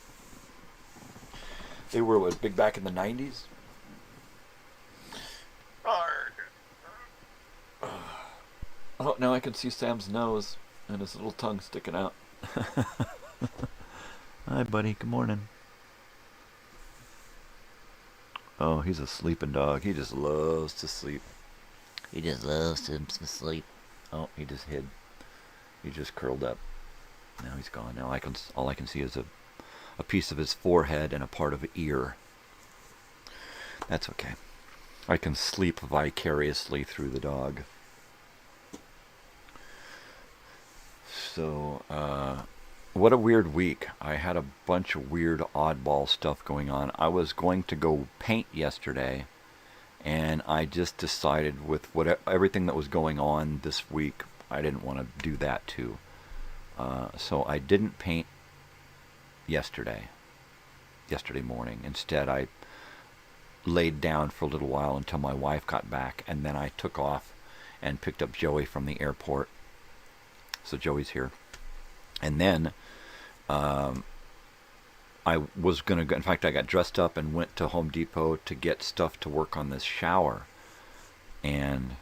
They were big back in the 90s? Oh, now I can see Sam's nose and his little tongue sticking out. Hi, buddy. Good morning. Oh, he's a sleeping dog. He just loves to sleep. He just loves to sleep. Oh, he just hid. He just curled up. Now he's gone. Now all I can see is a piece of his forehead and a part of an ear. That's okay. I can sleep vicariously through the dog. So, what a weird week. I had a bunch of weird oddball stuff going on. I was going to go paint yesterday, and I just decided with everything that was going on this week, I didn't want to do that too. So I didn't paint yesterday morning. Instead, I laid down for a little while until my wife got back, and then I took off and picked up Joey from the airport. So Joey's here. And then I was going to go, in fact, I got dressed up and went to Home Depot to get stuff to work on this shower. And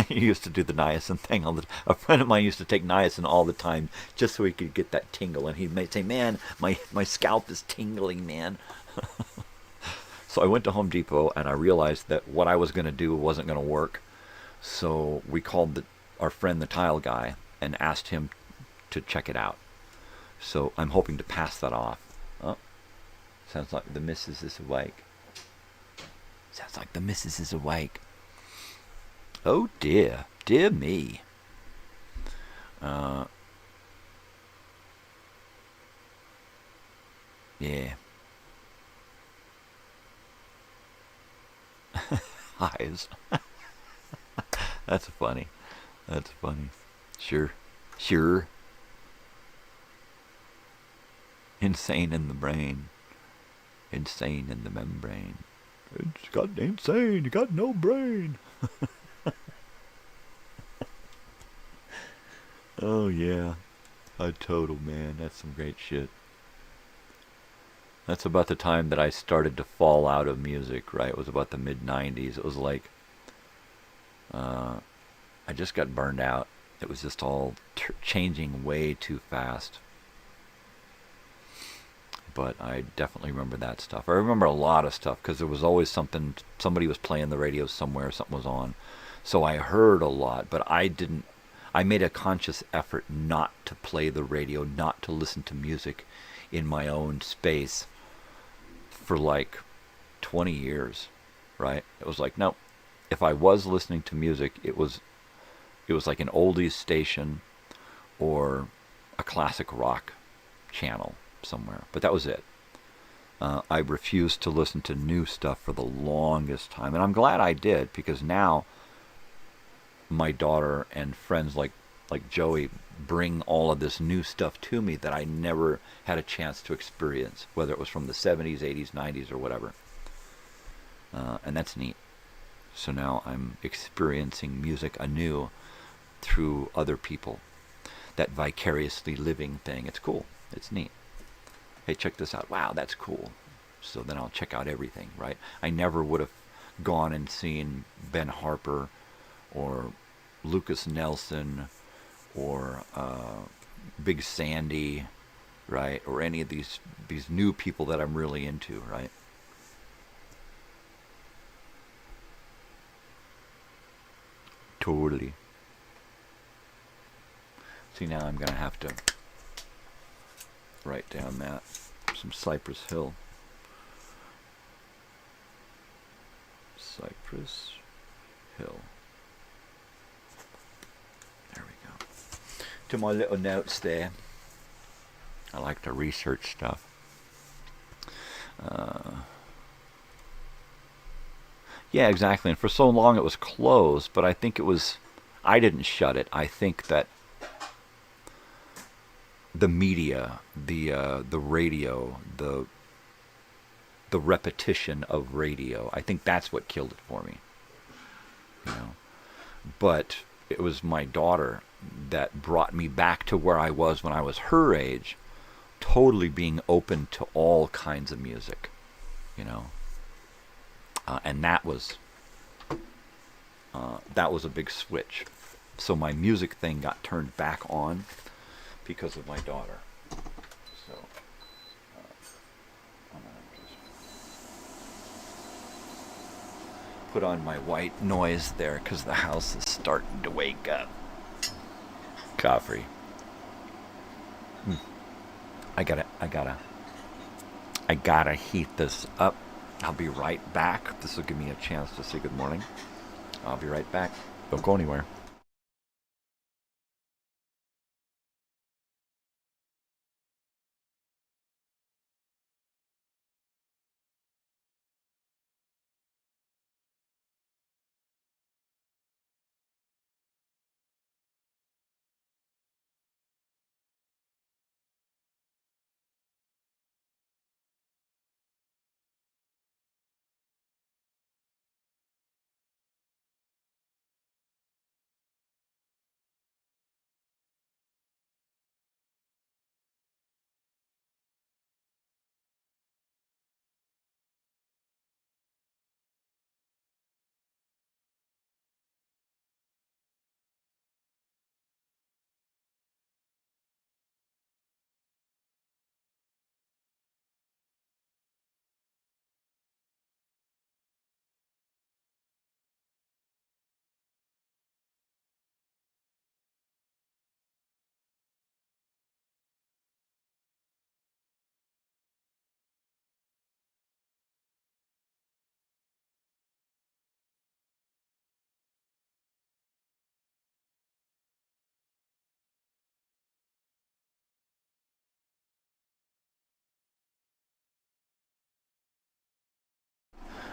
he used to do the niacin thing a friend of mine used to take niacin all the time just so he could get that tingle, and he might say, man, my scalp is tingling, man. So I went to Home Depot, and I realized that what I was going to do wasn't going to work. So we called our friend the tile guy and asked him to check it out. So I'm hoping to pass that off. Oh, sounds like the missus is awake. Sounds like the missus is awake. Oh dear, dear me. Yeah. Highs. That's funny. That's funny. Sure. Insane in the brain. Insane in the membrane. It's got insane. You got no brain. Oh yeah, a total man. That's some great shit. That's about the time that I started to fall out of music, right? It was about the mid-90s. It was like, I just got burned out. It was just all changing way too fast. But I definitely remember that stuff. I remember a lot of stuff because there was always something, somebody was playing the radio somewhere, something was on. So I heard a lot, but I made a conscious effort not to play the radio, not to listen to music in my own space for like 20 years, right? It was like, no, if I was listening to music, it was like an oldies station or a classic rock channel somewhere, but that was it. I refused to listen to new stuff for the longest time, and I'm glad I did, because now my daughter and friends like Joey bring all of this new stuff to me that I never had a chance to experience, whether it was from the 70s, 80s, 90s, or whatever. And that's neat. So now I'm experiencing music anew through other people. That vicariously living thing. It's cool. It's neat. Hey, check this out. Wow, that's cool. So then I'll check out everything, right? I never would have gone and seen Ben Harper or Lucas Nelson or Big Sandy, right? Or any of these new people that I'm really into, right? Totally. See, now I'm going to have to write down that. Some Cypress Hill. Cypress Hill. There we go. To my little notes there. I like to research stuff. Yeah, exactly. And for so long it was closed, but I think I didn't shut it. I think that the media, the radio, the repetition of radio, I think that's what killed it for me. You know, but it was my daughter that brought me back to where I was when I was her age, totally being open to all kinds of music, you know. And that was a big switch. So my music thing got turned back on because of my daughter. So I'm gonna just put on my white noise there because the house is starting to wake up. Coffee. I gotta I gotta heat this up. I'll be right back. This will give me a chance to say good morning. I'll be right back. Don't go anywhere.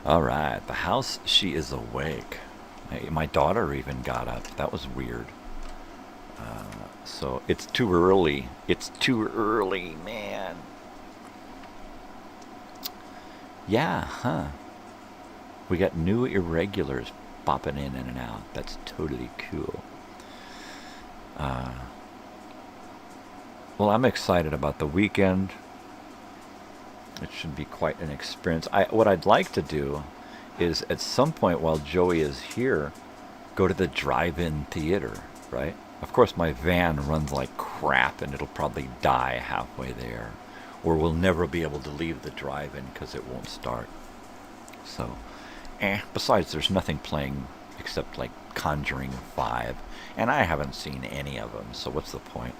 All right, the house, she is awake. Hey, my daughter even got up. That was weird. So it's too early. It's too early, man. Yeah, huh? We got new irregulars popping in and out. That's totally cool. Well, I'm excited about the weekend. It should be quite an experience. What I'd like to do is at some point while Joey is here, go to the drive-in theater, right? Of course, my van runs like crap and it'll probably die halfway there. Or we'll never be able to leave the drive-in because it won't start. So, besides, there's nothing playing except like Conjuring 5. And I haven't seen any of them, so what's the point?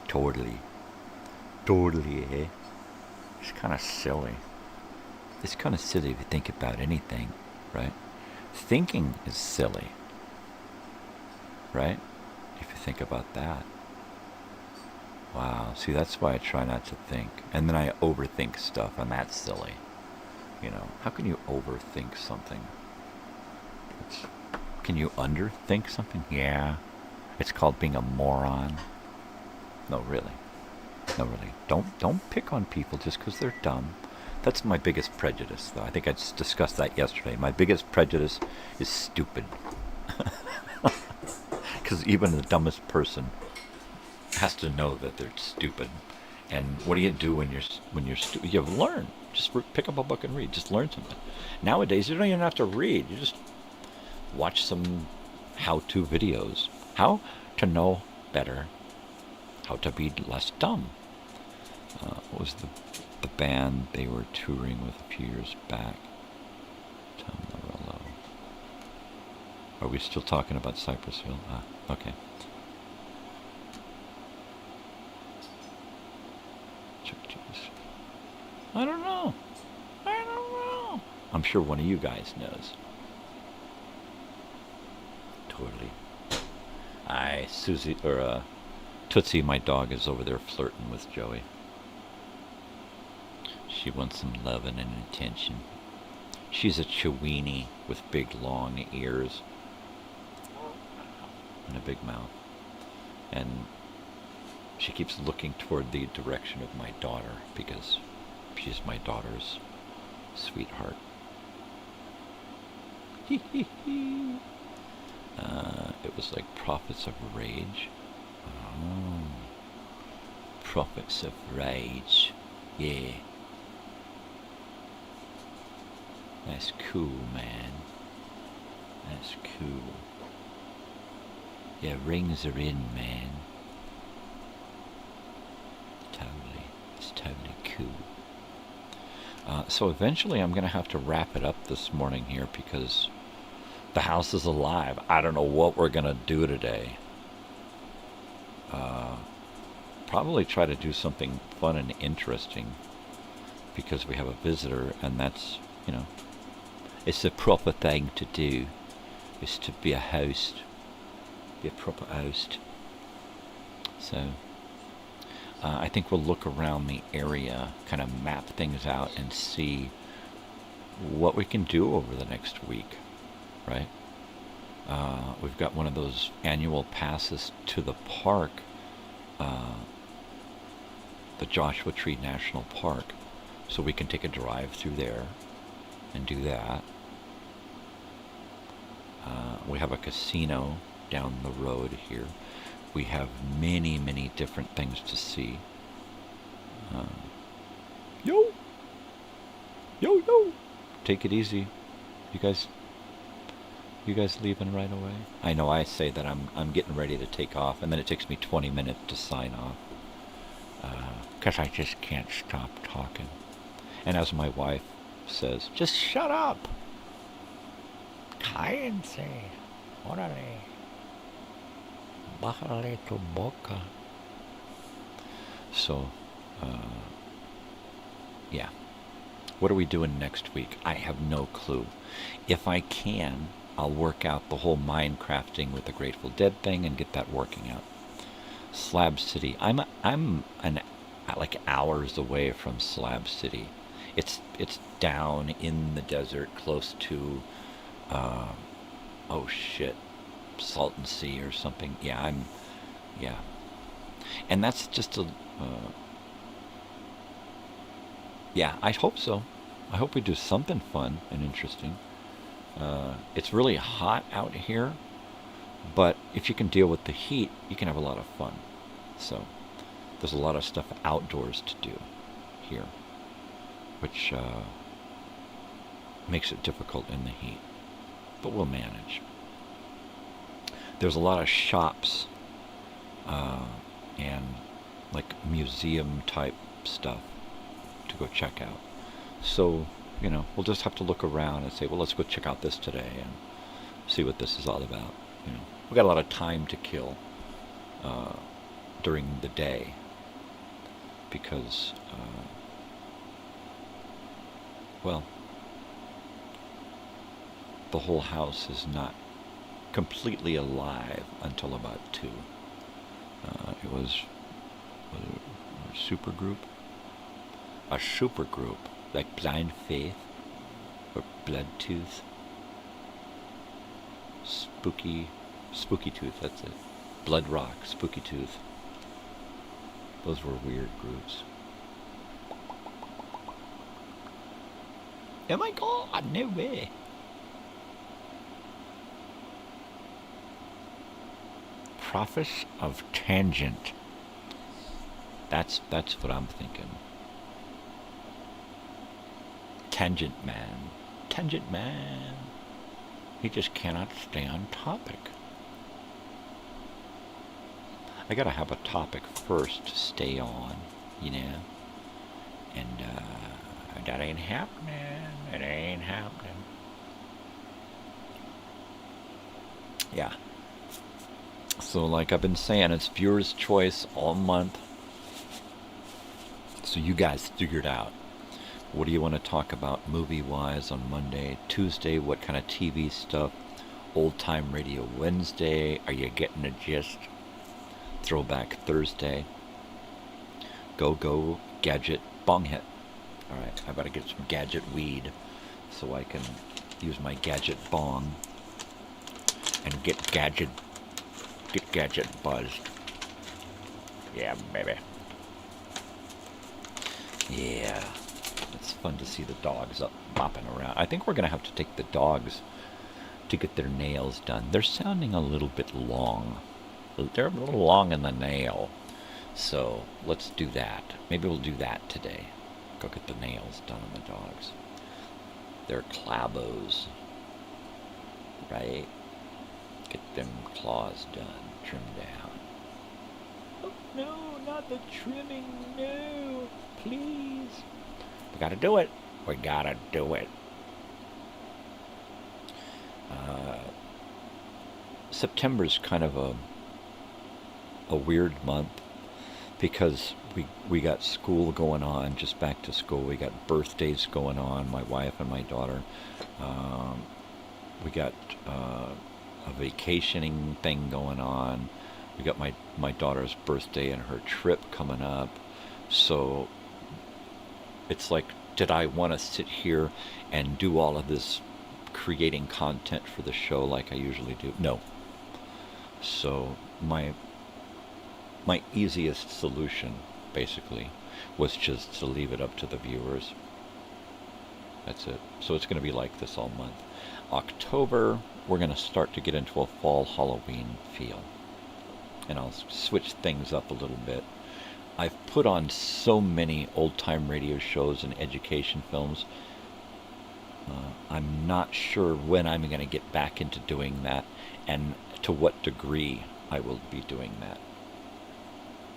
Totally, eh? It's kind of silly. It's kind of silly if you think about anything, right? Thinking is silly, right? If you think about that. Wow, see, that's why I try not to think. And then I overthink stuff, and that's silly. You know, how can you overthink something? Can you underthink something? Yeah. It's called being a moron. No, really. No, really. Don't pick on people just because they're dumb. That's my biggest prejudice, though. I think I just discussed that yesterday. My biggest prejudice is stupid. Because even the dumbest person has to know that they're stupid. And what do you do when you're stupid? You learn. Just pick up a book and read. Just learn something. Nowadays, you don't even have to read. You just watch some how-to videos. How to know better. How to be less dumb. What was the band they were touring with a few years back? Tom Morello. Are we still talking about Cypress Hill? Okay. I don't know. I'm sure one of you guys knows. Totally. Susie, or Tootsie, my dog, is over there flirting with Joey. She wants some loving and attention. She's a Chiweenie with big long ears and a big mouth. And she keeps looking toward the direction of my daughter because she's my daughter's sweetheart. It was like Prophets of Rage. Oh. Prophets of Rage. Yeah. That's cool, man. That's cool. Yeah, rings are in, man. Totally. It's totally cool. So eventually I'm going to have to wrap it up this morning here because the house is alive. I don't know what we're going to do today. probably try to do something fun and interesting because we have a visitor, and that's, it's the proper thing to do, is to be a host, be a proper host. So I think we'll look around the area, kind of map things out and see what we can do over the next week, right? We've got one of those annual passes to the park, the Joshua Tree National Park, so we can take a drive through there and do that. We have a casino down the road here. We have many, many different things to see. Yo! Take it easy. You guys leaving right away? I know I say that I'm getting ready to take off, and then it takes me 20 minutes to sign off. 'Cause I just can't stop talking. And as my wife says, just shut up! Cállense. Órale. Bájale tu boca. So, yeah. What are we doing next week? I have no clue. If I can, I'll work out the whole Minecrafting with the Grateful Dead thing and get that working out. Slab City. I'm like hours away from Slab City. It's down in the desert, close to Salton Sea or something. Yeah, and that's just I hope so. I hope we do something fun and interesting. It's really hot out here, but if you can deal with the heat, you can have a lot of fun. So there's a lot of stuff outdoors to do here, which makes it difficult in the heat, but we'll manage. There's a lot of shops and like museum type stuff to go check out. So, we'll just have to look around and say, well, let's go check out this today and see what this is all about. We've got a lot of time to kill during the day because, the whole house is not completely alive until about 2. It was a super group? A super group, like Blind Faith or Bloodtooth. Spooky Tooth, that's it. Blood Rock, Spooky Tooth. Those were weird groups. Oh my god, no way. Prophets of Tangent. That's what I'm thinking. Tangent Man. He just cannot stay on topic. I gotta have a topic first to stay on, and that ain't happening. It ain't happening. Yeah. So like I've been saying, it's viewer's choice all month. So you guys figure it out. What do you want to talk about movie-wise on Monday? Tuesday, what kind of TV stuff? Old Time Radio Wednesday. Are you getting a gist? Throwback Thursday. Go gadget bong hit. Alright, I better get some gadget weed so I can use my gadget bong and get gadget buzzed. Yeah, baby. Yeah. It's fun to see the dogs up bopping around. I think we're going to have to take the dogs to get their nails done. They're sounding a little bit long. They're a little long in the nail. So let's do that. Maybe we'll do that today. Go get the nails done on the dogs. They're clavos. Right? Get them claws done. Trim down. Oh, no, not the trimming. No. Please. We gotta do it. September's kind of a weird month. because we got school going on, just back to school. We got birthdays going on, my wife and my daughter. We got a vacationing thing going on. We got my daughter's birthday and her trip coming up. So it's like, did I want to sit here and do all of this creating content for the show like I usually do? No. So my easiest solution, basically, was just to leave it up to the viewers. That's it. So it's going to be like this all month. October, we're going to start to get into a fall Halloween feel. And I'll switch things up a little bit. I've put on so many old-time radio shows and education films. I'm not sure when I'm going to get back into doing that and to what degree I will be doing that.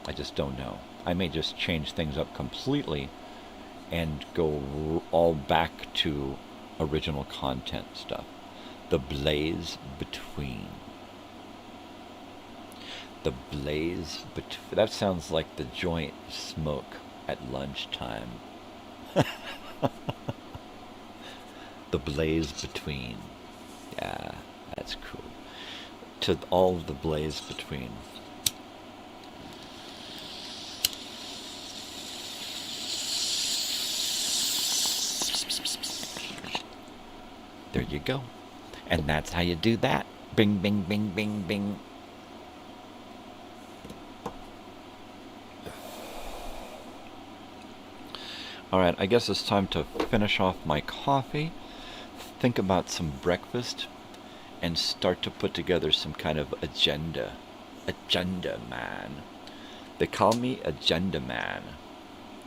I just don't know. I may just change things up completely and go all back to original content stuff. The blaze between. The blaze between. That sounds like the joint smoke at lunchtime. The blaze between. Yeah, that's cool. To all the blaze between. There you go. And that's how you do that. Bing, bing, bing, bing, bing. Alright, I guess it's time to finish off my coffee, think about some breakfast, and start to put together some kind of agenda. Agenda man. They call me Agenda Man.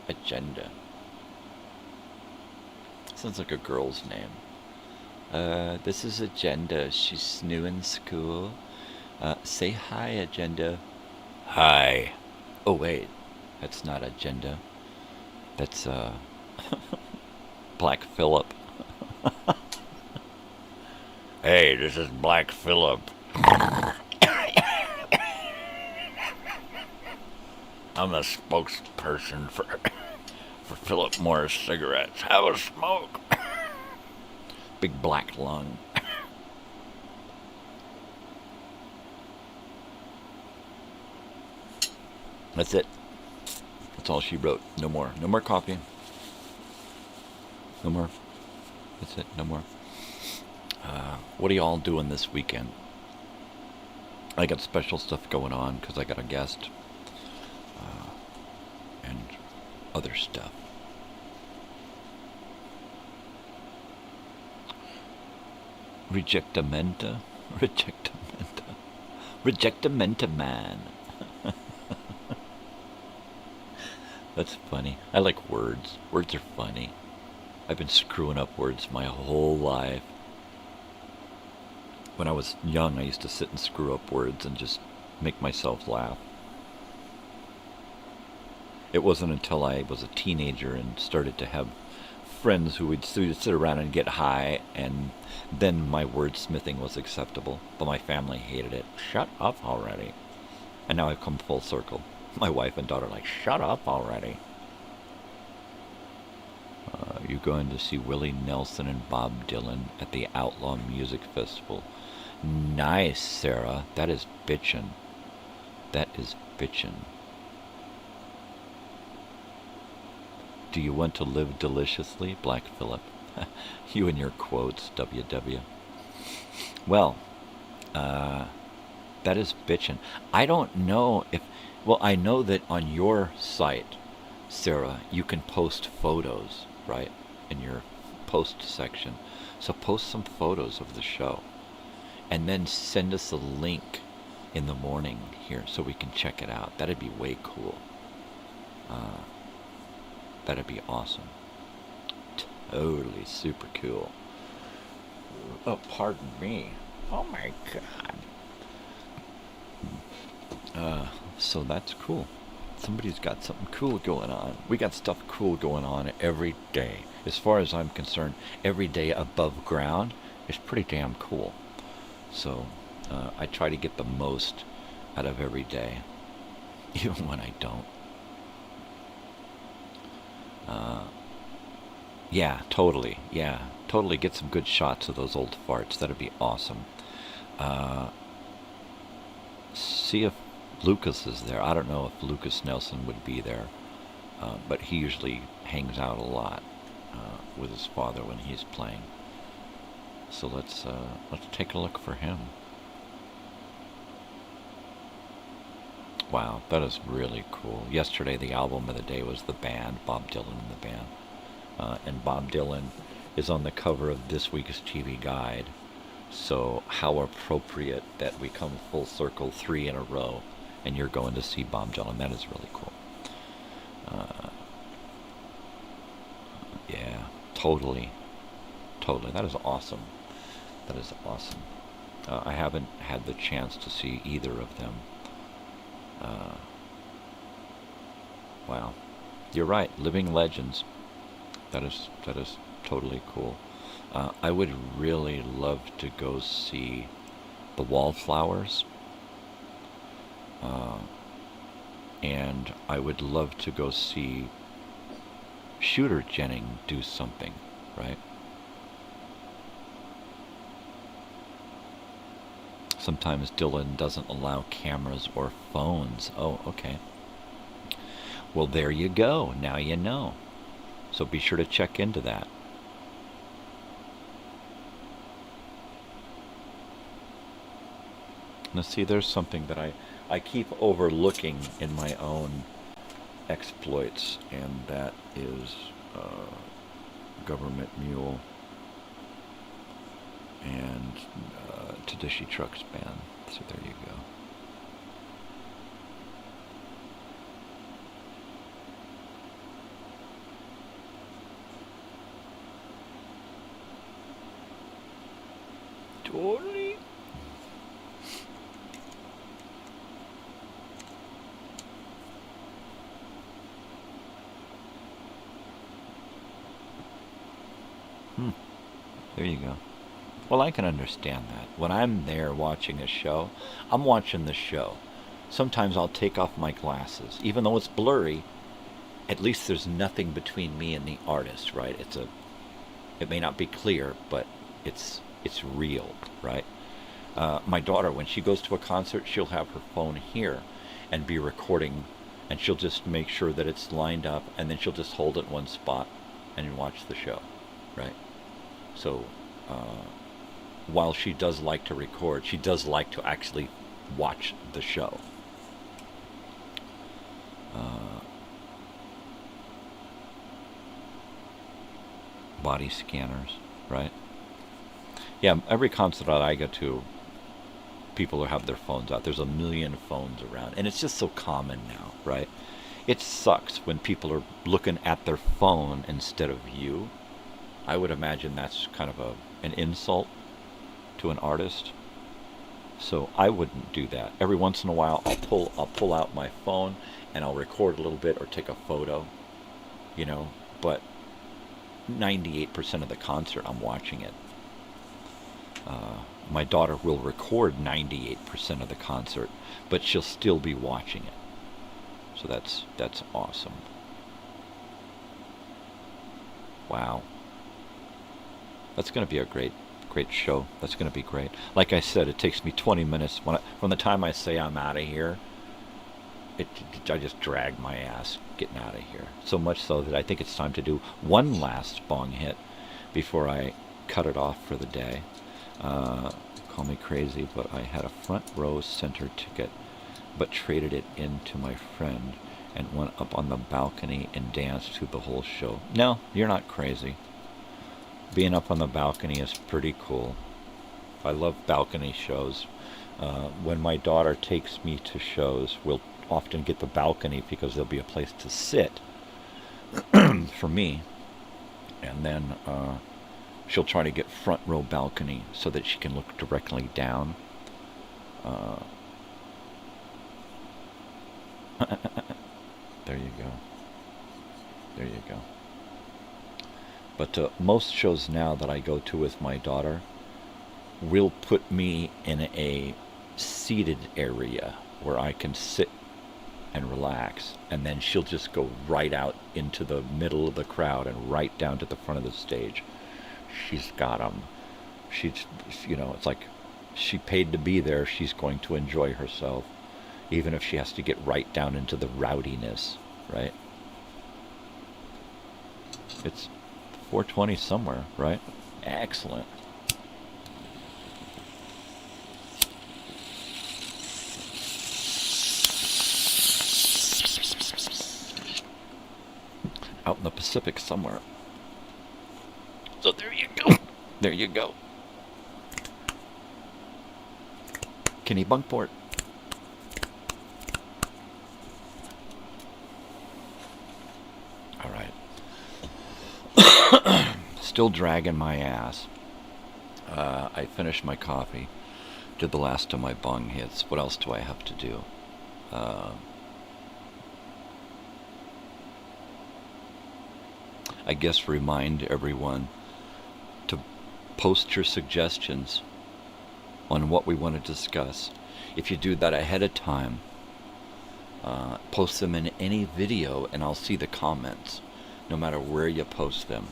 Agenda. Sounds like a girl's name. This is Agenda. She's new in school. Say hi, Agenda. Hi. Oh, wait. That's not Agenda. That's, Black Phillip. Hey, this is Black Phillip. I'm the spokesperson for Philip Morris Cigarettes. Have a smoke. Big black lung. That's it. That's all she wrote. No more. No more coffee. No more. That's it. No more. What are y'all doing this weekend? I got special stuff going on because I got a guest. And other stuff. Rejectamenta. Rejectamenta. Rejectamenta man. That's funny. I like words. Words are funny. I've been screwing up words my whole life. When I was young, I used to sit and screw up words and just make myself laugh. It wasn't until I was a teenager and started to have friends who would sit around and get high, and then my wordsmithing was acceptable. But my family hated it. Shut up already. And now I've come full circle. My wife and daughter are like, shut up already. You're going to see Willie Nelson and Bob Dylan at the Outlaw Music Festival. Nice, Sarah. That is bitchin'. That is bitchin'. Do you want to live deliciously, Black Phillip? You and your quotes, WW. Well, that is bitchin'. I don't know if... Well, I know that on your site, Sarah, you can post photos, right? In your post section. So post some photos of the show. And then send us a link in the morning here so we can check it out. That'd be way cool. That'd be awesome. Totally super cool. Oh, pardon me. Oh my God. So that's cool. Somebody's got something cool going on. We got stuff cool going on every day. As far as I'm concerned, every day above ground is pretty damn cool. So I try to get the most out of every day, even when I don't. Yeah, totally. Yeah, totally get some good shots of those old farts. That'd be awesome. See if Lucas is there. I don't know if Lucas Nelson would be there, but he usually hangs out a lot with his father when he's playing. So let's take a look for him. Wow, that is really cool. Yesterday, the album of the day was the band, Bob Dylan and the band. And Bob Dylan is on the cover of this week's TV Guide. So how appropriate that we come full circle 3 in a row and you're going to see Bob Dylan. That is really cool. Yeah, totally. Totally. That is awesome. That is awesome. I haven't had the chance to see either of them. Wow. You're right. Living legends. That is totally cool. I would really love to go see the Wallflowers. And I would love to go see Shooter Jennings do something, right? Sometimes Dylan doesn't allow cameras or phones. Oh, okay. Well, there you go. Now you know. So be sure to check into that. Now see, there's something that I keep overlooking in my own exploits, and that is Government Mule and Tedeschi Trucks Band. So there you go. Totally. There you go. Well, I can understand that. When I'm there watching a show, I'm watching the show. Sometimes I'll take off my glasses. Even though it's blurry, at least there's nothing between me and the artist, right? It may not be clear, but it's real, right? My daughter, when she goes to a concert, she'll have her phone here and be recording, and she'll just make sure that it's lined up, and then she'll just hold it in one spot and watch the show, right? So while she does like to record, she does like to actually watch the show. Body scanners, right? Yeah, every concert that I go to, people will have their phones out. There's a million phones around, and it's just so common now, right? It sucks when people are looking at their phone instead of you. I would imagine that's kind of an insult to an artist. So I wouldn't do that. Every once in a while, I'll pull out my phone and I'll record a little bit or take a photo, you know. But 98% of the concert, I'm watching it. My daughter will record 98% of the concert, but she'll still be watching it. So that's awesome. Wow. That's going to be a great show. That's going to be great. Like I said, it takes me 20 minutes. From the time I say I'm out of here, I just drag my ass getting out of here. So much so that I think it's time to do one last bong hit before I cut it off for the day. Call me crazy, but I had a front row center ticket, but traded it in to my friend and went up on the balcony and danced through the whole show. No, you're not crazy. Being up on the balcony is pretty cool. I love balcony shows. When my daughter takes me to shows, we'll often get the balcony because there'll be a place to sit for me. And then she'll try to get front row balcony so that she can look directly down. There you go. There you go. But most shows now that I go to with my daughter will put me in a seated area where I can sit and relax, and then she'll just go right out into the middle of the crowd and right down to the front of the stage. She's got 'em. She's, it's like she paid to be there. She's going to enjoy herself, even if she has to get right down into the rowdiness, right? It's 4:20 somewhere, right? Excellent. Out in the Pacific somewhere. So there you go. There you go. Kenny Bunkport. All right. Still dragging my ass. I finished my coffee. Did the last of my bong hits. What else do I have to do? I guess remind everyone to post your suggestions on what we want to discuss. If you do that ahead of time, post them in any video and I'll see the comments, no matter where you post them.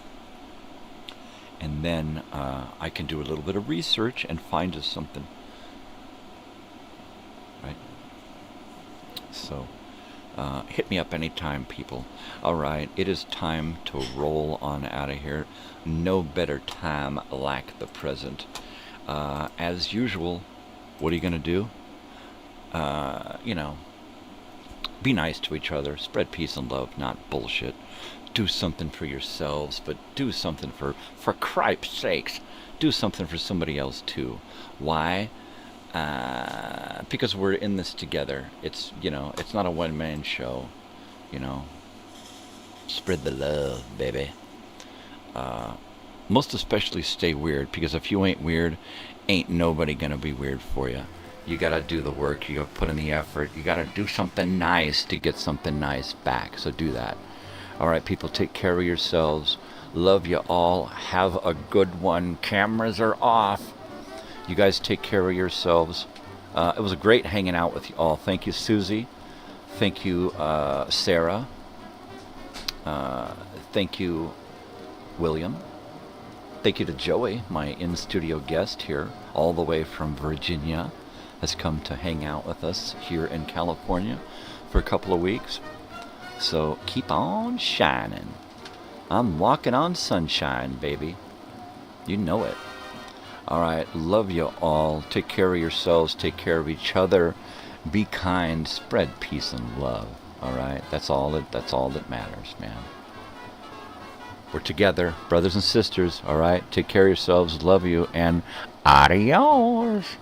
And then I can do a little bit of research and find us something. Right? So, hit me up anytime, people. Alright, it is time to roll on out of here. No better time like the present. As usual, what are you going to do? Be nice to each other. Spread peace and love, not bullshit. Do something for yourselves, but do something for cripe's sakes. Do something for somebody else too. Why? Because we're in this together. It's not a one-man show. Spread the love, baby. Most especially stay weird, because if you ain't weird, ain't nobody gonna be weird for you. You gotta do the work, you gotta put in the effort, you gotta do something nice to get something nice back, so do that. Alright, people, take care of yourselves. Love you all. Have a good one. Cameras are off. You guys take care of yourselves. It was great hanging out with you all. Thank you, Susie. Thank you, Sarah. Thank you, William. Thank you to Joey, my in-studio guest here, all the way from Virginia, has come to hang out with us here in California for a couple of weeks. So keep on shining. I'm walking on sunshine, baby. You know it. Alright, love you all. Take care of yourselves. Take care of each other. Be kind. Spread peace and love. Alright, that's all that matters, man. We're together, brothers and sisters. Alright, take care of yourselves. Love you, and adios.